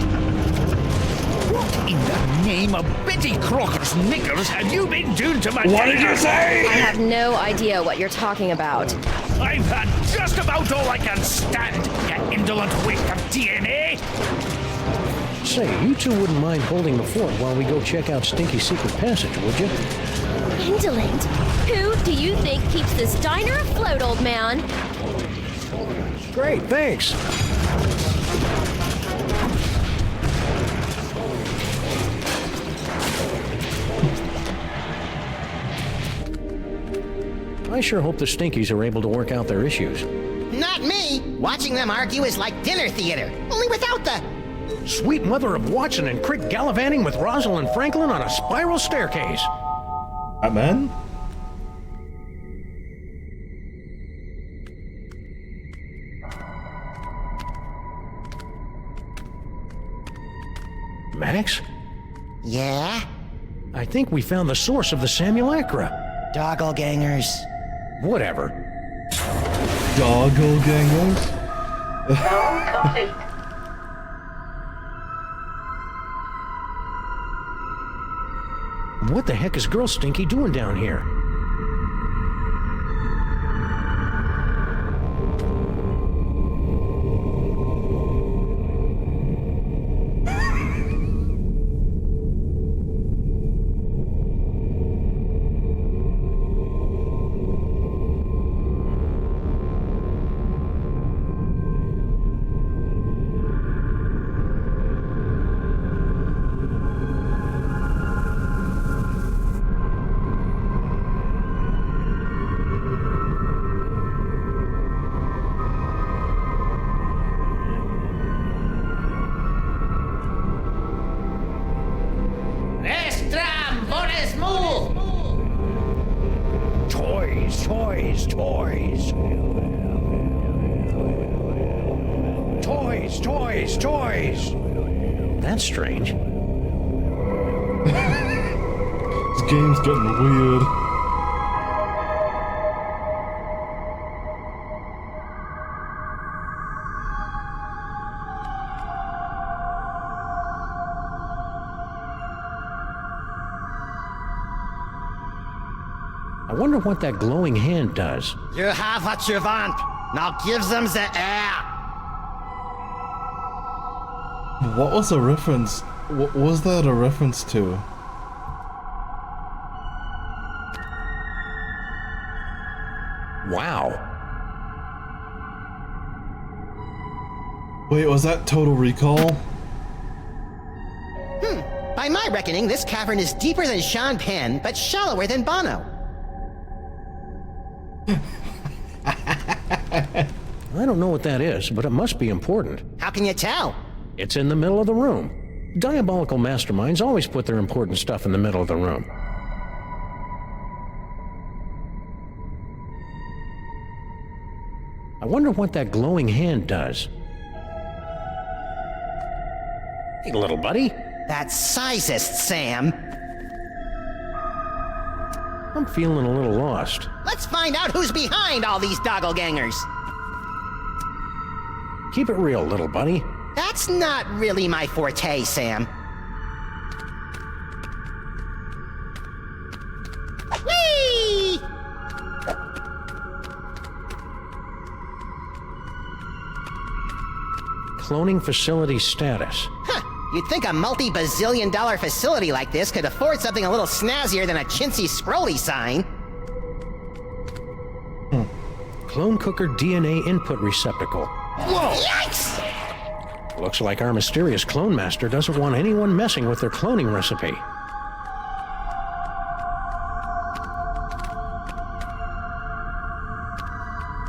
What in the name of Betty Crocker's knickers have you been doing to my What did you diner? say? I have no idea what you're talking about. I've had just about all I can stand, you indolent waste of DNA! Say, you two wouldn't mind holding the fort while we go check out Stinky's secret passage, would you? Indolent? Who do you think keeps this diner afloat, old man? Great, thanks. I sure hope the Stinkies are able to work out their issues. Not me! Watching them argue is like dinner theater, only without the... Sweet mother of Watson and Crick gallivanting with Rosalind Franklin on a spiral staircase. Batman? Max? Yeah? I think we found the source of the Simulacra. Doppelgangers. Whatever. Doppelgangers? What the heck is Girl Stinky doing down here? Toys, toys, toys. Toys, toys, toys! That's strange. This game's getting weird. I wonder what that glowing hand does. You have what you want. Now give them the air. What was the reference? What was that a reference to? Wow. Wait, was that Total Recall? By my reckoning, this cavern is deeper than Sean Penn, but shallower than Bono. I don't know what that is, but it must be important. How can you tell? It's in the middle of the room. Diabolical masterminds always put their important stuff in the middle of the room. I wonder what that glowing hand does. Hey, little buddy. That's sizest, Sam. I'm feeling a little lost. Let's find out who's behind all these doppelgangers. Keep it real, little buddy. That's not really my forte, Sam. Whee! Cloning facility status. Huh. You'd think a multi-bazillion-dollar facility like this could afford something a little snazzier than a chintzy scrolly sign. Clone cooker DNA input receptacle. Whoa! Yikes! Looks like our mysterious clone master doesn't want anyone messing with their cloning recipe.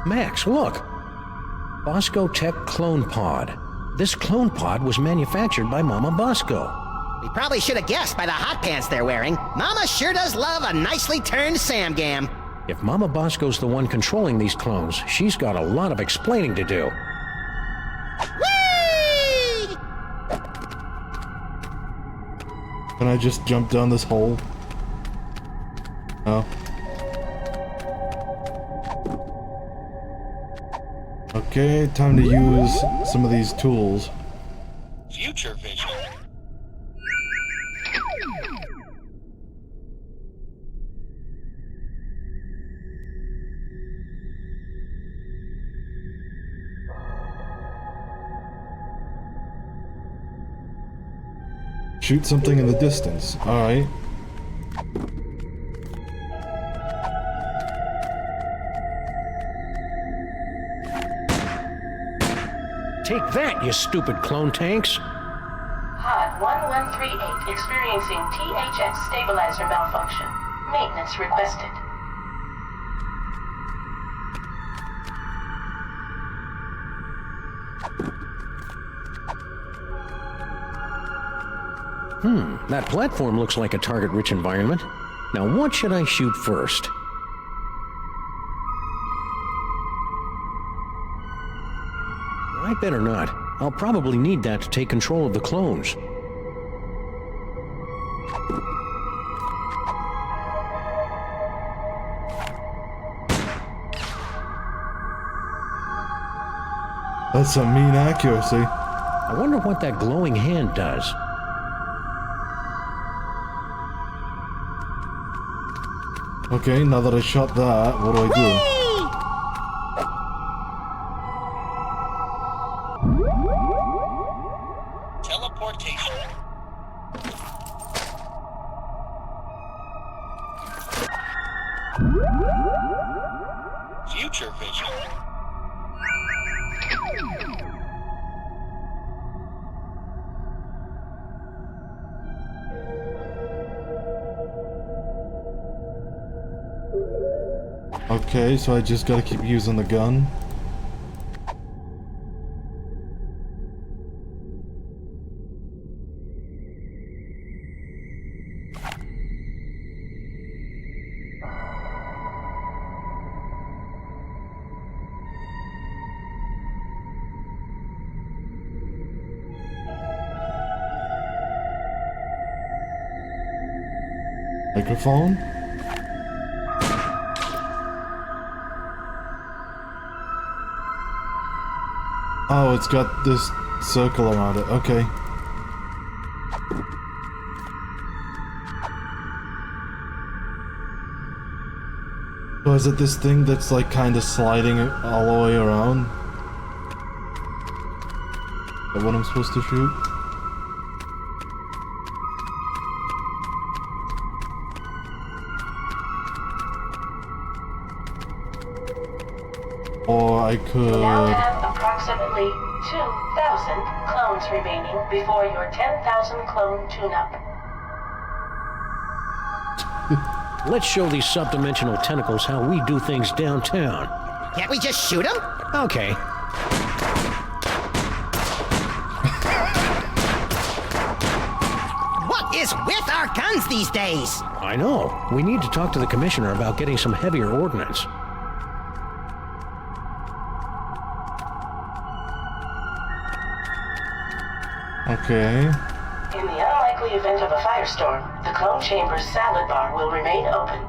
Max, look! Bosco Tech Clone Pod. This clone pod was manufactured by Mama Bosco. We probably should have guessed by the hot pants they're wearing. Mama sure does love a nicely turned Samgam. If Mama Bosco's the one controlling these clones, she's got a lot of explaining to do. Whee! Can I just jump down this hole? No. Okay, time to use some of these tools. Future vision. Shoot something in the distance. Alright. Take that, you stupid clone tanks! Pod 1138 experiencing THX stabilizer malfunction. Maintenance requested. That platform looks like a target-rich environment. Now what should I shoot first? I better not. I'll probably need that to take control of the clones. That's some mean accuracy. I wonder what that glowing hand does. Okay, now that I shot that, what do I do? Teleportation. Future vision. Okay, so I just gotta keep using the gun. Microphone? Oh, it's got this circle around it. Okay. So is it this thing that's like kind of sliding all the way around? Is that what I'm supposed to shoot? Or I could... You now have approximately 2,000 clones remaining before your 10,000 clone tune-up. Let's show these subdimensional tentacles how we do things downtown. Can't we just shoot them? Okay. What is with our guns these days? I know. We need to talk to the commissioner about getting some heavier ordnance. Okay. In the unlikely event of a firestorm, the clone chamber's salad bar will remain open.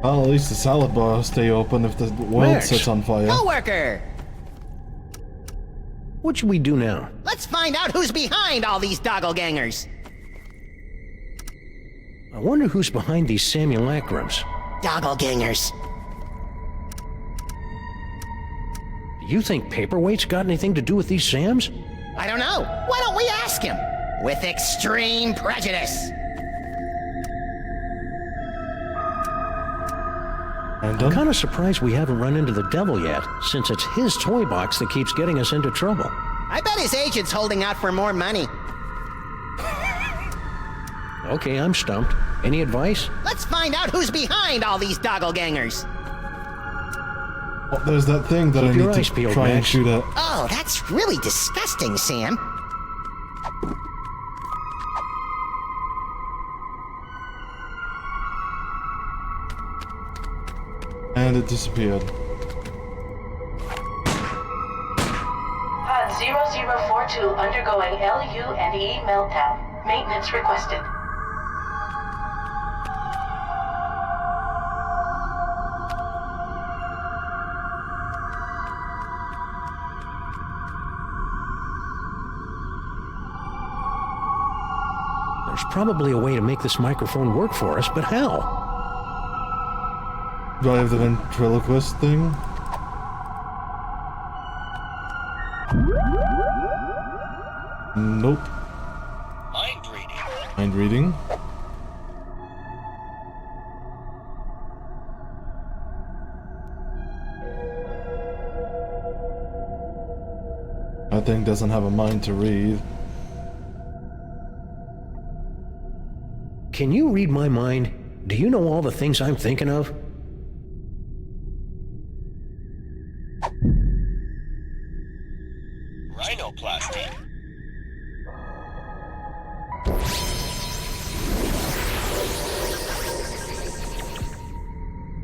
Well, at least the salad bar will stay open if the world Max. sets on fire. Co-worker! What should we do now? Let's find out who's behind all these doppelgangers. I wonder who's behind these simulacrums. Doppelgangers. Do you think Paperweight's got anything to do with these Sams? I don't know. Why don't we ask him? With extreme prejudice. I'm kind of surprised we haven't run into the devil yet, since it's his toy box that keeps getting us into trouble. I bet his agent's holding out for more money. Okay, I'm stumped. Any advice? Let's find out who's behind all these doppelgangers. Oh, there's that thing that I need to try and shoot at. Oh, that's really disgusting, Sam. And it disappeared. Pod 0042 undergoing LU&E meltdown. Maintenance requested. There's probably a way to make this microphone work for us, but how? Do I have the ventriloquist thing? Nope. Mind reading. Mind reading? That thing doesn't have a mind to read. Can you read my mind? Do you know all the things I'm thinking of? Rhinoplasty.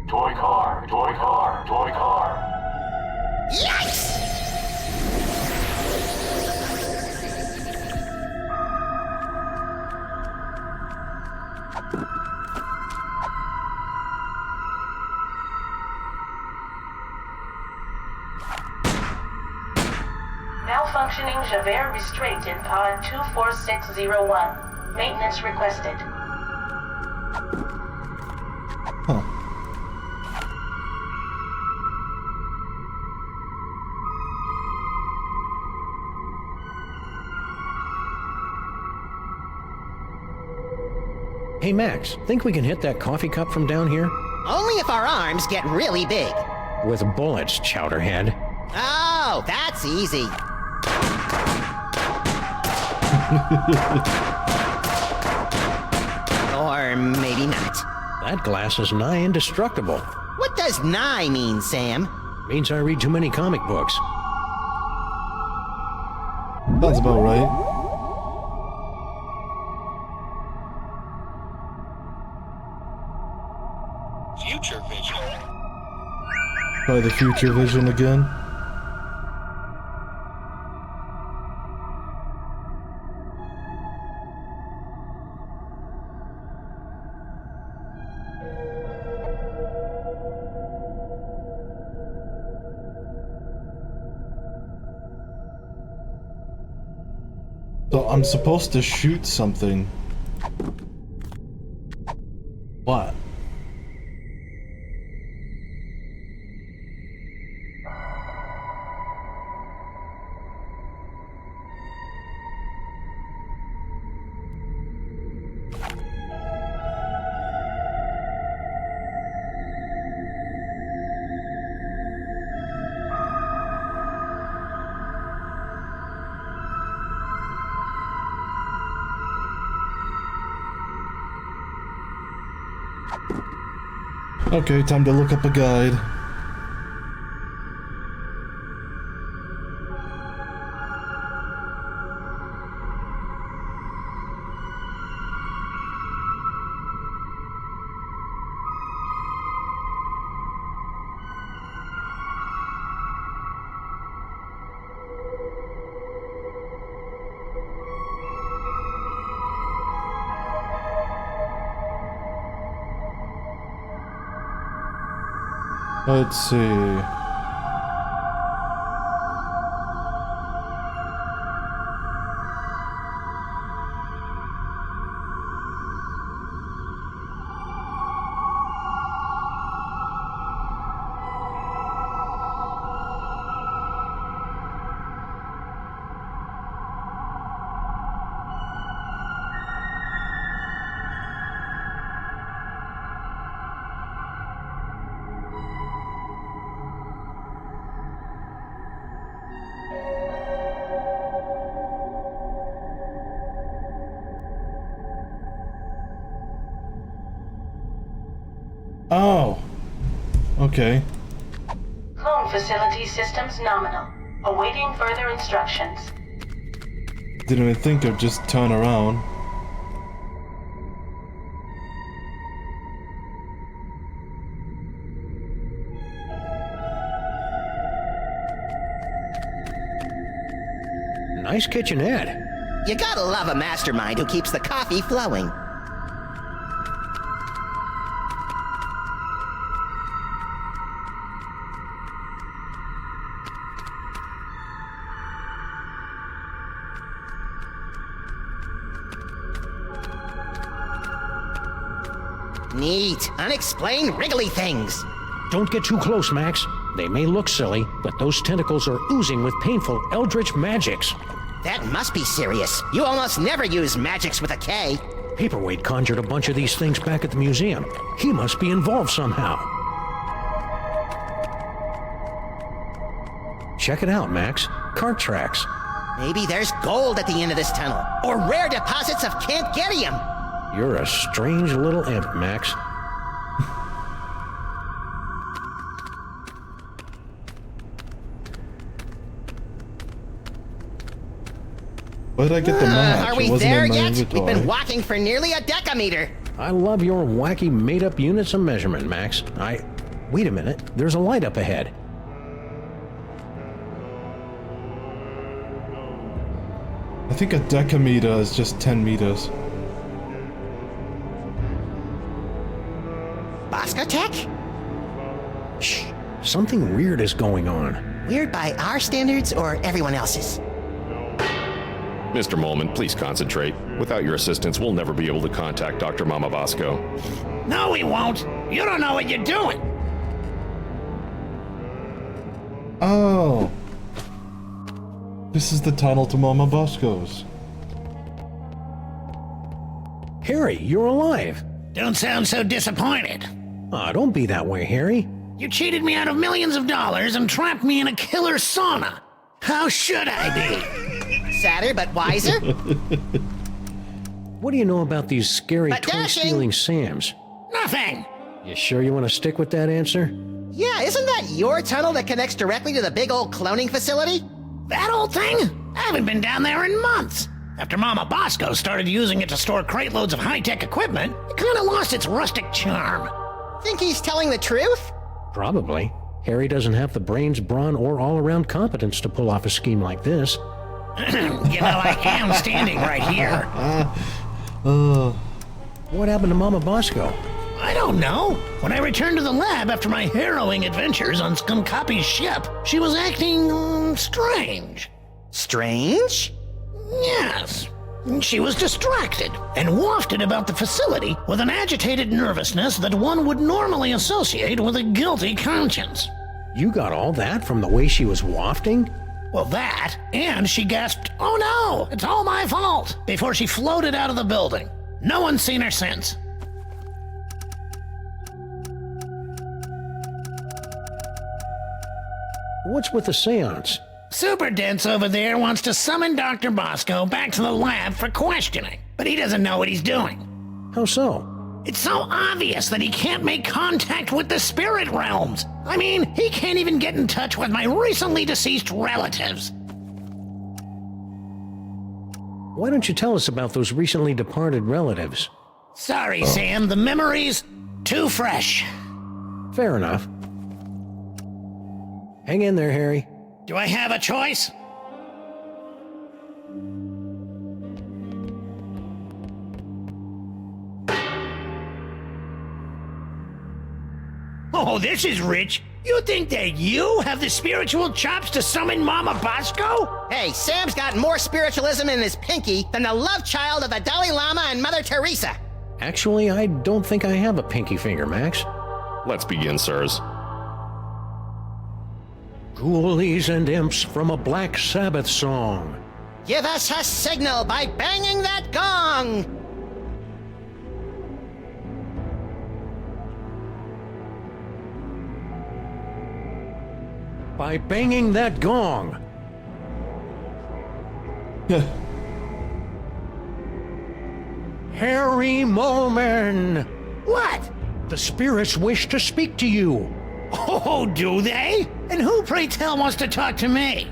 Toy car, toy car, toy car. Yikes! Malfunctioning Javert restraint in pod 24601. Maintenance requested. Huh. Hey Max, think we can hit that coffee cup from down here? Only if our arms get really big. With bullets, Chowderhead. Oh, that's easy. Or maybe not. That glass is nigh indestructible. What does nigh mean, Sam? Means I read too many comic books. That's about right. Future vision. Try the future vision again. So I'm supposed to shoot something. What? Okay, time to look up a guide. Let's see. Oh. Okay. Clone facility systems nominal. Awaiting further instructions. Didn't even think of just turn around. Nice kitchenette. You gotta love a mastermind who keeps the coffee flowing. Neat, unexplained wriggly things. Don't get too close, Max. They may look silly, but those tentacles are oozing with painful eldritch magics. That must be serious. You almost never use magics with a K. Paperweight conjured a bunch of these things back at the museum. He must be involved somehow. Check it out, Max. Cart tracks. Maybe there's gold at the end of this tunnel, or rare deposits of Cantgerium. You're a strange little imp, Max. Where did I get the match? Are we there yet? We've been walking for nearly a decameter. I love your wacky made-up units of measurement, Max. Wait a minute. There's a light up ahead. I think a decameter is just 10 meters. Bosco Tech? Shh. Something weird is going on. Weird by our standards or everyone else's? Mr. Molman, please concentrate. Without your assistance, we'll never be able to contact Dr. Mama Bosco. No, we won't. You don't know what you're doing. Oh. This is the tunnel to Mama Bosco's. Harry, you're alive. Don't sound so disappointed. Aw, don't be that way, Harry. You cheated me out of millions of dollars and trapped me in a killer sauna. How should I be? Sadder but wiser? What do you know about these scary toy-stealing Sams? Nothing. You sure you want to stick with that answer? Yeah, isn't that your tunnel that connects directly to the big old cloning facility? That old thing? I haven't been down there in months. After Mama Bosco started using it to store crate loads of high-tech equipment, it kind of lost its rustic charm. Think he's telling the truth? Probably. Harry doesn't have the brains, brawn, or all-around competence to pull off a scheme like this. You know, I am standing right here. What happened to Mama Bosco? I don't know. When I returned to the lab after my harrowing adventures on Skunkapi's ship, she was acting strange. Strange? Yes. She was distracted and wafted about the facility with an agitated nervousness that one would normally associate with a guilty conscience. You got all that from the way she was wafting? Well, that, and she gasped, "Oh no, it's all my fault," before she floated out of the building. No one's seen her since. What's with the seance? Super Dense over there wants to summon Dr. Bosco back to the lab for questioning, but he doesn't know what he's doing. How so? It's so obvious that he can't make contact with the spirit realms. I mean, he can't even get in touch with my recently deceased relatives. Why don't you tell us about those recently departed relatives? Sorry, Sam, the memory's too fresh. Fair enough. Hang in there, Harry. Do I have a choice? Oh, this is rich. You think that you have the spiritual chops to summon Mama Bosco? Hey, Sam's got more spiritualism in his pinky than the love child of the Dalai Lama and Mother Teresa. Actually, I don't think I have a pinky finger, Max. Let's begin, sirs. Ghoulies and imps from a Black Sabbath song. Give us a signal by banging that gong! By banging that gong. Harry Moleman! What? The spirits wish to speak to you. Oh, do they? And who, pray tell, wants to talk to me?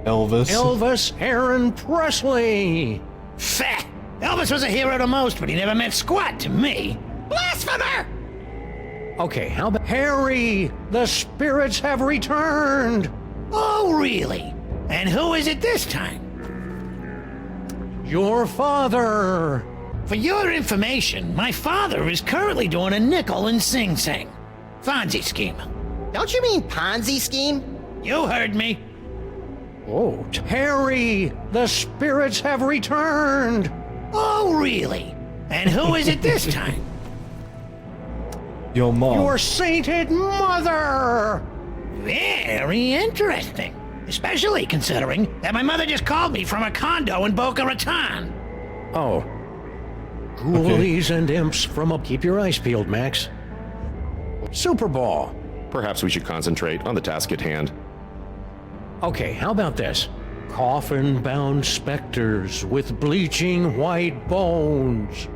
Elvis. Elvis Aaron Presley. Fat. Elvis was a hero to most, but he never meant squat to me. Blasphemer! Okay, how about Harry? The spirits have returned. Oh, really? And who is it this time? Your father. For your information, my father is currently doing a nickel in Sing Sing. Fonzie scheme. Don't you mean Ponzi scheme? You heard me. Oh, Harry, the spirits have returned. Oh, really? And who is it this time? Your mom. Your sainted mother. Very interesting. Especially considering that my mother just called me from a condo in Boca Raton. Oh. Ghoulies and imps from a... Keep your eyes peeled, Max. Super Ball. Perhaps we should concentrate on the task at hand. Okay, how about this? Coffin-bound specters with bleaching white bones.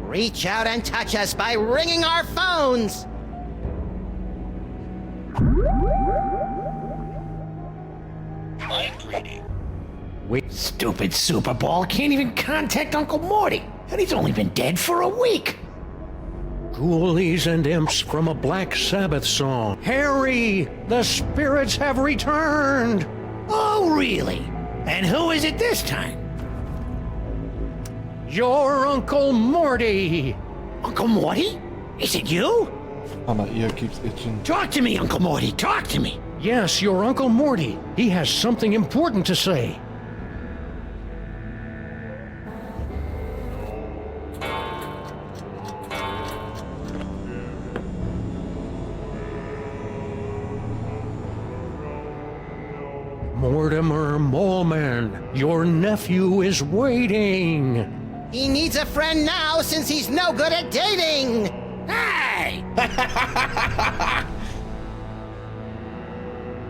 Reach out and touch us by ringing our phones! Wait, stupid Super Ball can't even contact Uncle Morty, and he's only been dead for a week. Ghoulies and imps from a Black Sabbath song. Harry, the spirits have returned. Oh, really? And who is it this time? Your Uncle Morty. Uncle Morty? Is it you? Oh, my ear keeps itching. Talk to me, Uncle Morty. Talk to me. Yes, your Uncle Morty. He has something important to say. Mortimer Moleman, your nephew is waiting. He needs a friend now since he's no good at dating! Hey!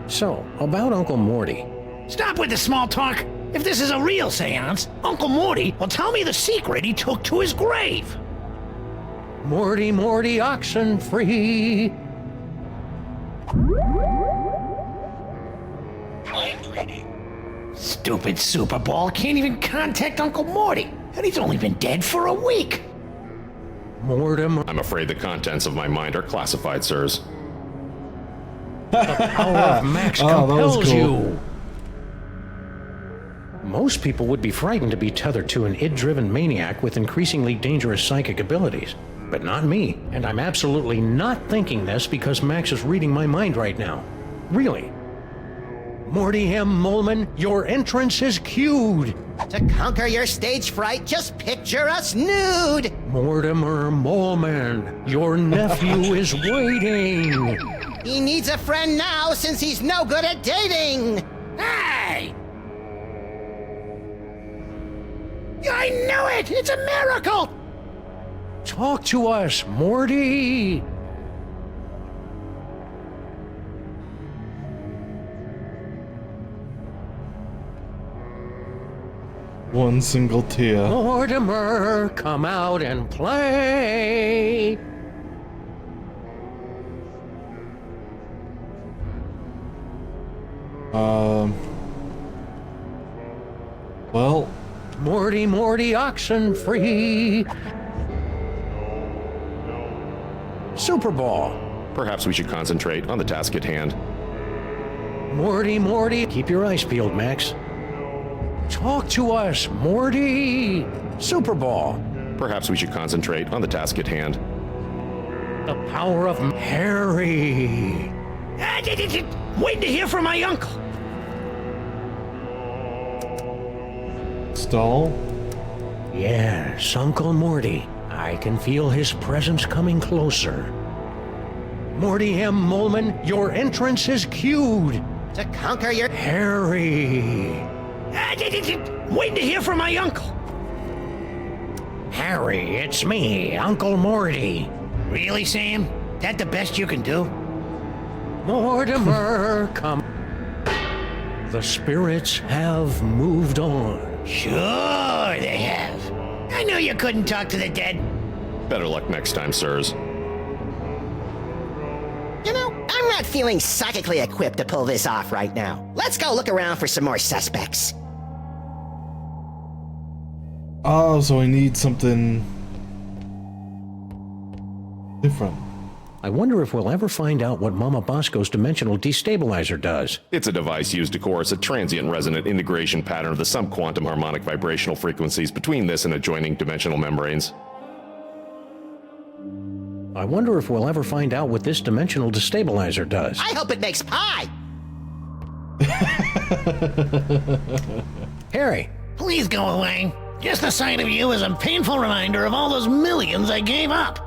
So, about Uncle Morty. Stop with the small talk. If this is a real seance, Uncle Morty will tell me the secret he took to his grave. Morty, Oxenfree. Stupid Super Ball can't even contact Uncle Morty, and he's only been dead for a week. Mortimer. I'm afraid the contents of my mind are classified, sirs. The power of Max compels you. Most people would be frightened to be tethered to an id-driven maniac with increasingly dangerous psychic abilities. But not me, and I'm absolutely not thinking this because Max is reading my mind right now. Really. Morty M. Molman, your entrance is cued. To conquer your stage fright, just picture us nude. Mortimer Molman, your nephew is waiting. He needs a friend now since he's no good at dating. Hey! I knew it! It's a miracle! Talk to us, Morty. One single tear. Mortimer, come out and play. Well. Morty, Oxenfree. Super Ball. Perhaps we should concentrate on the task at hand. Morty, keep your eyes peeled, Max. Talk to us, Morty. Super Ball. Perhaps we should concentrate on the task at hand. The power of Harry. Waiting to hear from my uncle. Stall? Yes, Uncle Morty. I can feel his presence coming closer. Morty M. Molman, your entrance is cued. To conquer your... Harry. Waiting to hear from my uncle. Harry, it's me, Uncle Morty. Really, Sam? That the best you can do? Mortimer, come. The spirits have moved on. Sure they have. I knew you couldn't talk to the dead. Better luck next time, sirs. You know, I'm not feeling psychically equipped to pull this off right now. Let's go look around for some more suspects. Oh, so I need something different. I wonder if we'll ever find out what Mama Bosco's dimensional destabilizer does. It's a device used to coerce a transient resonant integration pattern of the subquantum harmonic vibrational frequencies between this and adjoining dimensional membranes. I wonder if we'll ever find out what this dimensional destabilizer does. I hope it makes pie! Harry! Please go away. Just the sight of you is a painful reminder of all those millions I gave up.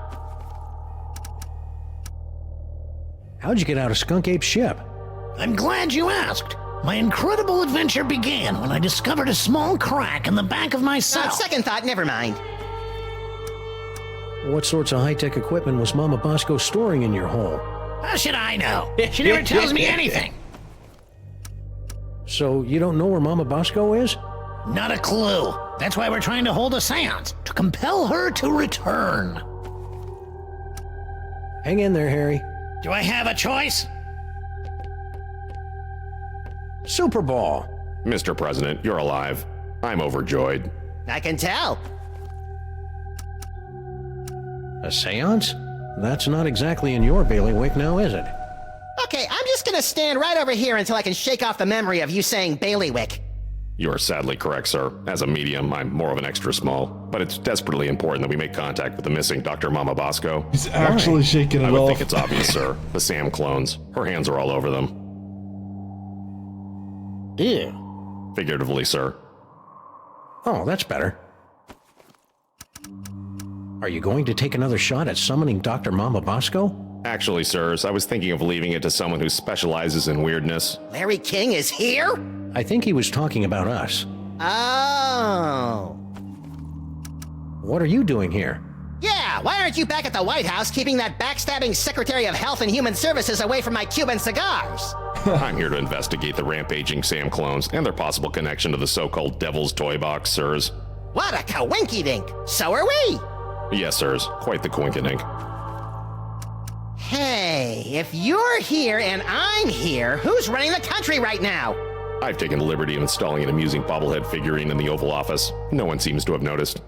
How'd you get out of Skunk Ape's ship? I'm glad you asked. My incredible adventure began when I discovered a small crack in the back of my cell. Second thought, never mind. What sorts of high-tech equipment was Mama Bosco storing in your hole? How should I know? She never tells me anything. So you don't know where Mama Bosco is? Not a clue. That's why we're trying to hold a seance, to compel her to return. Hang in there, Harry. Do I have a choice? Super Ball. Mr. President, you're alive. I'm overjoyed. I can tell. A seance? That's not exactly in your bailiwick now, is it? Okay, I'm just gonna stand right over here until I can shake off the memory of you saying bailiwick. You're sadly correct, sir. As a medium, I'm more of an extra small. But it's desperately important that we make contact with the missing Dr. Mama Bosco. He's actually shaking it off. I would think it's obvious, sir. The Sam clones. Her hands are all over them. Ew. Figuratively, sir. Oh, that's better. Are you going to take another shot at summoning Dr. Mama Bosco? Actually, sirs, I was thinking of leaving it to someone who specializes in weirdness. Larry King is here? I think he was talking about us. Oh. What are you doing here? Yeah, why aren't you back at the White House keeping that backstabbing Secretary of Health and Human Services away from my Cuban cigars? I'm here to investigate the rampaging Sam clones and their possible connection to the so-called Devil's Toy Box, sirs. What a coinky-dink! So are we! Yes, sirs. Quite the coinkydink. Hey, if you're here and I'm here, who's running the country right now? I've taken the liberty of installing an amusing bobblehead figurine in the Oval Office. No one seems to have noticed.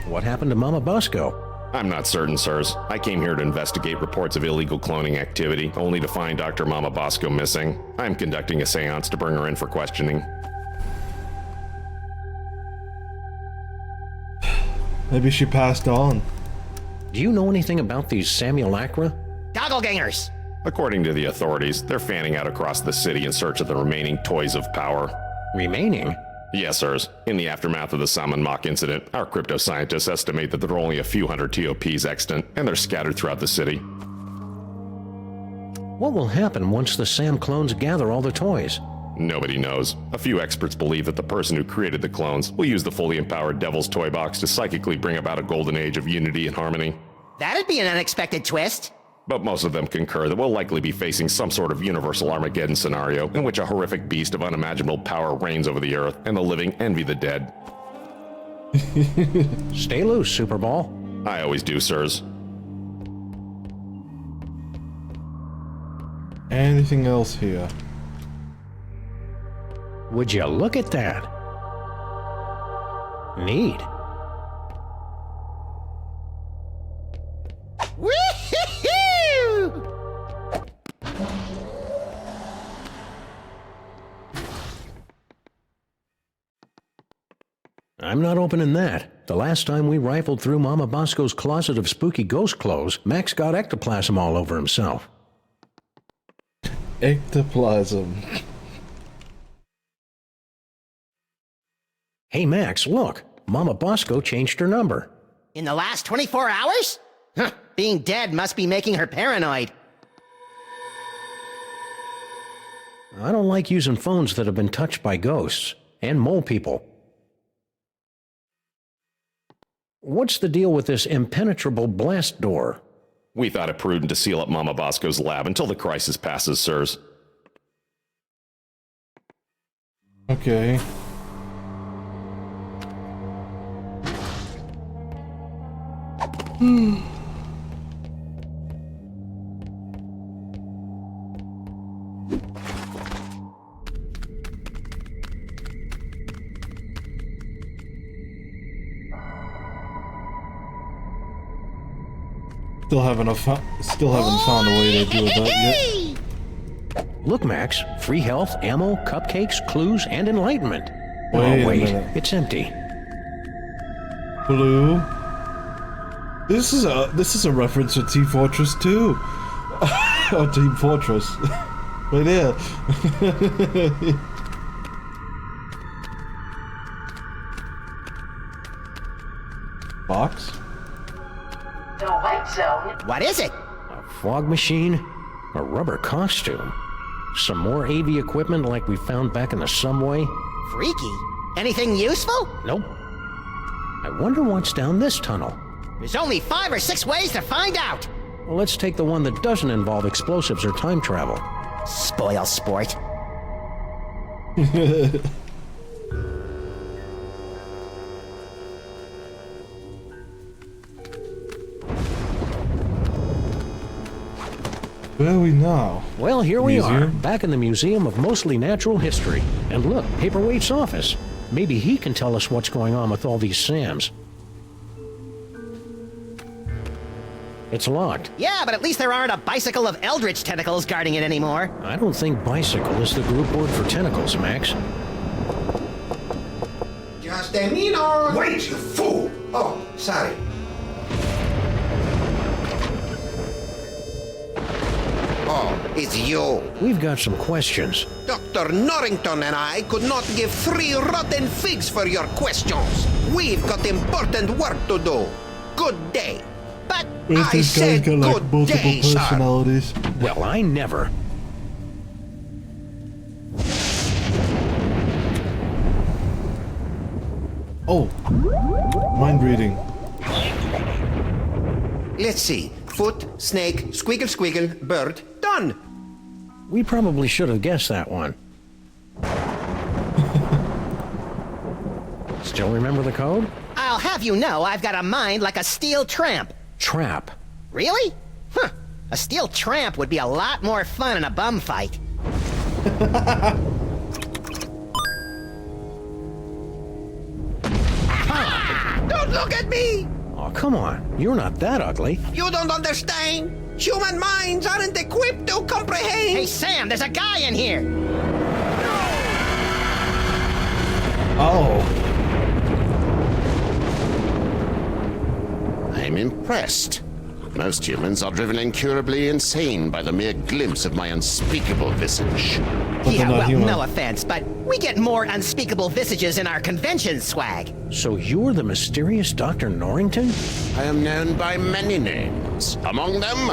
What happened to Mama Bosco? I'm not certain, sirs. I came here to investigate reports of illegal cloning activity, only to find Dr. Mama Bosco missing. I'm conducting a seance to bring her in for questioning. Maybe she passed on. Do you know anything about these simulacra? Gogglegangers! According to the authorities, they're fanning out across the city in search of the remaining toys of power. Remaining? Yes, sirs. In the aftermath of the Salmon Mock incident, our crypto scientists estimate that there are only a few hundred TOPs extant, and they're scattered throughout the city. What will happen once the Sam clones gather all the toys? Nobody knows. A few experts believe that the person who created the clones will use the fully empowered Devil's Toy Box to psychically bring about a golden age of unity and harmony. That'd be an unexpected twist. But most of them concur that we'll likely be facing some sort of universal Armageddon scenario in which a horrific beast of unimaginable power reigns over the earth and the living envy the dead. Stay loose, Superball. I always do, sirs. Anything else here? Would you look at that? Neat. Woo-hoo-hoo! I'm not opening that. The last time we rifled through Mama Bosco's closet of spooky ghost clothes, Max got ectoplasm all over himself. Ectoplasm. Hey Max, look. Mama Bosco changed her number. In the last 24 hours? Huh, being dead must be making her paranoid. I don't like using phones that have been touched by ghosts and mole people. What's the deal with this impenetrable blast door? We thought it prudent to seal up Mama Bosco's lab until the crisis passes, sirs. Okay. Still haven't found a way to deal with that yet. Look, Max. Free health, ammo, cupcakes, clues, and enlightenment. Wait oh, wait. a minute. It's empty. Blue. This is a reference to Team Fortress 2. Or Team Fortress. Right there. Box? The white zone. What is it? A fog machine? A rubber costume? Some more AV equipment like we found back in the subway? Freaky. Anything useful? Nope. I wonder what's down this tunnel. There's only 5 or 6 ways to find out. Well, let's take the one that doesn't involve explosives or time travel. Spoil sport. Where are we now? Well, here we are, back in the Museum of Mostly Natural History. And look, Paperweight's office. Maybe he can tell us what's going on with all these Sams. It's locked. Yeah, but at least there aren't a bicycle of eldritch tentacles guarding it anymore. I don't think bicycle is the group word for tentacles, Max. Just a minute! Wait, you fool! Oh, sorry. Oh, it's you. We've got some questions. Dr. Norrington and I could not give 3 rotten figs for your questions. We've got important work to do. Good day. But I This said guy's got like good multiple day, sir. personalities. Well, I never. Oh, mind reading. Let's see. Foot, snake, squiggle squiggle, bird. Done. We probably should have guessed that one. Still remember the code? I'll have you know I've got a mind like a steel tramp. Trap. Really? Huh. A steel tramp would be a lot more fun in a bum fight. Don't look at me! Oh, come on. You're not that ugly. You don't understand. Human minds aren't equipped to comprehend. Hey, Sam, there's a guy in here. Oh. I'm impressed. Most humans are driven incurably insane by the mere glimpse of my unspeakable visage. Yeah, well, no offense, but we get more unspeakable visages in our convention swag. So you're the mysterious Dr. Norrington? I am known by many names. Among them,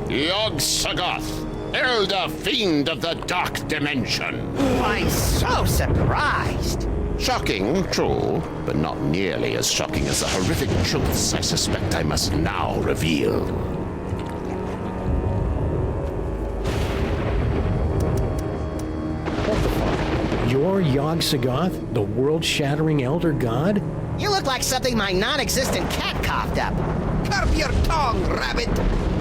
Yog-Sothoth, Elder Fiend of the Dark Dimension. I'm so surprised. Shocking, true, but not nearly as shocking as the horrific truths I suspect I must now reveal. You're Yog-Sothoth, the world-shattering elder god? You look like something my non-existent cat coughed up. Curb your tongue, rabbit!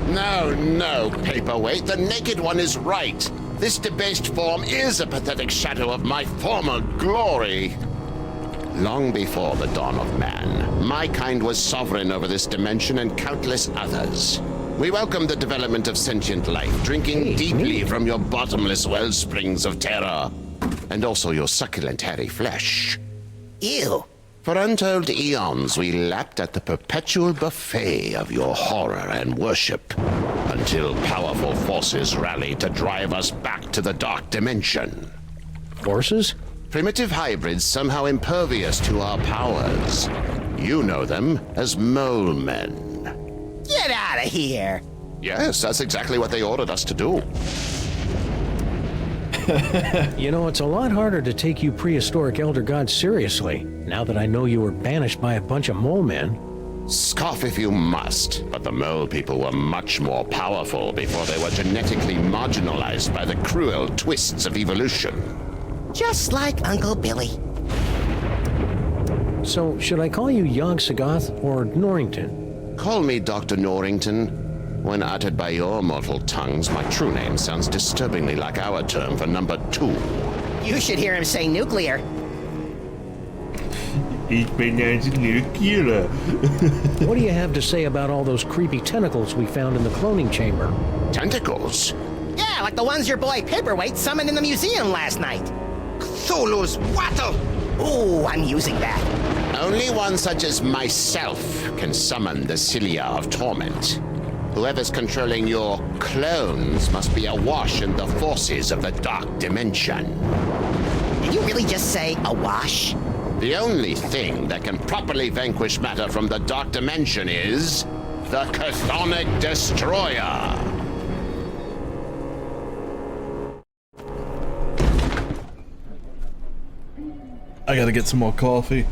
No, Paperweight, the Naked One is right. This debased form is a pathetic shadow of my former glory. Long before the dawn of man, my kind was sovereign over this dimension and countless others. We welcome the development of sentient life, drinking deeply from your bottomless wellsprings of terror, and also your succulent hairy flesh. Ew. For untold eons, we lapped at the perpetual buffet of your horror and worship, until powerful forces rallied to drive us back to the dark dimension. Forces? Primitive hybrids somehow impervious to our powers. You know them as mole men. Get out of here! Yes, that's exactly what they ordered us to do. You know, it's a lot harder to take you prehistoric elder gods seriously, now that I know you were banished by a bunch of mole men. Scoff if you must, but the mole people were much more powerful before they were genetically marginalized by the cruel twists of evolution. Just like Uncle Billy. So, should I call you Yog-Sothoth or Norrington? Call me Dr. Norrington. When uttered by your mortal tongues, my true name sounds disturbingly like our term for number 2. You should hear him say nuclear. Ich bin ein nuclear. What do you have to say about all those creepy tentacles we found in the cloning chamber? Tentacles? Yeah, like the ones your boy Paperweight summoned in the museum last night. Cthulhu's wattle! Ooh, I'm using that. Only one such as myself can summon the Cilia of Torment. Whoever's controlling your clones must be awash in the forces of the dark dimension. Did you really just say awash? The only thing that can properly vanquish matter from the dark dimension is the Chthonic Destroyer. I gotta get some more coffee.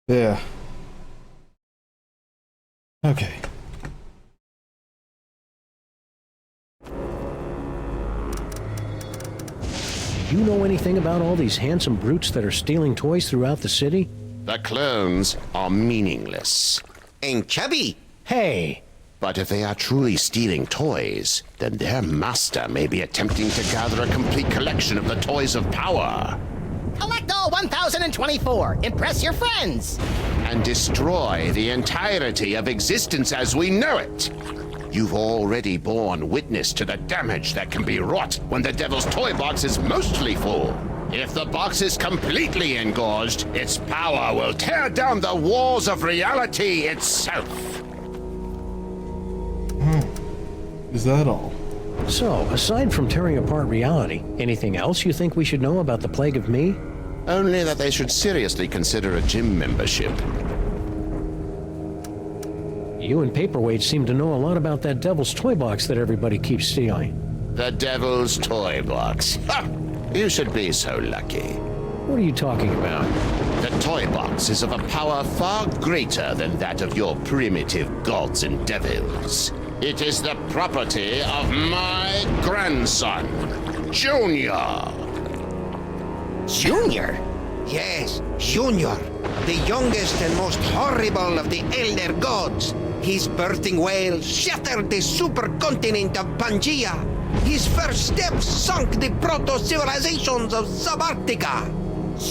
Yeah. Okay. You know anything about all these handsome brutes that are stealing toys throughout the city? The clones are meaningless. And chubby. Hey! But if they are truly stealing toys, then their master may be attempting to gather a complete collection of the toys of power. Collect all 1,024. Impress your friends. And destroy the entirety of existence as we know it. You've already borne witness to the damage that can be wrought when the Devil's Toy Box is mostly full. If the box is completely engorged, its power will tear down the walls of reality itself. Is that all? So, aside from tearing apart reality, anything else you think we should know about the Plague of Me? Only that they should seriously consider a gym membership. You and Paperweight seem to know a lot about that Devil's Toy Box that everybody keeps stealing. The Devil's Toy Box. Ha! You should be so lucky. What are you talking about? The Toy Box is of a power far greater than that of your primitive gods and devils. It is the property of my grandson, Junior. Junior? Yes, Junior, the youngest and most horrible of the Elder Gods. His birthing wail shattered the supercontinent of Pangaea. His first steps sunk the proto-civilizations of Subarctica.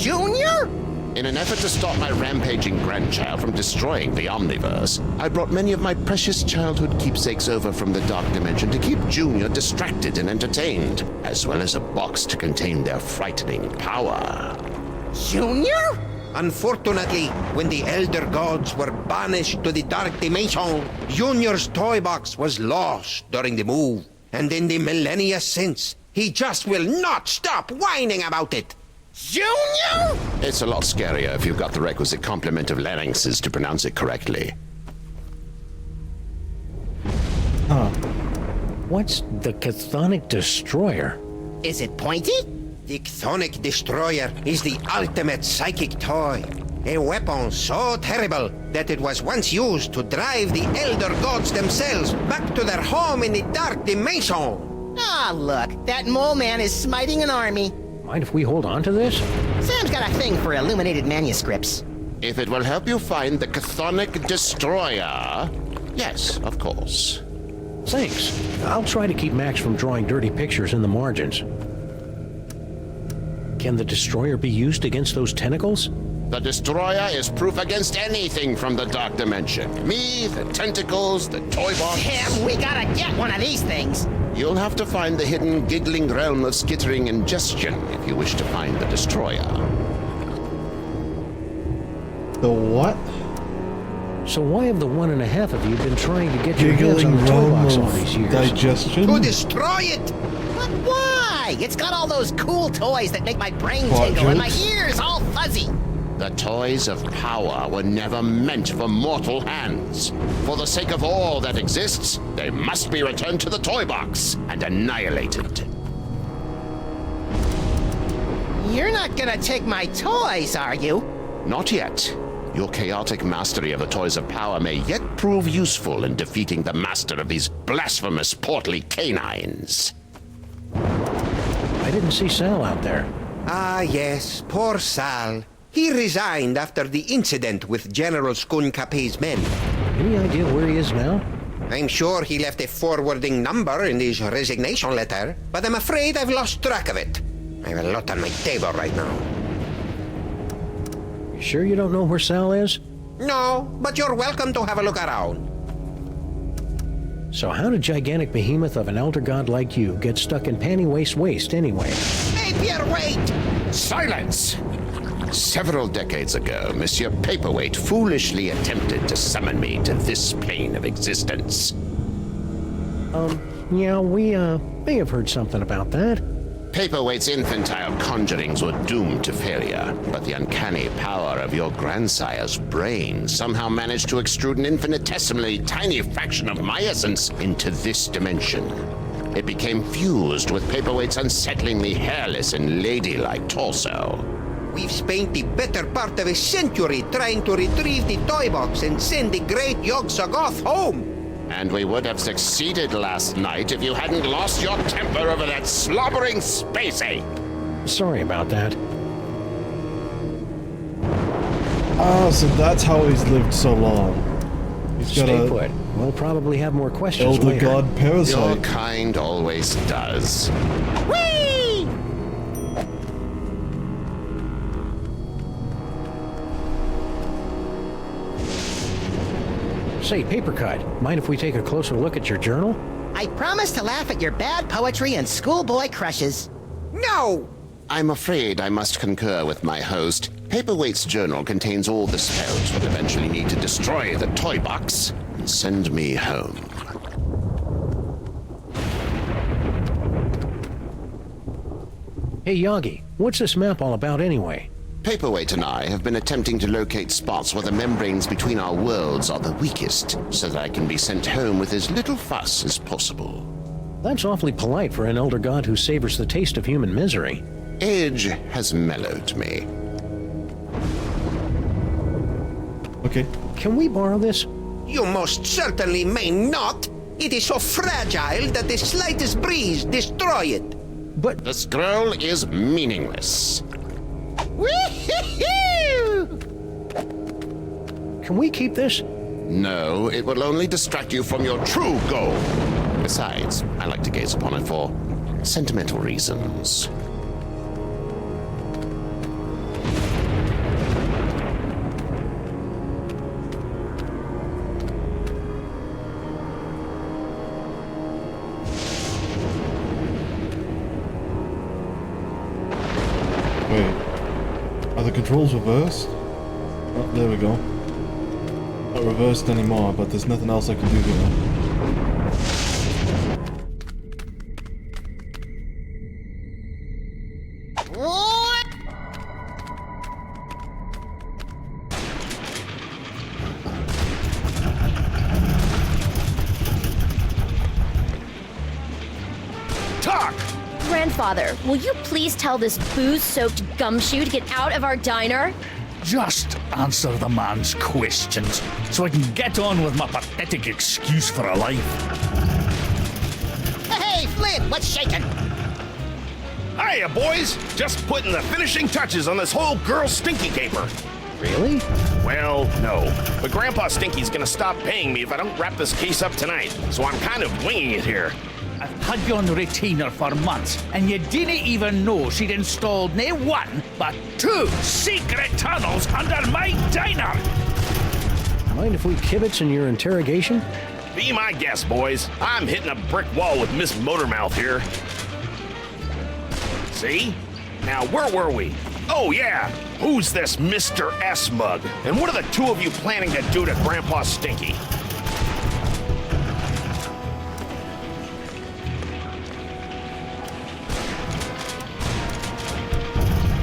Junior? In an effort to stop my rampaging grandchild from destroying the Omniverse, I brought many of my precious childhood keepsakes over from the Dark Dimension to keep Junior distracted and entertained, as well as a box to contain their frightening power. Junior? Unfortunately, when the Elder Gods were banished to the Dark Dimension, Junior's toy box was lost during the move. And in the millennia since, he just will not stop whining about it. Junior? It's a lot scarier if you've got the requisite complement of larynxes to pronounce it correctly. Huh. What's the Chthonic Destroyer? Is it pointy? The Chthonic Destroyer is the ultimate psychic toy. A weapon so terrible that it was once used to drive the Elder Gods themselves back to their home in the Dark Dimension. Ah, look, that mole man is smiting an army. Mind if we hold on to this? Sam's got a thing for illuminated manuscripts. If it will help you find the Chthonic Destroyer, yes, of course. Thanks. I'll try to keep Max from drawing dirty pictures in the margins. Can the Destroyer be used against those tentacles? The Destroyer is proof against anything from the Dark Dimension. Me, the tentacles, the toy box. Sam, we gotta get one of these things. You'll have to find the hidden, giggling realm of skittering ingestion if you wish to find the Destroyer. The what? So why have the 1.5 of you been trying to get your hands on Giggling the toy realm box all of these years? digestion? To destroy it! But why? It's got all those cool toys that make my brain What tingle and my jokes? ears all fuzzy. The toys of power were never meant for mortal hands. For the sake of all that exists, they must be returned to the toy box and annihilated. You're not gonna take my toys, are you? Not yet. Your chaotic mastery of the toys of power may yet prove useful in defeating the master of these blasphemous portly canines. I didn't see Sal out there. Ah, yes, poor Sal. He resigned after the incident with General Skunkape's men. Any idea where he is now? I'm sure he left a forwarding number in his resignation letter, but I'm afraid I've lost track of it. I have a lot on my table right now. You sure you don't know where Sal is? No, but you're welcome to have a look around. So how did gigantic behemoth of an elder god like you get stuck in panty waist anyway? Paperweight! Silence! Several decades ago, Monsieur Paperweight foolishly attempted to summon me to this plane of existence. Yeah, we, may have heard something about that. Paperweight's infantile conjurings were doomed to failure, but the uncanny power of your grandsire's brain somehow managed to extrude an infinitesimally tiny fraction of my essence into this dimension. It became fused with Paperweight's unsettlingly hairless and ladylike torso. We've spent the better part of a century trying to retrieve the toy box and send the great Yog-Sothoth home. And we would have succeeded last night if you hadn't lost your temper over that slobbering space ape. Sorry about that. Ah, so that's how he's lived so long. He's got Stay a put. We'll probably have more questions elder later. god parasite. Your kind always does. Whee! Say, Papercut, mind if we take a closer look at your journal? I promise to laugh at your bad poetry and schoolboy crushes. No! I'm afraid I must concur with my host. Paperweight's journal contains all the spells we'll eventually need to destroy the toy box and send me home. Hey, Yagi, what's this map all about anyway? Paperweight and I have been attempting to locate spots where the membranes between our worlds are the weakest, so that I can be sent home with as little fuss as possible. That's awfully polite for an elder god who savors the taste of human misery. Age has mellowed me. Okay. Can we borrow this? You most certainly may not. It is so fragile that the slightest breeze destroy it. But the scroll is meaningless. Can we keep this? No, it will only distract you from your true goal. Besides, I like to gaze upon it for sentimental reasons. Wait. Are the controls reversed? Oh, there we go. Not reversed anymore, but there's nothing else I can do here. Grandfather, will you please tell this booze-soaked gumshoe to get out of our diner? Just answer the man's questions so I can get on with my pathetic excuse for a life. Hey, Flint, what's shaking? Hiya, boys! Just putting the finishing touches on this whole girl stinky caper. Really? Well, no. But Grandpa Stinky's gonna stop paying me if I don't wrap this case up tonight, so I'm kind of winging it here. I've had you on retainer for months, and you didn't even know she'd installed nae one, but two secret tunnels under my diner! Mind if we kibitz in your interrogation? Be my guest, boys. I'm hitting a brick wall with Miss Motormouth here. See? Now, where were we? Oh, yeah. Who's this Mr. S mug? And what are the two of you planning to do to Grandpa Stinky?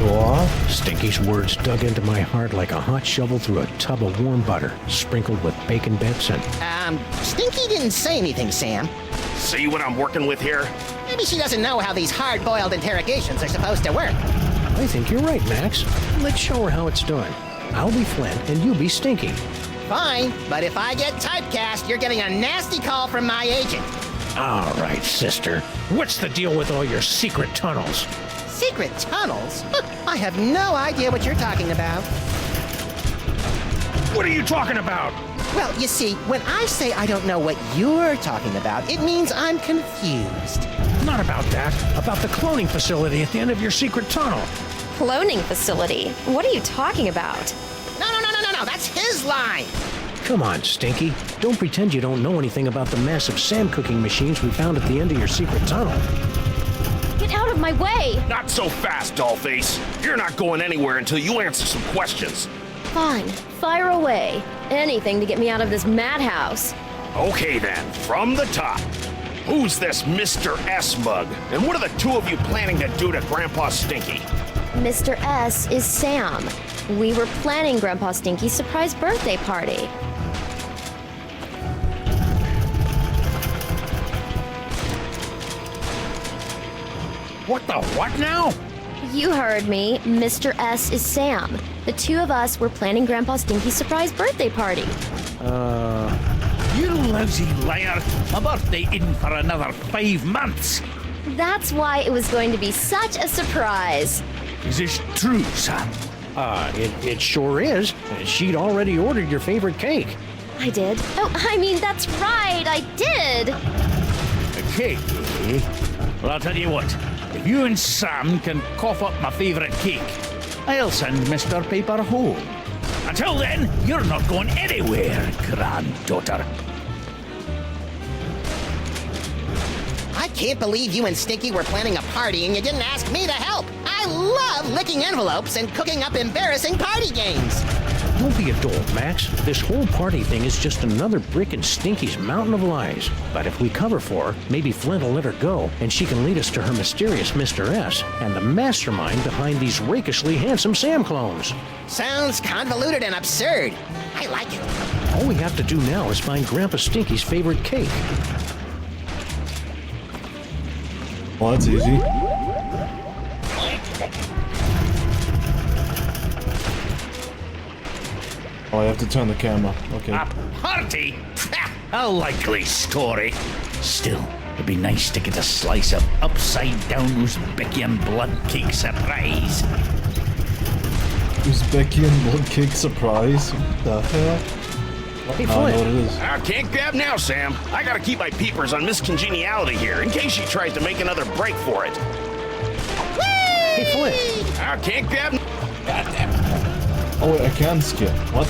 What? Stinky's words dug into my heart like a hot shovel through a tub of warm butter, sprinkled with bacon bits and... Stinky didn't say anything, Sam. See what I'm working with here? Maybe she doesn't know how these hard-boiled interrogations are supposed to work. I think you're right, Max. Let's show her how it's done. I'll be Flint, and you be Stinky. Fine, but if I get typecast, you're getting a nasty call from my agent. All right, sister. What's the deal with all your secret tunnels? Secret tunnels? I have no idea what you're talking about. What are you talking about? Well, you see, when I say I don't know what you're talking about, it means I'm confused. Not about that. About the cloning facility at the end of your secret tunnel. Cloning facility? What are you talking about? No, that's his line! Come on, Stinky. Don't pretend you don't know anything about the massive sand cooking machines we found at the end of your secret tunnel. Get out of my way! Not so fast, Dollface. You're not going anywhere until you answer some questions. Fine, fire away. Anything to get me out of this madhouse. Okay then, from the top. Who's this Mr. S mug? And what are the two of you planning to do to Grandpa Stinky? Mr. S is Sam. We were planning Grandpa Stinky's surprise birthday party. What the what now? You heard me. Mr. S is Sam. The two of us were planning Grandpa Stinky's surprise birthday party. You lousy liar. My birthday isn't for another 5 months. That's why it was going to be such a surprise. Is this true, Sam? It sure is. She'd already ordered your favorite cake. I did. Oh, I mean, that's right, I did. A cake, eh? Well, I'll tell you what. If you and Sam can cough up my favorite cake, I'll send Mr. Paper home. Until then, you're not going anywhere, granddaughter. I can't believe you and Stinky were planning a party and you didn't ask me to help. I love licking envelopes and cooking up embarrassing party games. Don't be a dolt, Max. This whole party thing is just another brick in Stinky's mountain of lies. But if we cover for her, maybe Flint will let her go, and she can lead us to her mysterious Mr. S and the mastermind behind these rakishly handsome Sam clones. Sounds convoluted and absurd. I like it. All we have to do now is find Grandpa Stinky's favorite cake. Well, that's easy. Oh, I have to turn the camera. Okay. A party? A likely story. Still, it'd be nice to get a slice of upside-down Uzbekian blood cake surprise. Uzbekian blood cake surprise? What the hell? Hey, I know what it is. Can't grab now, Sam. I gotta keep my peepers on Miss Congeniality here, in case she tries to make another break for it. Hey, Flint. Can't grab... Goddamn. Oh, wait, I can skip. What?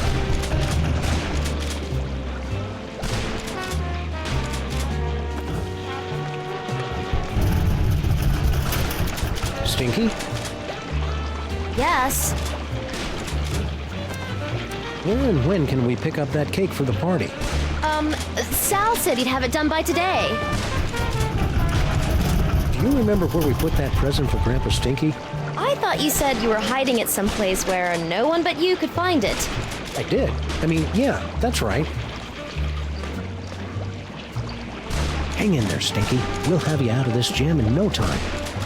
Stinky? Yes. Where and when can we pick up that cake for the party? Sal said he'd have it done by today. Do you remember where we put that present for Grandpa Stinky? I thought you said you were hiding it someplace where no one but you could find it. I did. I mean, yeah, that's right. Hang in there, Stinky. We'll have you out of this jam in no time.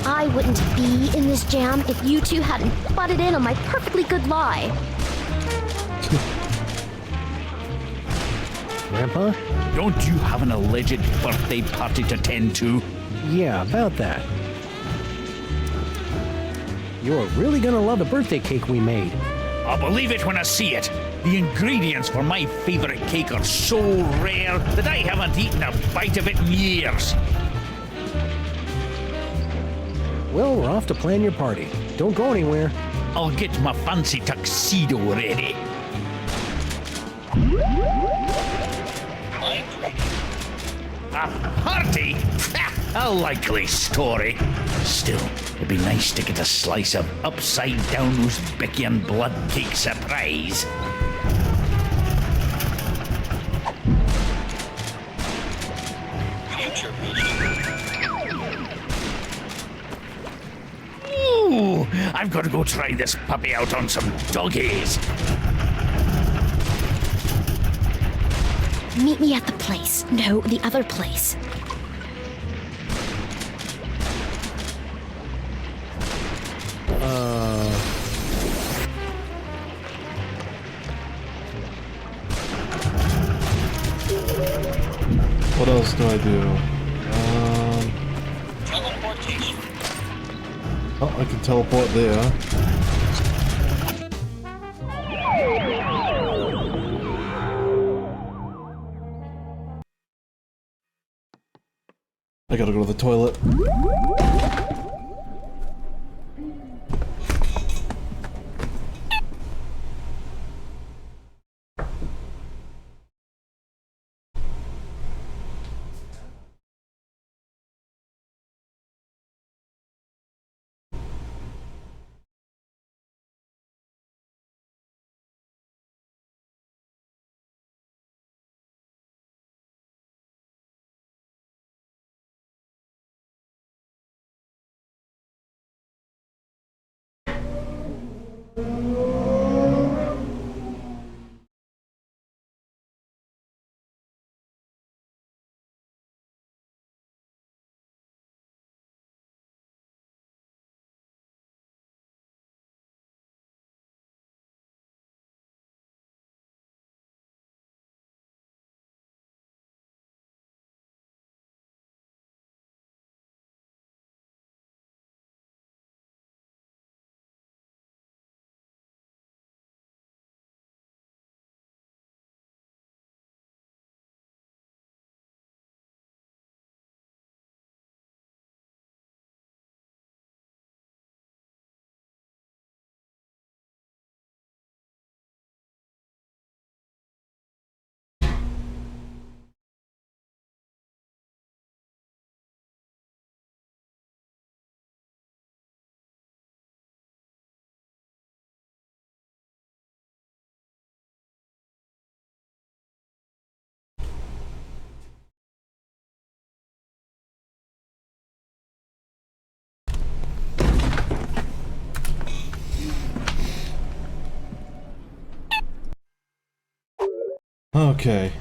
I wouldn't be in this jam if you two hadn't butted in on my perfectly good lie. Grandpa? Don't you have an alleged birthday party to tend to? Yeah, about that. You're really gonna love the birthday cake we made. I'll believe it when I see it. The ingredients for my favorite cake are so rare that I haven't eaten a bite of it in years. Well, we're off to plan your party. Don't go anywhere. I'll get my fancy tuxedo ready. A party? A likely story. Still, it'd be nice to get a slice of upside-down Uzbekian blood cake surprise. Ooh, I've got to go try this puppy out on some doggies. Meet me at the place. No, the other place. What else do I do? Oh, I can teleport there. I gotta go to the toilet. Okay,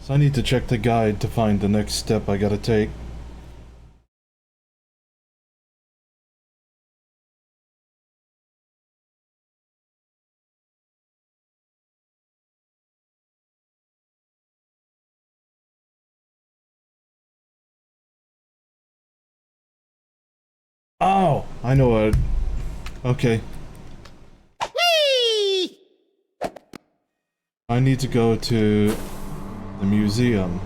so I need to check the guide to find the next step I gotta take. Oh, I know what. Okay. Whee! I need to go to the museum.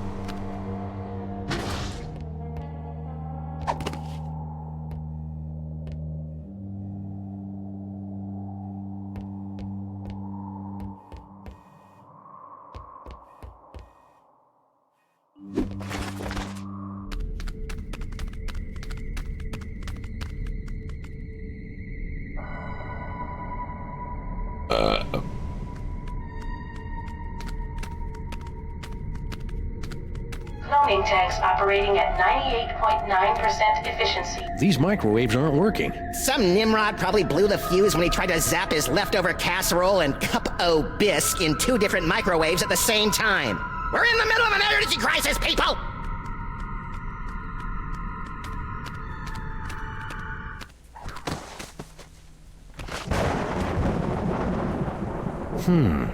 Cloning tanks operating at 98.9% efficiency. These microwaves aren't working. Some Nimrod probably blew the fuse when he tried to zap his leftover casserole and cup o' bisque in 2 different microwaves at the same time. We're in the middle of an energy crisis, people!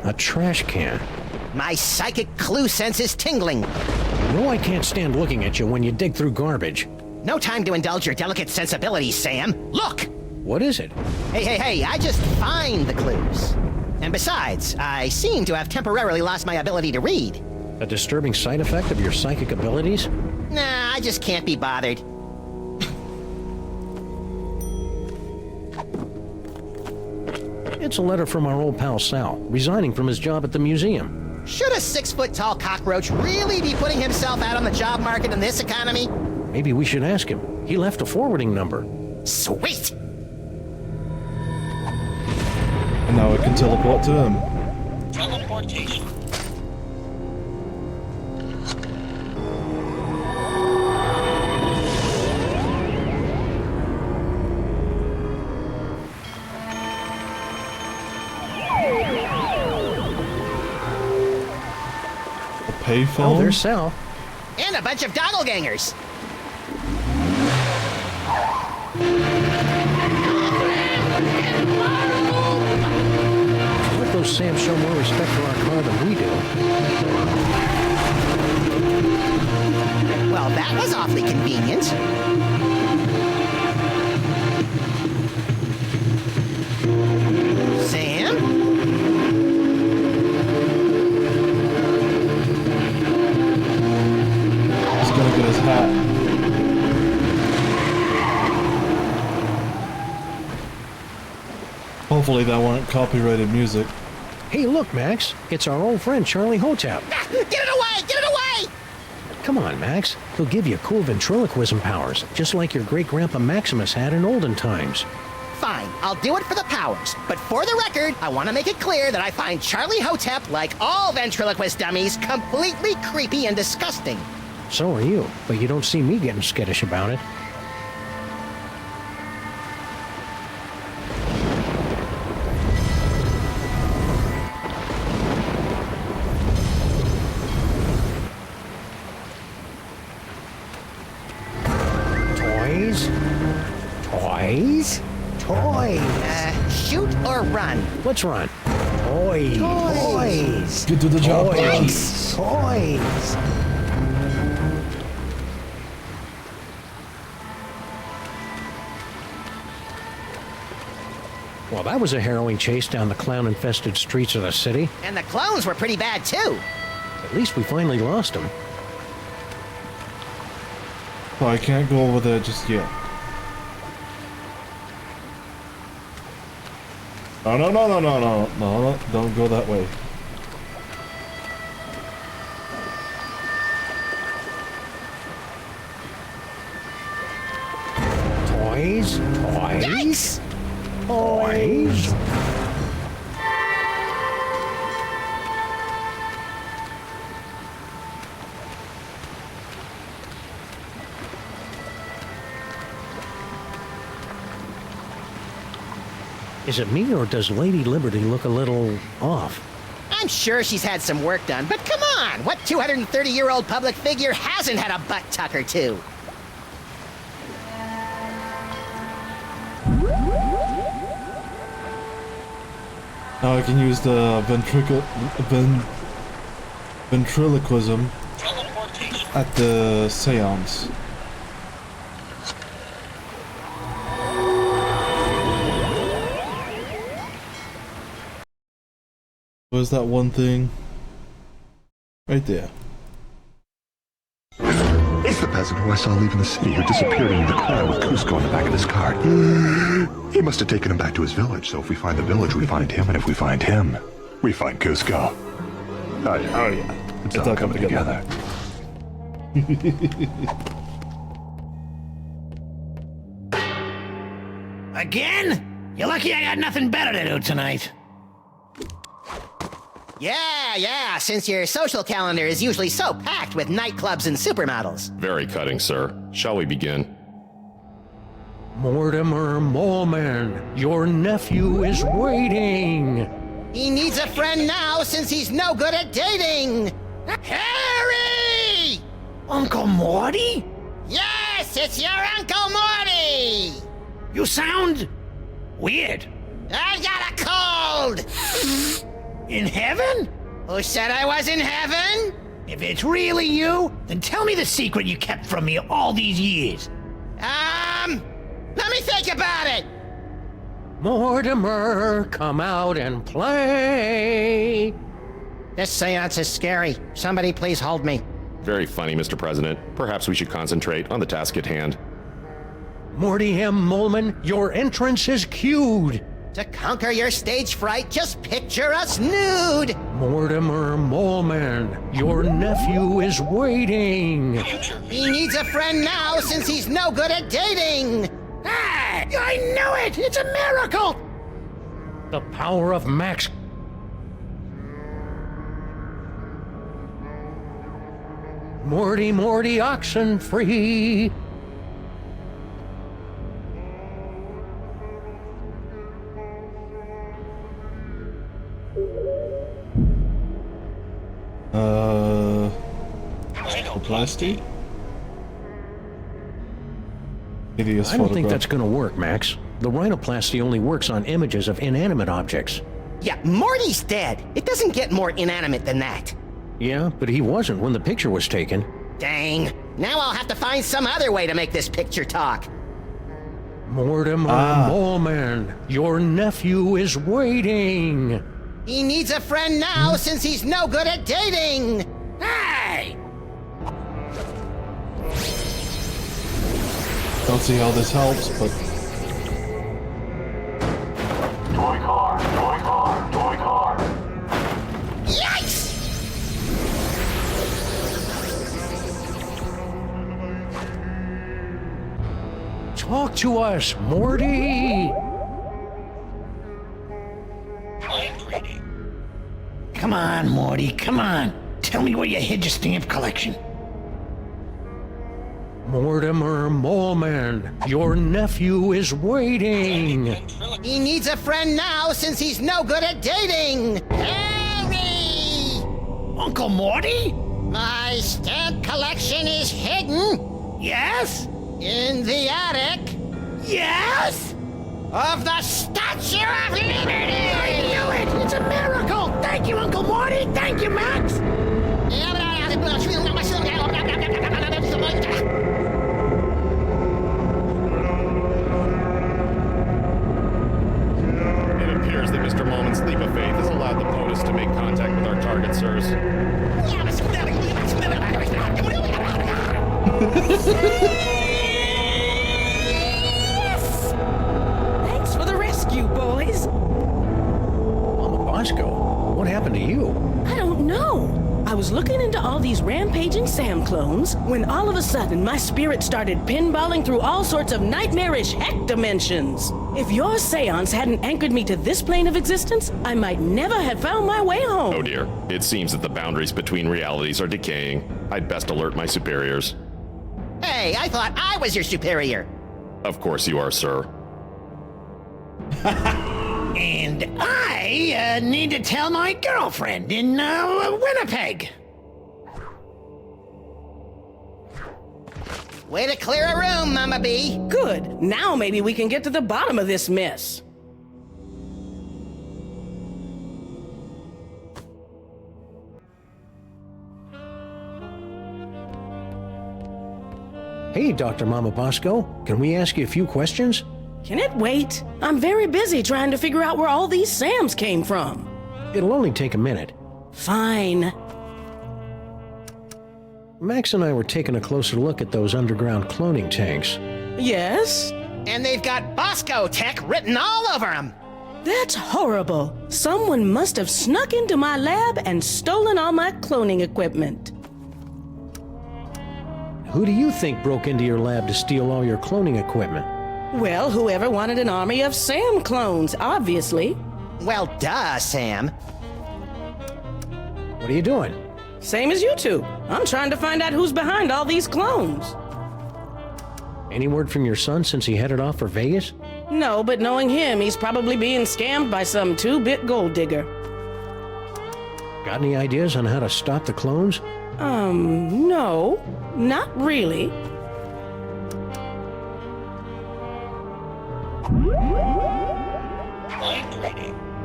A trash can. My psychic clue sense is tingling. No, I can't stand looking at you when you dig through garbage. No time to indulge your delicate sensibilities, Sam. Look! What is it? Hey, I just find the clues. And besides, I seem to have temporarily lost my ability to read. A disturbing side effect of your psychic abilities? Nah, I just can't be bothered. It's a letter from our old pal Sal, resigning from his job at the museum. Should a 6-foot-tall cockroach really be putting himself out on the job market in this economy? Maybe we should ask him. He left a forwarding number. Sweet! And now I can teleport to him. Teleportation. Payphone? Oh, there's Sal. And a bunch of doppelgangers. Let those Sam show more respect for our car than we do. Well, that was awfully convenient. Sam? He's gonna get his hat. Hopefully that weren't copyrighted music. Hey, look, Max. It's our old friend Charlie Hotep. Get it away! Get it away! Come on, Max. He'll give you cool ventriloquism powers, just like your great-grandpa Maximus had in olden times. Fine, I'll do it for the powers. But for the record, I want to make it clear that I find Charlie Hotep, like all ventriloquist dummies, completely creepy and disgusting. So are you, but you don't see me getting skittish about it. Toys? Toys? Toys! Shoot or run? Let's run. Toys. Toys. Get to the job. Toys. Toys. Well, that was a harrowing chase down the clown-infested streets of the city. And the clones were pretty bad, too. At least we finally lost them. Oh, I can't go over there just yet. No, don't go that way. Toys? Toys? Toys? Is it me, or does Lady Liberty look a little off? I'm sure she's had some work done, but come on, what 230-year-old public figure hasn't had a butt tuck or two? Now I can use the ventriloquism at the seance. Where's that one thing? Right there. It's the peasant who I saw leaving the city who disappeared into the crowd with Cusco in the back of his car. He must have taken him back to his village, so if we find the village, we find him, and if we find him, we find Cusco. Oh yeah. It's all coming together. Again? You're lucky I got nothing better to do tonight. Yeah, since your social calendar is usually so packed with nightclubs and supermodels. Very cutting, sir. Shall we begin? Mortimer Moleman, your nephew is waiting. He needs a friend now since he's no good at dating. Harry! Uncle Morty? Yes, it's your Uncle Morty! You sound weird. I got a cold! In heaven? Who said I was in heaven? If it's really you, then tell me the secret you kept from me all these years. Let me think about it. Mortimer, come out and play. This seance is scary. Somebody please hold me. Very funny, Mr. President. Perhaps we should concentrate on the task at hand. Morty M. Moleman, your entrance is cued. To conquer your stage fright, just picture us nude. Mortimer Moleman, your nephew is waiting. He needs a friend now since he's no good at dating. Ah, I knew it! It's a miracle! The power of Max. Morty Oxenfree. Plasty? Hideous I don't think photograph. that's gonna work, Max. The rhinoplasty only works on images of inanimate objects. Yeah, Morty's dead. It doesn't get more inanimate than that. Yeah, but he wasn't when the picture was taken. Dang. Now I'll have to find some other way to make this picture talk. Mortimer Moleman, your nephew is waiting. He needs a friend now since he's no good at dating. Hey! Don't see how this helps, but... Toy car. Yikes! Talk to us, Morty! Come on, Morty, come on. Tell me where you hid your stamp collection. Mortimer Moleman, your nephew is waiting. He needs a friend now since he's no good at dating. Harry! Uncle Morty? My stamp collection is hidden. Yes? In the attic. Yes? Of the Statue of Liberty! I knew it! It's a miracle! Thank you, Uncle Morty! Thank you, Max! It appears that Mr. Moleman's leap of faith has allowed the POTUS to make contact with our target, sirs. Thanks for the rescue, boys. Mama Bosco, what happened to you? I don't know. I was looking into all these rampaging Sam clones when all of a sudden my spirit started pinballing through all sorts of nightmarish heck dimensions. If your seance hadn't anchored me to this plane of existence, I might never have found my way home. Oh dear. It seems that the boundaries between realities are decaying. I'd best alert my superiors. Hey, I thought I was your superior. Of course you are, sir. And I need to tell my girlfriend in Winnipeg. Way to clear a room, Mama B. Good. Now maybe we can get to the bottom of this mess. Hey, Dr. Mama Bosco, can we ask you a few questions? Can it wait? I'm very busy trying to figure out where all these Sams came from. It'll only take a minute. Fine. Max and I were taking a closer look at those underground cloning tanks. Yes? And they've got Bosco Tech written all over them. That's horrible. Someone must have snuck into my lab and stolen all my cloning equipment. Who do you think broke into your lab to steal all your cloning equipment? Well, whoever wanted an army of Sam clones, obviously. Well, duh, Sam. What are you doing? Same as you two. I'm trying to find out who's behind all these clones. Any word from your son since he headed off for Vegas? No, but knowing him, he's probably being scammed by some two-bit gold digger. Got any ideas on how to stop the clones? No, not really.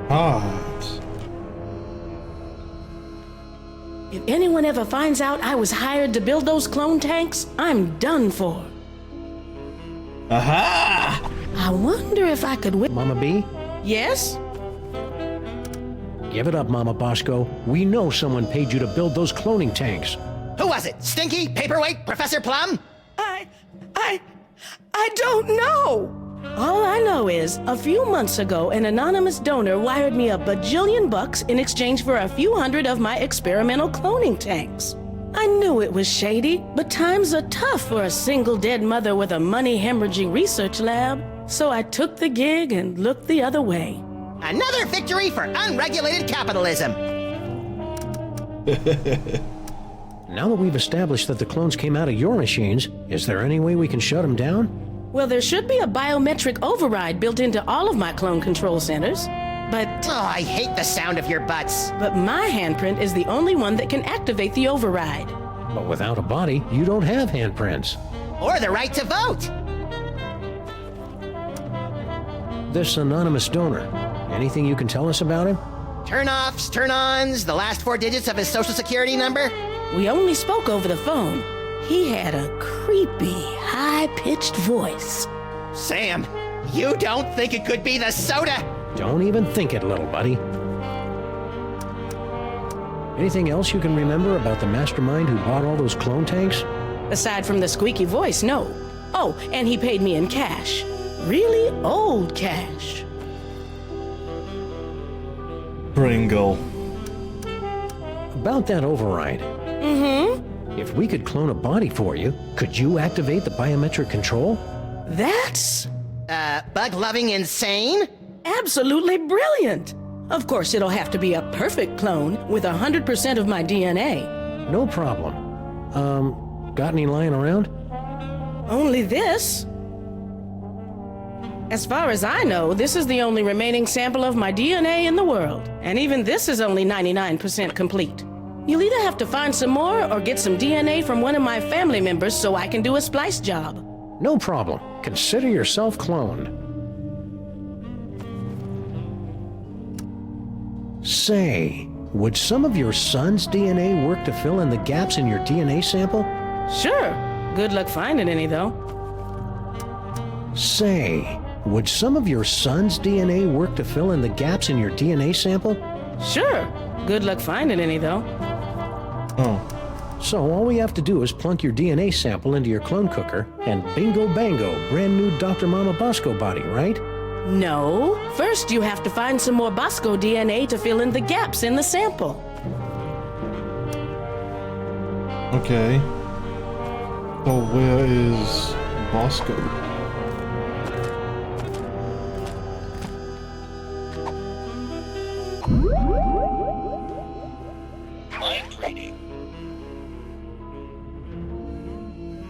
Hot. If anyone ever finds out I was hired to build those clone tanks, I'm done for. Aha! I wonder if I could win. Mama B? Yes? Give it up, Mama Bosco. We know someone paid you to build those cloning tanks. Who was it? Stinky? Paperweight? Professor Plum? I don't know. All I know is, a few months ago, an anonymous donor wired me $1 bajillion in exchange for a few hundred of my experimental cloning tanks. I knew it was shady, but times are tough for a single dead mother with a money-hemorrhaging research lab. So I took the gig and looked the other way. Another victory for unregulated capitalism. Now that we've established that the clones came out of your machines, is there any way we can shut them down? Well, there should be a biometric override built into all of my clone control centers. But... Oh, I hate the sound of your butts. But my handprint is the only one that can activate the override. But without a body, you don't have handprints. Or the right to vote. This anonymous donor, anything you can tell us about him? Turn-offs, turn-ons, the last 4 digits of his social security number? We only spoke over the phone. He had a creepy, high-pitched voice. Sam, you don't think it could be the soda? Don't even think it, little buddy. Anything else you can remember about the mastermind who bought all those clone tanks? Aside from the squeaky voice, no. Oh, and he paid me in cash. Really old cash. Pringle. About that override. If we could clone a body for you, could you activate the biometric control? That's... bug-loving insane? Absolutely brilliant! Of course, it'll have to be a perfect clone with 100% of my DNA. No problem. Got any lying around? Only this. As far as I know, this is the only remaining sample of my DNA in the world. And even this is only 99% complete. You'll either have to find some more or get some DNA from one of my family members so I can do a splice job. No problem. Consider yourself cloned. Say, would some of your son's DNA work to fill in the gaps in your DNA sample? Sure. Good luck finding any, though. Say, would some of your son's DNA work to fill in the gaps in your DNA sample? Sure. Good luck finding any, though. Oh. So all we have to do is plunk your DNA sample into your clone cooker, and bingo bango, brand new Dr. Mama Bosco body, right? No. First, you have to find some more Bosco DNA to fill in the gaps in the sample. Okay. So where is Bosco?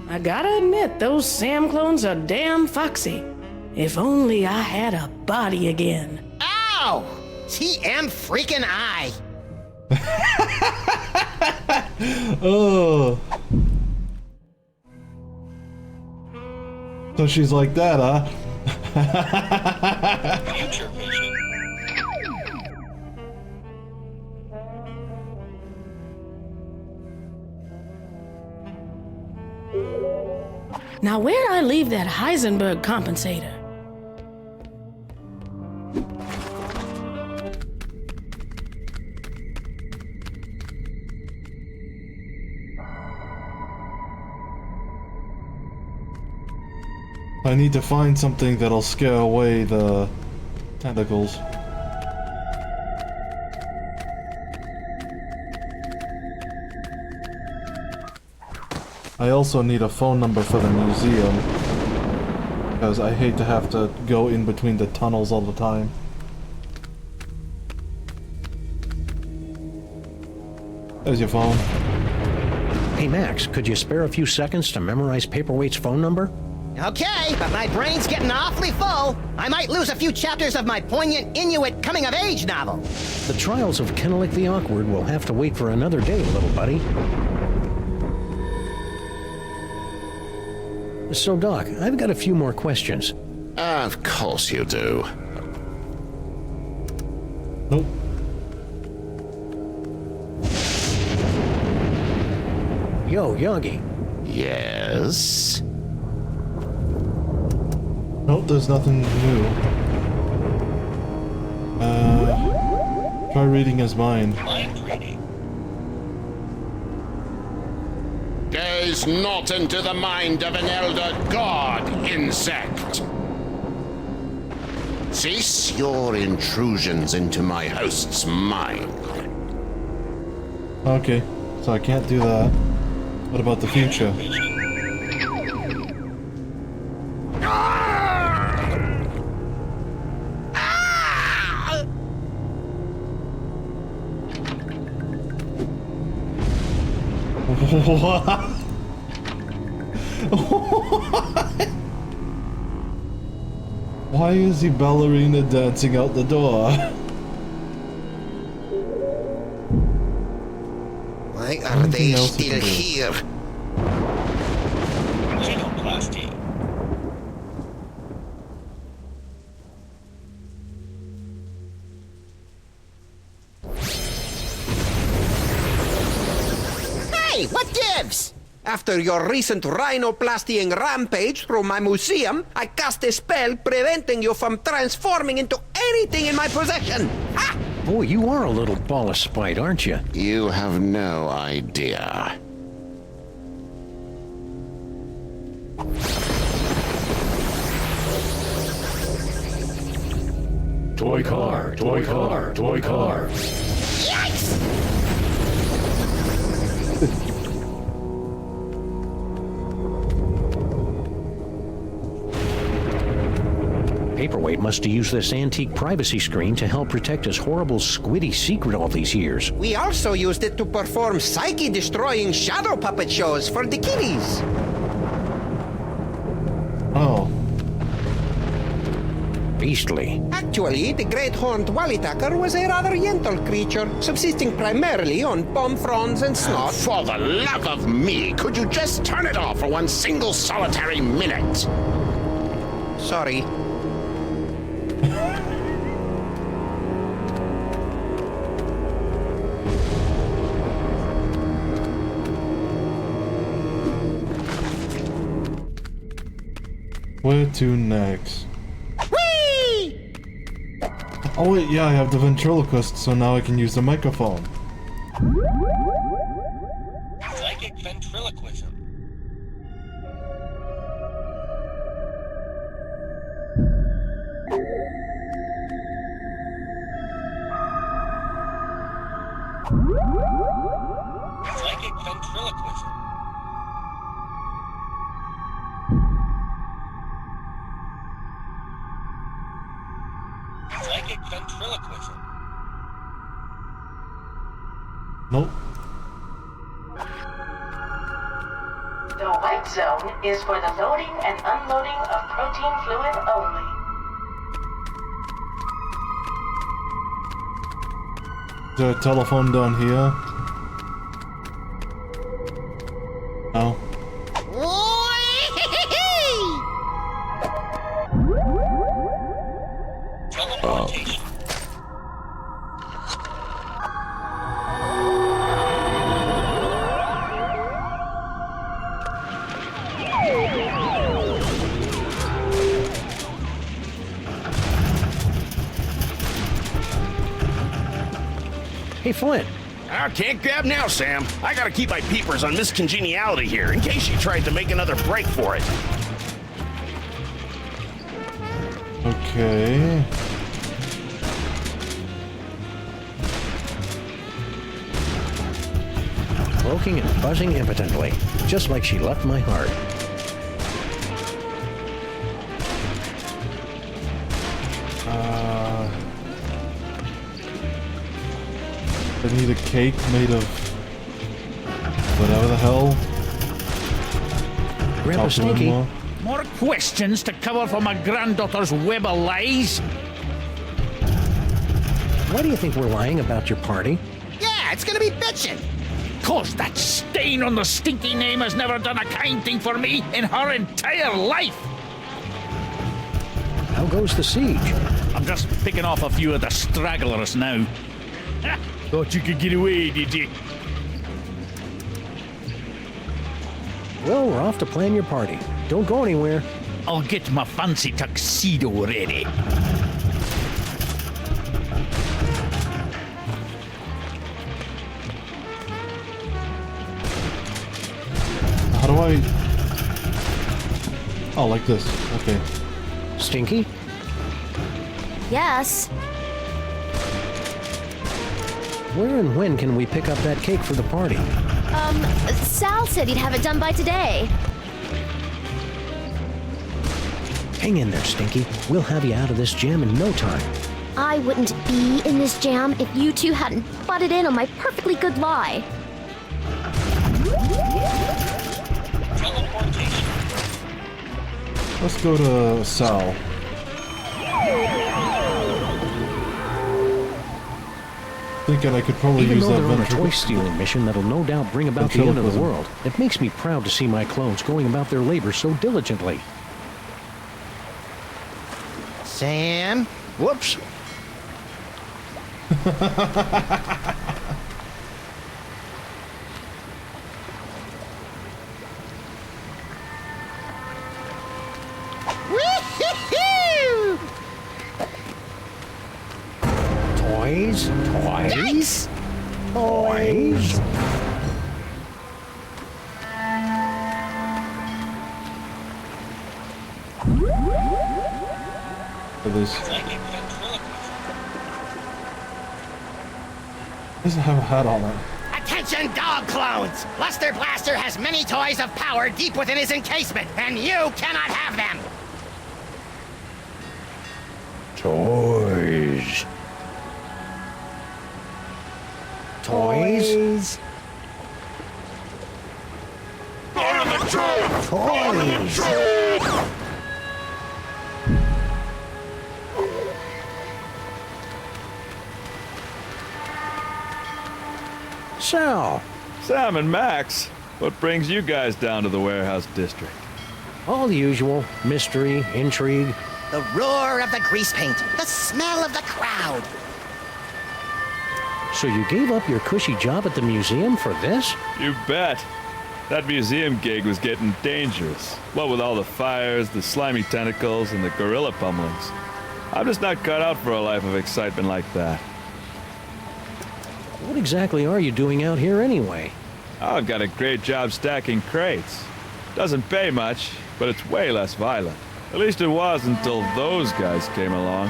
I gotta admit, those Sam clones are damn foxy. If only I had a body again. Ow! TM freaking I! Oh. So she's like that, huh? Future vision. Now, where'd I leave that Heisenberg compensator? I need to find something that'll scare away the tentacles. I also need a phone number for the museum, because I hate to have to go in between the tunnels all the time. There's your phone. Hey Max, could you spare a few seconds to memorize Paperweight's phone number? Okay, but my brain's getting awfully full. I might lose a few chapters of my poignant Inuit coming-of-age novel. The trials of Kennelik the Awkward will have to wait for another day, little buddy. So, Doc, I've got a few more questions. Of course you do. Nope. Yo, Yogi. Yes? Nope, there's nothing new. Try reading his mind. Mind reading. Gaze not into the mind of an elder god, insect. Cease your intrusions into my host's mind. Okay, so I can't do that. What about the future? What? Why is he ballerina dancing out the door? Why are they still here? Genoplasty. Hey, what gives? After your recent rhinoplasty rampage through my museum, I cast a spell preventing you from transforming into anything in my possession. Ha! Boy, you are a little ball of spite, aren't you? You have no idea. Toy car, toy car, toy car. Yikes! Paperweight must have used this antique privacy screen to help protect his horrible squiddy secret all these years. We also used it to perform psyche-destroying shadow puppet shows for the kiddies. Oh. Beastly. Actually, the great horned Wallitacker was a rather gentle creature, subsisting primarily on palm fronds and snot. For the love of me, could you just turn it off for one single solitary minute? Sorry. Where to next? Whee! Oh wait, yeah, I have the ventriloquist, so now I can use the microphone. Psychic ventriloquism. Psychic ventriloquism. Psychic ventriloquism. Nope. The white zone is for the loading and unloading of protein fluid only. Is there a telephone down here? No. Hey, Flint. I can't grab now, Sam. I gotta keep my peepers on Miss Congeniality here, in case she tried to make another break for it. Okay. Croaking and buzzing impotently, just like she left my heart. I need a cake made of whatever the hell. Grandpa Stinky. More questions to cover for my granddaughter's web of lies? Why do you think we're lying about your party? Yeah, it's gonna be bitchin'. 'Cause that stain on the stinky name has never done a kind thing for me in her entire life. How goes the siege? I'm just picking off a few of the stragglers now. Ha! Thought you could get away, did you? Well, we're off to plan your party. Don't go anywhere. I'll get my fancy tuxedo ready. How do I... Oh, like this. Okay. Stinky? Yes. Where and when can we pick up that cake for the party? Sal said he'd have it done by today. Hang in there, Stinky. We'll have you out of this jam in no time. I wouldn't be in this jam if you two hadn't butted in on my perfectly good lie. Let's go to Sal. Thinking I could probably Even use though that they're on a ventricle. toy stealing mission that'll no doubt bring about the end of the world, it makes me proud to see my clones going about their labor so diligently. Sam? Whoops. Toys? Toys? Toys? This doesn't have a hat on it. Attention, dog clones! Luster Blaster has many toys of power deep within his encasement, and you cannot have them! Toys. Toys? Toys! Sal. Sam and Max, what brings you guys down to the warehouse district? All the usual. Mystery, intrigue. The roar of the grease paint, the smell of the crowd. So you gave up your cushy job at the museum for this? You bet. That museum gig was getting dangerous. What with all the fires, the slimy tentacles, and the gorilla pummelings. I'm just not cut out for a life of excitement like that. What exactly are you doing out here anyway? I've got a great job stacking crates. Doesn't pay much, but it's way less violent. At least it was until those guys came along.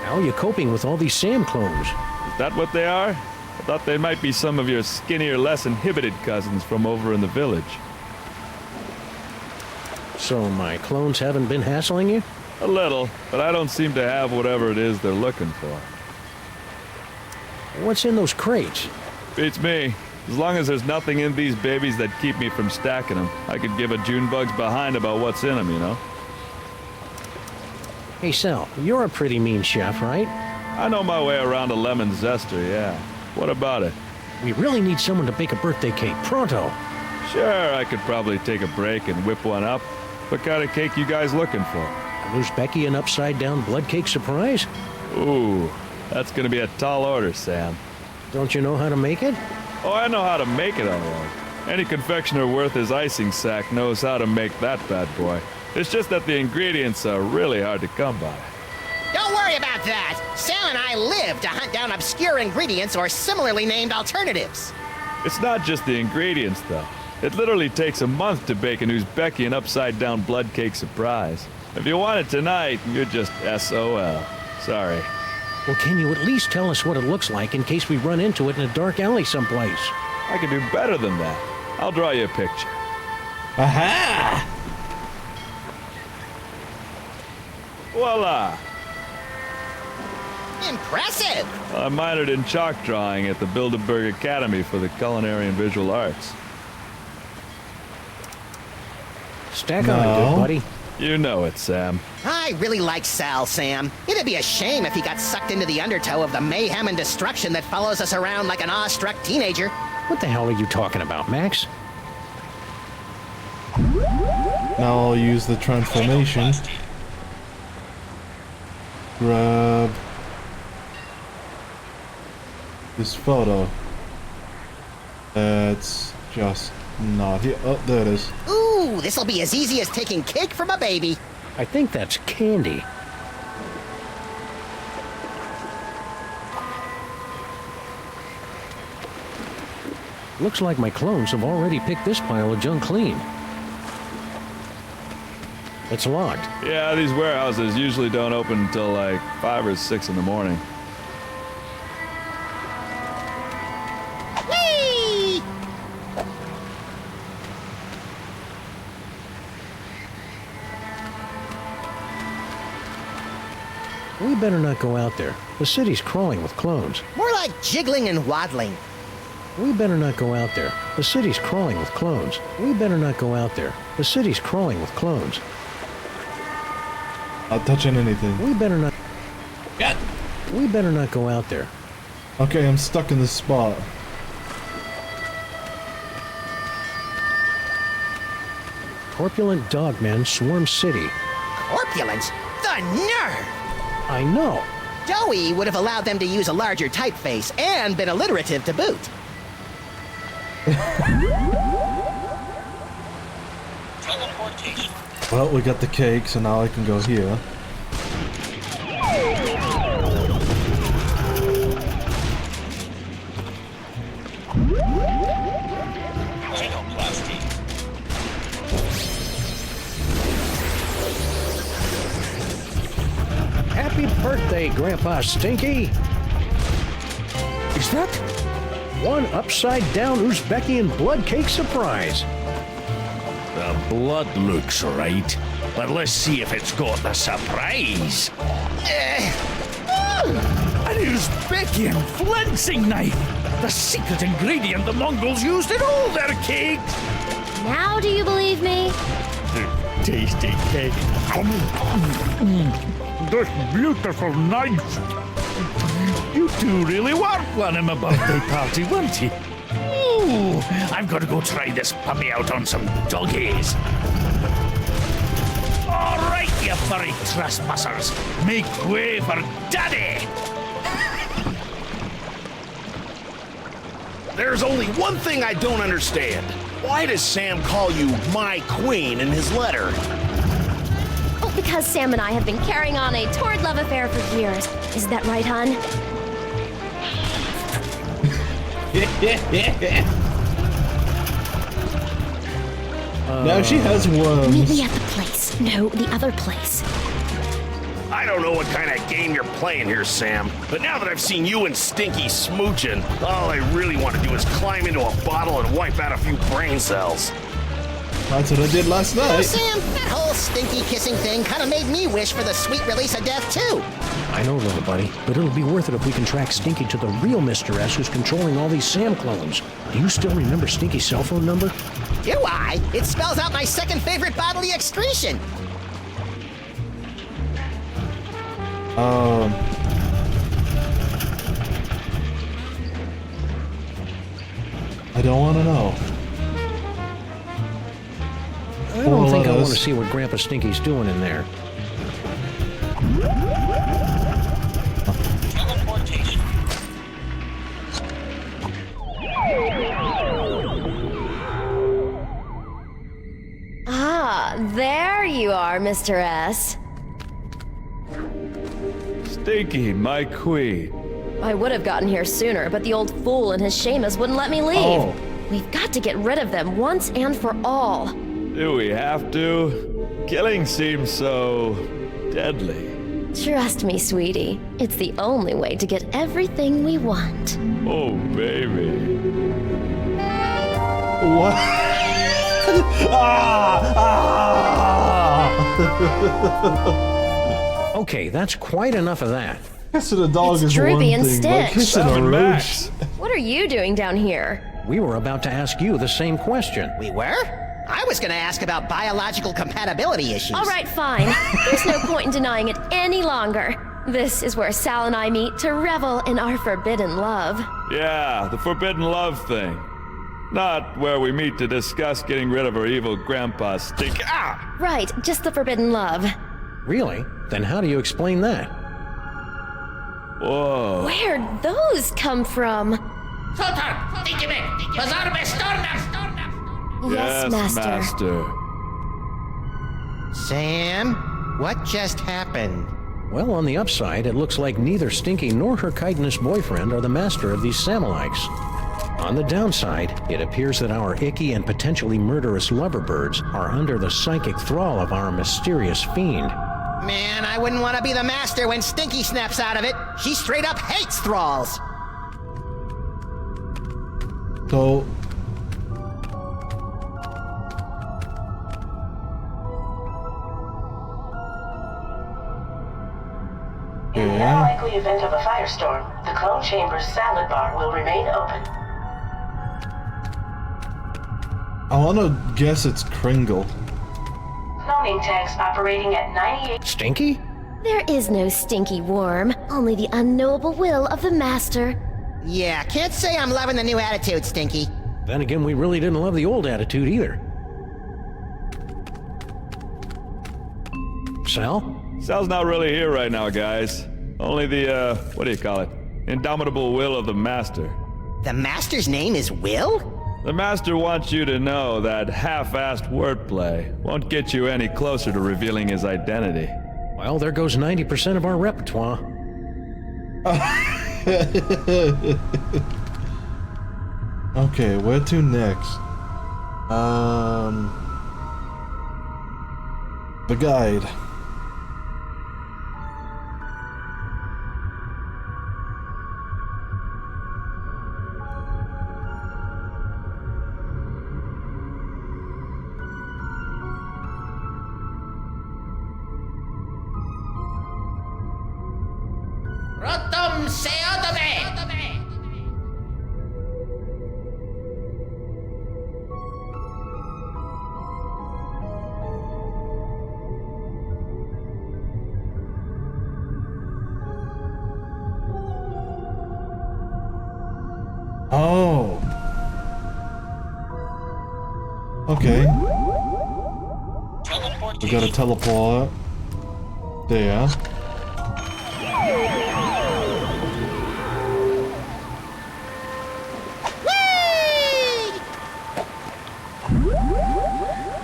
How are you coping with all these Sam clones? Is that what they are? I thought they might be some of your skinnier, less inhibited cousins from over in the village. So my clones haven't been hassling you? A little, but I don't seem to have whatever it is they're looking for. What's in those crates? Beats me. As long as there's nothing in these babies that keep me from stacking them, I could give a Junebug's behind about what's in them, you know? Hey, Sal, you're a pretty mean chef, right? I know my way around a lemon zester, yeah. What about it? We really need someone to bake a birthday cake, pronto. Sure, I could probably take a break and whip one up. What kind of cake you guys looking for? Lose Becky an upside-down blood cake surprise? Ooh, that's gonna be a tall order, Sam. Don't you know how to make it? Oh, I know how to make it, all right. Any confectioner worth his icing sack knows how to make that bad boy. It's just that the ingredients are really hard to come by. Don't worry about that. Sam and I live to hunt down obscure ingredients or similarly named alternatives. It's not just the ingredients, though. It literally takes a month to bake an Uzbekian upside-down blood cake surprise. If you want it tonight, you're just SOL. Sorry. Well, can you at least tell us what it looks like in case we run into it in a dark alley someplace? I can do better than that. I'll draw you a picture. Aha! Voila! Impressive! I minored in chalk drawing at the Bilderberg Academy for the Culinary and Visual Arts. Stack on, good buddy. You know it, Sam. I really like Sal, Sam. It'd be a shame if he got sucked into the undertow of the mayhem and destruction that follows us around like an awestruck teenager. What the hell are you talking about, Max? Now I'll use the transformation. Grab this photo. That's just not here. Oh, there it is. Ooh, this'll be as easy as taking cake from a baby. I think that's candy. Looks like my clones have already picked this pile of junk clean. It's locked. Yeah, these warehouses usually don't open until like 5 or 6 in the morning. Whee! We better not go out there. The city's crawling with clones. More like jiggling and waddling. We better not go out there. The city's crawling with clones. We better not go out there. The city's crawling with clones. Not touching anything. We better not... We better not go out there. Okay, I'm stuck in this spot. Corpulent dogmen swarm city. Corpulence? The nerve! I know. Joey would have allowed them to use a larger typeface and been alliterative to boot. Well, we got the cake, so now I can go here. Happy birthday, Grandpa Stinky! Is that? One upside-down Uzbekian blood cake surprise. The blood looks right, but let's see if it's got the surprise. An Uzbekian flensing knife! The secret ingredient the Mongols used in all their cakes! Now do you believe me? Tasty cake. This beautiful knife. You two really were planning a birthday party, weren't you? Ooh, I'm gonna go try this puppy out on some doggies. All right, you furry trespassers, make way for Daddy. There's only one thing I don't understand. Why does Sam call you my queen in his letter? Oh, because Sam and I have been carrying on a torrid love affair for years. Isn't that right, hon? Now she has worms. Meet me at the place. No, the other place. I don't know what kind of game you're playing here, Sam, but now that I've seen you and Stinky smooching, all I really want to do is climb into a bottle and wipe out a few brain cells. That's what I did last night. Oh, Sam, that whole stinky kissing thing kind of made me wish for the sweet release of death, too. I know, little buddy, but it'll be worth it if we can track Stinky to the real Mr. S who's controlling all these Sam clones. Do you still remember Stinky's cell phone number? Do I? It spells out my second favorite bodily excretion. I don't want to know. I don't think I want to see what Grandpa Stinky's doing in there. Ah, there you are, Mr. S. Stinky, my queen. I would have gotten here sooner, but the old fool and his Seamus wouldn't let me leave. Oh. We've got to get rid of them once and for all. Do we have to? Killing seems so deadly. Trust me, sweetie. It's the only way to get everything we want. Oh, baby. What? Okay, that's quite enough of that. Kissing a dog It's is Droopy one and thing, but Stitch. kissing a Salmon roach. Max. What are you doing down here? We were about to ask you the same question. We were? I was gonna ask about biological compatibility issues. All right, fine. There's no point in denying it any longer. This is where Sal and I meet to revel in our forbidden love. Yeah, the forbidden love thing. Not where we meet to discuss getting rid of our evil grandpa Stink. Ah! Right, just the forbidden love. Really? Then how do you explain that? Whoa. Where'd those come from? Yes, Master. Sam, what just happened? Well, on the upside, it looks like neither Stinky nor her chitinous boyfriend are the master of these Samuelites. On the downside, it appears that our icky and potentially murderous loverbirds are under the psychic thrall of our mysterious fiend. Man, I wouldn't want to be the master when Stinky snaps out of it. She straight up hates thralls. So, In the unlikely event of a firestorm, the clone chamber's salad bar will remain open. I want to guess it's Kringle. Cloning tags operating at 98. Stinky? There is no stinky worm, only the unknowable will of the master. Yeah, can't say I'm loving the new attitude, Stinky. Then again, we really didn't love the old attitude either. Sal? Sal's not really here right now, guys. Only the, what do you call it? Indomitable will of the Master. The master's name is Will? The Master wants you to know that half-assed wordplay won't get you any closer to revealing his identity. Well, there goes 90% of our repertoire. Okay, where to next? The guide. Rotom Seodome! Oh. Okay. We gotta teleport. There.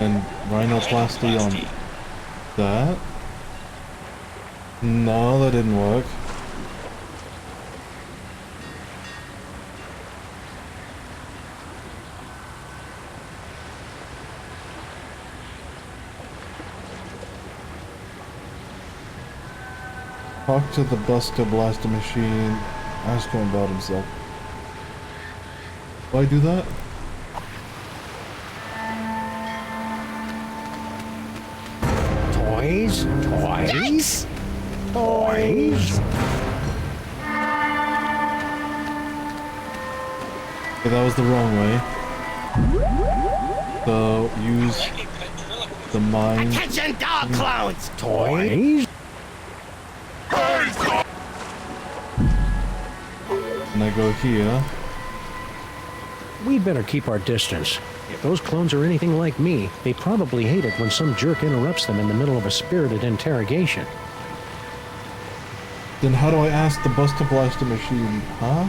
And rhinoplasty on that. No, that didn't work. Talk to the Buster Blaster machine. Ask him about himself. Do I do that? Toys? Toys? Toys? Okay, that was the wrong way. So, use the mind. Attention, dog clones! Toys? And I go here. We'd better keep our distance. If those clones are anything like me, they probably hate it when some jerk interrupts them in the middle of a spirited interrogation. Then how do I ask the Buster Blaster machine, huh?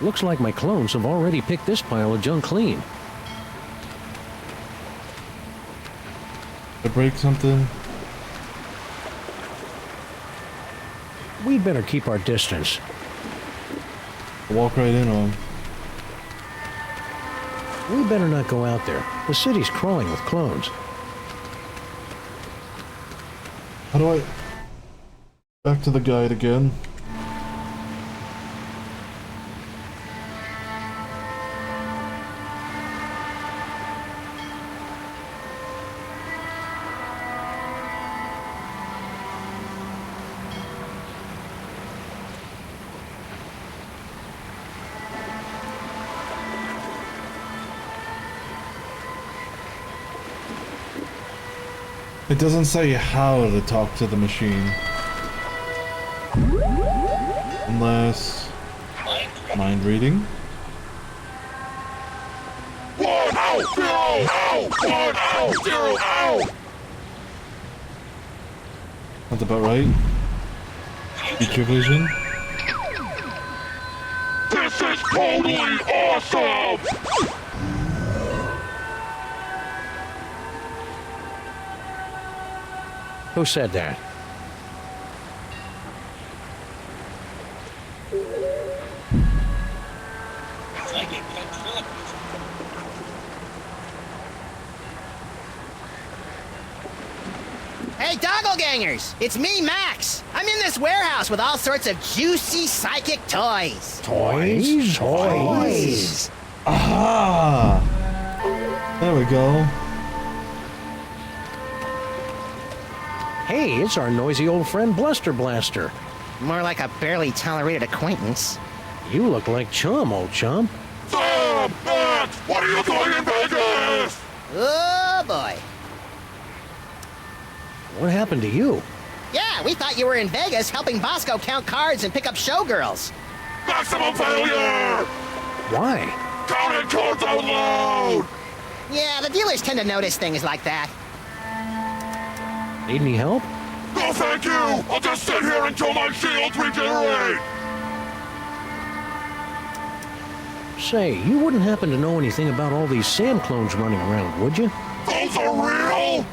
Looks like my clones have already picked this pile of junk clean. To break something? We'd better keep our distance. Walk right in on him. We better not go out there. The city's crawling with clones. How do I... Back to the guide again. It doesn't say how to talk to the machine. Unless... mind reading? That's about right. Feature vision. This is totally awesome! Who said that? Hey, Doppelgangers! It's me, Max! I'm in this warehouse with all sorts of juicy psychic toys. Toys? Toys! Aha! There we go. Hey, it's our noisy old friend Bluster Blaster. More like a barely tolerated acquaintance. You look like Chum, old chum. Sam! Max! What are you doing in Vegas? Oh, boy. What happened to you? Yeah, we thought you were in Vegas helping Bosco count cards and pick up showgirls. Maximum failure! Why? Counting cards out loud! Yeah, the dealers tend to notice things like that. Need any help? No, thank you! I'll just sit here until my shields regenerate! Say, you wouldn't happen to know anything about all these Sam clones running around, would you? Those are real!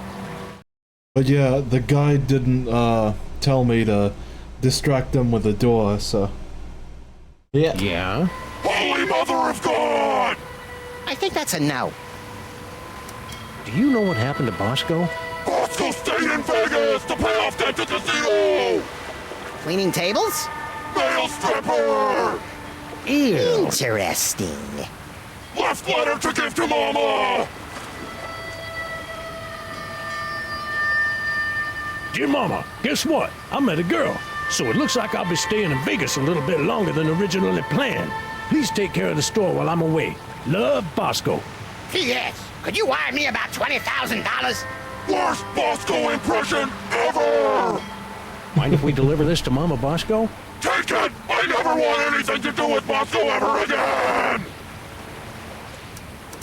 But yeah, the guide didn't tell me to distract them with the door, so... Yeah. Yeah? Holy Mother of God! I think that's a no. Do you know what happened to Bosco? Bosco stayed in Vegas to pay off debt to casino! Cleaning tables? Male stripper! Ew. Interesting. Left letter to give to Mama! Dear Mama, guess what? I met a girl, so it looks like I'll be staying in Vegas a little bit longer than originally planned. Please take care of the store while I'm away. Love, Bosco. P.S. Could you wire me about $20,000? Worst Bosco impression ever! Mind if we deliver this to Mama Bosco? Take it! I never want anything to do with Bosco ever again!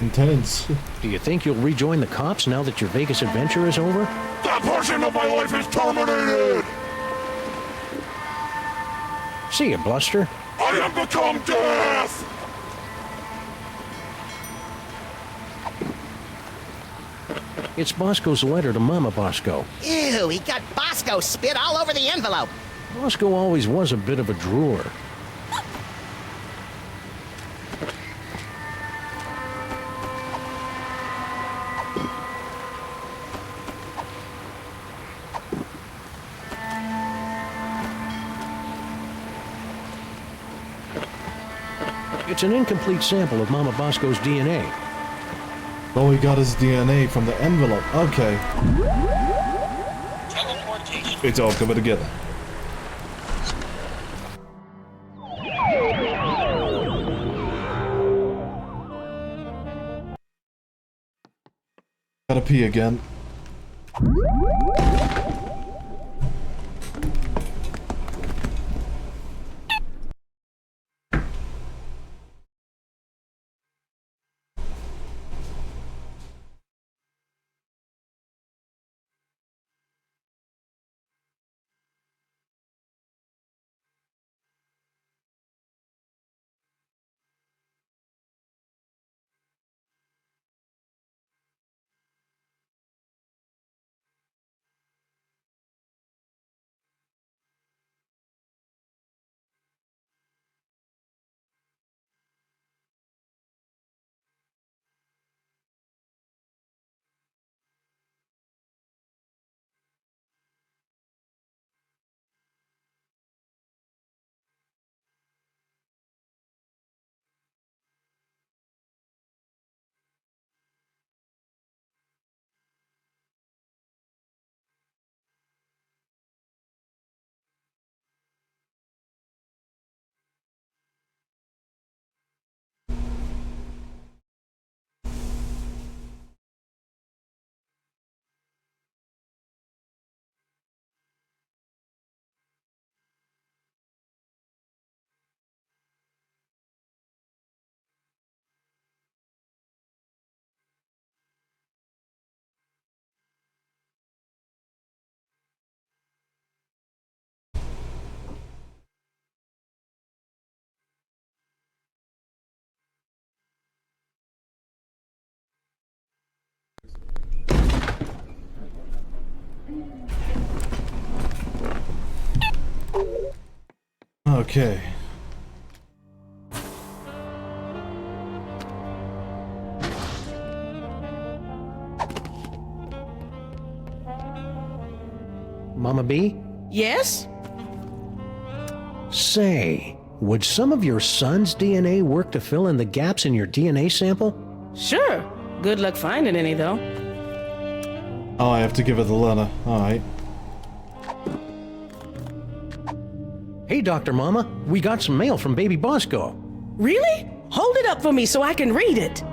Intense. Do you think you'll rejoin the cops now that your Vegas adventure is over? That portion of my life is terminated! See ya, Bluster. I have become death! It's Bosco's letter to Mama Bosco. Ew, he got Bosco spit all over the envelope. Bosco always was a bit of a drooler. It's an incomplete sample of Mama Bosco's DNA. Oh, he got his DNA from the envelope. Okay. It's all coming together. Gotta pee again. Okay. Mama B? Yes? Say, would some of your son's DNA work to fill in the gaps in your DNA sample? Sure. Good luck finding any, though. Oh, I have to give it the letter. Alright. Hey, Dr. Mama, we got some mail from baby Bosco. Really? Hold it up for me so I can read it.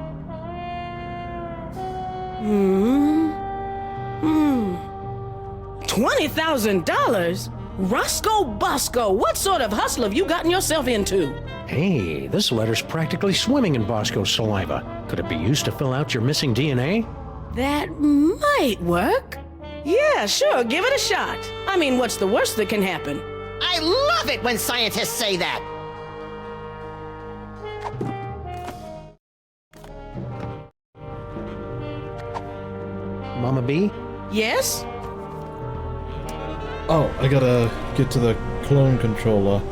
$20,000? Roscoe Bosco, what sort of hustle have you gotten yourself into? Hey, this letter's practically swimming in Bosco's saliva. Could it be used to fill out your missing DNA? That might work. Yeah, sure, give it a shot. I mean, what's the worst that can happen? I love it when scientists say that. Mama B? Yes? Oh, I gotta get to the clone controller.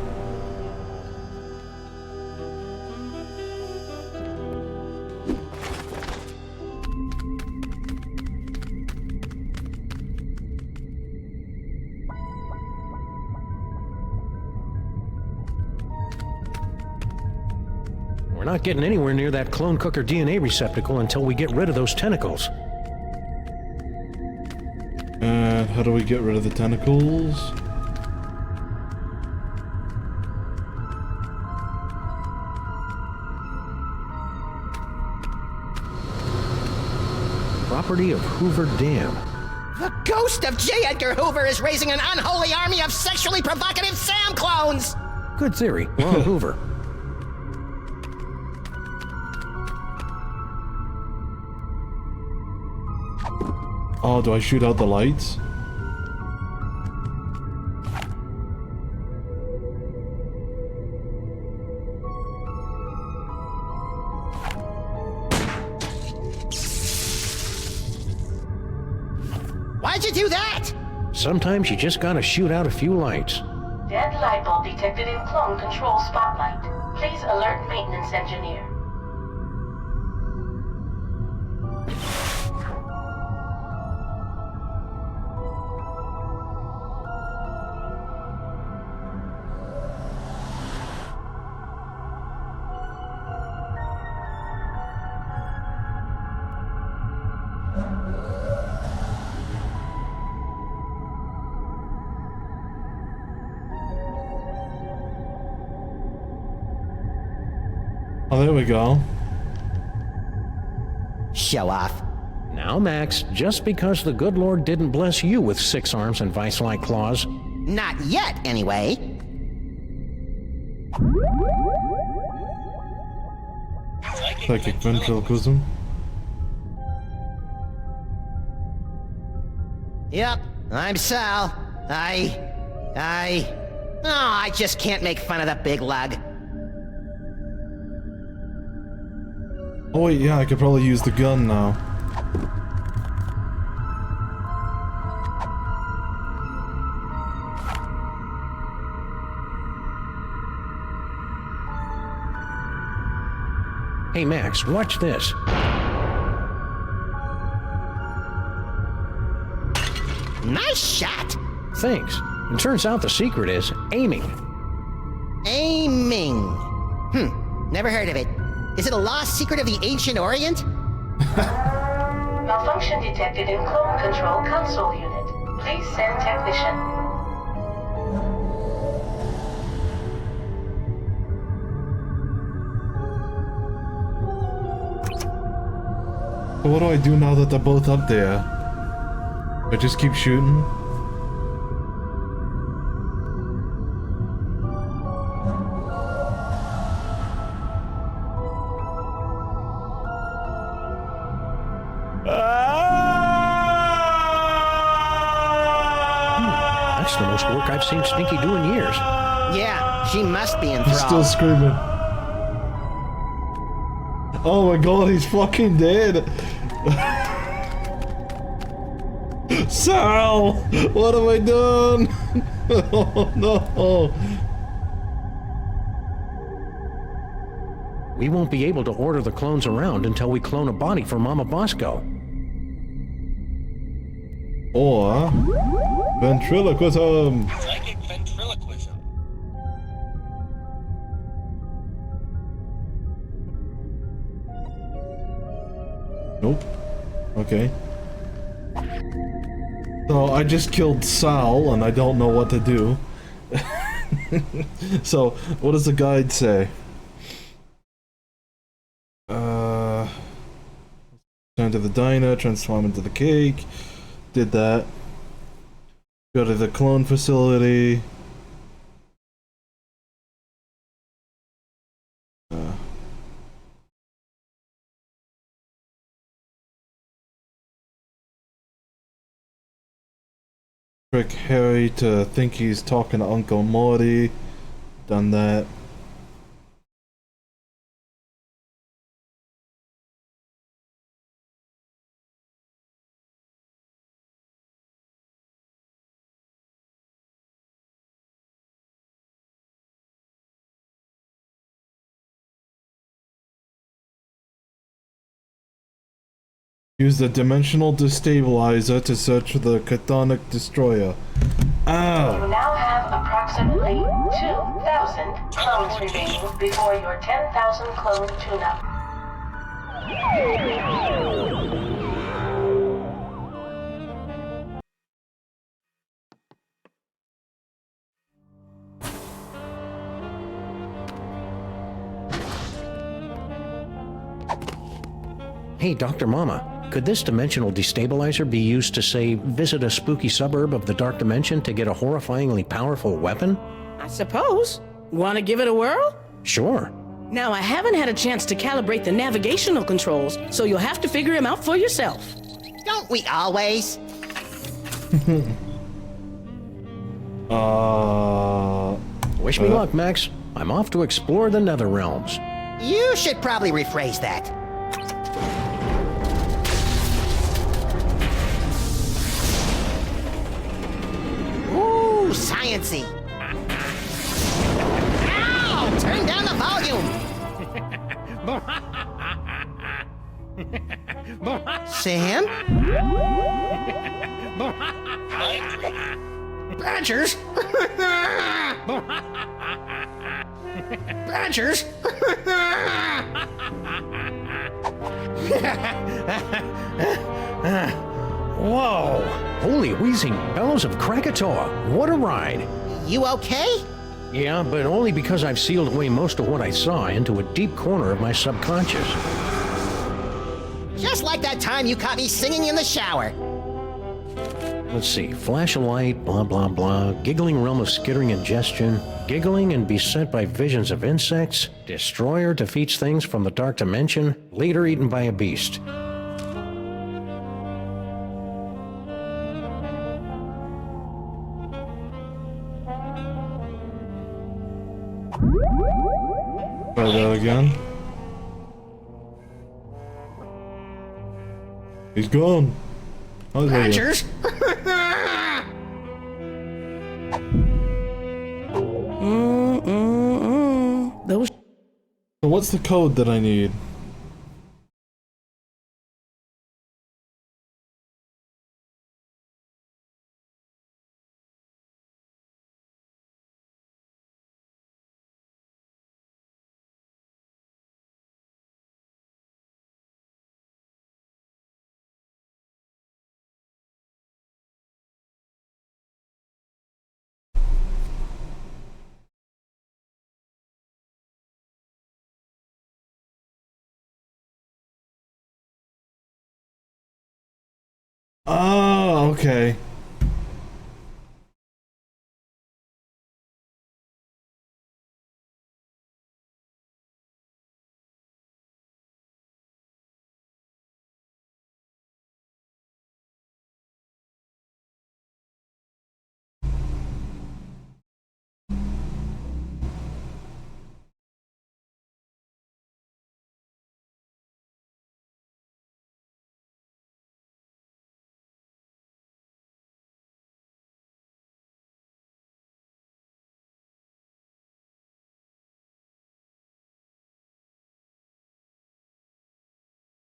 We're not getting anywhere near that clone cooker DNA receptacle until we get rid of those tentacles. How do we get rid of the tentacles? Property of Hoover Dam. The ghost of J. Edgar Hoover is raising an unholy army of sexually provocative Sam clones! Good theory. We're on Hoover. Oh, do I shoot out the lights? Why'd you do that? Sometimes you just gotta shoot out a few lights. Dead light bulb detected in clone control spotlight. Please alert maintenance engineer. Oh, there we go. Show off. Now, Max, just because the good Lord didn't bless you with 6 arms and vice-like claws. Not yet, anyway. Psychic ventriloquism. Yep, I'm Sal. Oh, I just can't make fun of the big lug. Oh wait, yeah, I could probably use the gun now. Hey, Max, watch this. Nice shot! Thanks. It turns out the secret is aiming. Aiming. Never heard of it. Is it a lost secret of the ancient Orient? Malfunction detected in clone control console unit. Please send technician. What do I do now that they're both up there? I just keep shooting? That's the most work I've seen Stinky do in years. Yeah, she must be He's enthralled. still screaming. Oh my god, he's fucking dead! Sal! What have I done? Oh no! we won't be able to order the clones around until we clone a body for Mama Bosco. Or ventriloquism. Psychic ventriloquism. Nope. Okay. So I just killed Sal and I don't know what to do. So, what does the guide say? Turn to the diner, transform into the cake. Did that. Go to the clone facility. Trick Harry to think he's talking to Uncle Morty. Done that. Use the dimensional destabilizer to search for the Chthonic destroyer. Ah! You now have approximately 2,000 clones remaining before your 10,000 clone tune-up. Hey, Dr. Mama, could this dimensional destabilizer be used to, say, visit a spooky suburb of the Dark Dimension to get a horrifyingly powerful weapon? I suppose. Want to give it a whirl? Sure. Now, I haven't had a chance to calibrate the navigational controls, so you'll have to figure them out for yourself. Don't we always? Wish me luck, Max. I'm off to explore the Nether Realms. You should probably rephrase that. Ooh, science-y. Ow! Turn down the volume! Sam? Badgers? Badgers? Whoa! Holy wheezing bellows of Krakatoa! What a ride! You okay? Yeah, but only because I've sealed away most of what I saw into a deep corner of my subconscious. Just like that time you caught me singing in the shower. Let's see, flash of light, blah blah blah, giggling realm of skittering ingestion, giggling and beset by visions of insects, destroyer defeats things from the dark dimension, later eaten by a beast. Try that again. He's gone. Oh, there you go. Badgers? Those. So what's the code that I need? Oh, okay.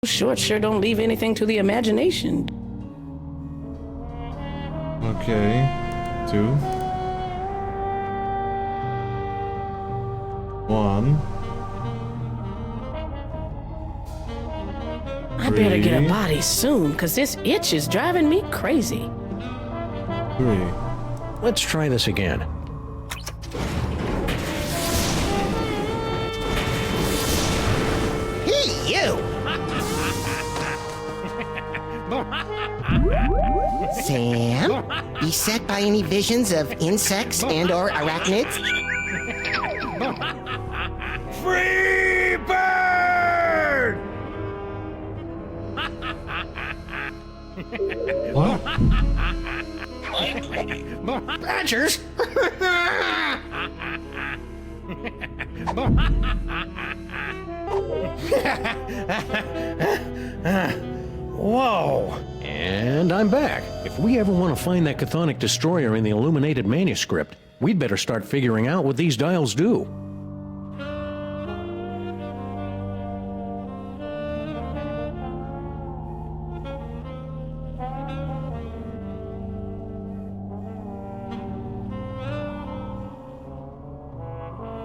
Short sure don't leave anything to the imagination. Okay. 2. 1. I better get a body soon, cause this itch is driving me crazy. 3. Let's try this again. Hey, you! Sam? Beset by any visions of insects and or arachnids? Free bird! What? Badgers? Whoa! And I'm back. If we ever want to find that chthonic destroyer in the illuminated manuscript, we'd better start figuring out what these dials do.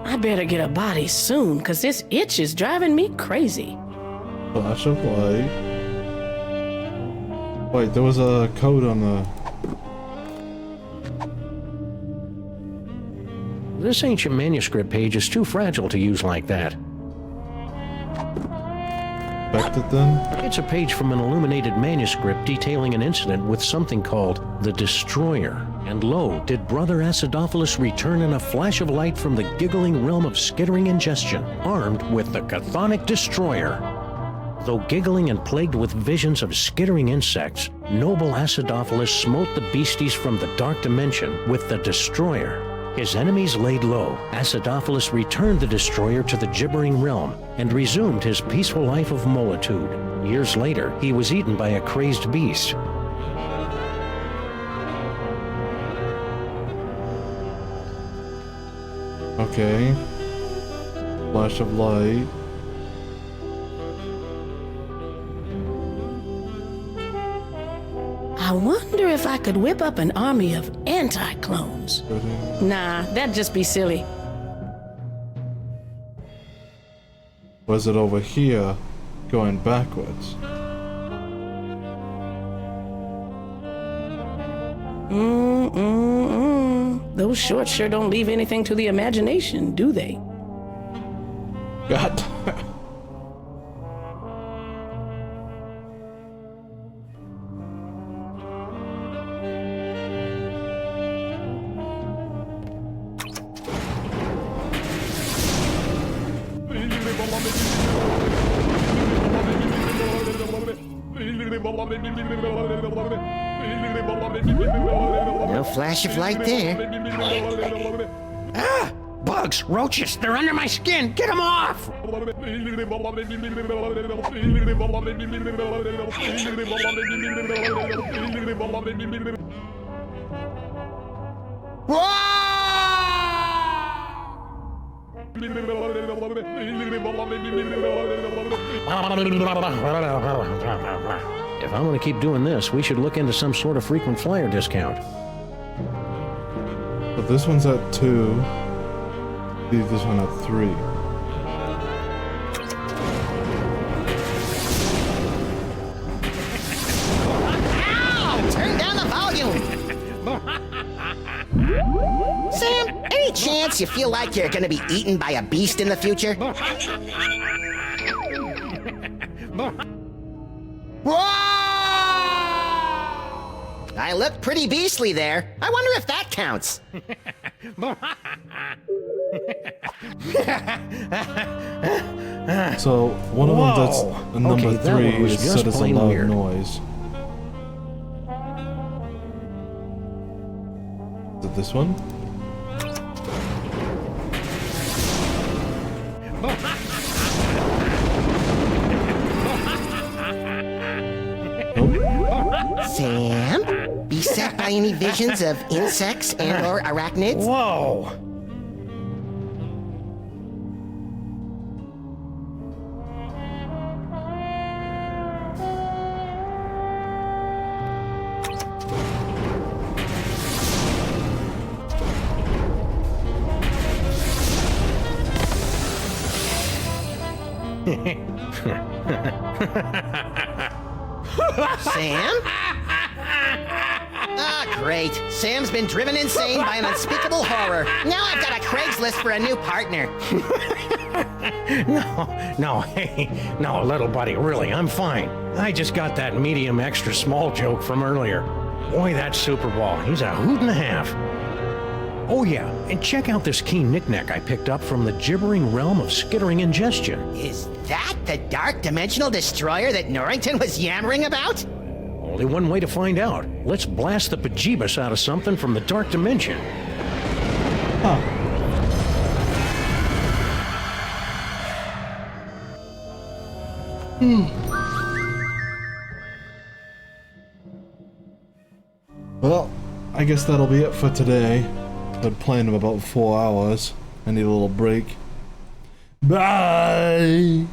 I better get a body soon, cause this itch is driving me crazy. Flash of light. Wait, there was a code on the... This ancient manuscript page is too fragile to use like that. Backed it then? It's a page from an illuminated manuscript detailing an incident with something called the Destroyer. And lo, did Brother Acidophilus return in a flash of light from the giggling realm of skittering ingestion, armed with the chthonic destroyer. Though giggling and plagued with visions of skittering insects, noble Acidophilus smote the beasties from the dark dimension with the destroyer. His enemies laid low. Acidophilus returned the destroyer to the gibbering realm and resumed his peaceful life of molitude. Years later, he was eaten by a crazed beast. Okay. Flash of light. I wonder if I could whip up an army of anti-clones. Nah, that'd just be silly. Was it over here, going backwards? Those shorts sure don't leave anything to the imagination, do they? God. No flash of light there. Ah! Bugs, roaches, they're under my skin. Get them off! If I'm going to keep doing this, we should look into some sort of frequent flyer discount. But this one's at 2. Leave this one at 3. Ow! Turn down the volume! Sam, any chance you feel like you're gonna be eaten by a beast in the future? I look pretty beastly there. I wonder if that counts. So, one of them that's a number Okay, that one 3 was is just set as a plain loud weird. noise. Is it this one? Sam? Beset by any visions of insects and or arachnids? Whoa! Sam? Ah, great. Sam's been driven insane by an unspeakable horror. Now I've got a Craigslist for a new partner. No, little buddy, really, I'm fine. I just got that medium extra small joke from earlier. Boy, that Super Ball, he's a hoot and a half. Oh yeah, and check out this key knickknack I picked up from the gibbering realm of skittering ingestion. Is that the dark dimensional destroyer that Norrington was yammering about? Only one way to find out. Let's blast the bejeebus out of something from the dark dimension. Well, I guess that'll be it for today. Been playing about 4 hours. I need a little break. Bye!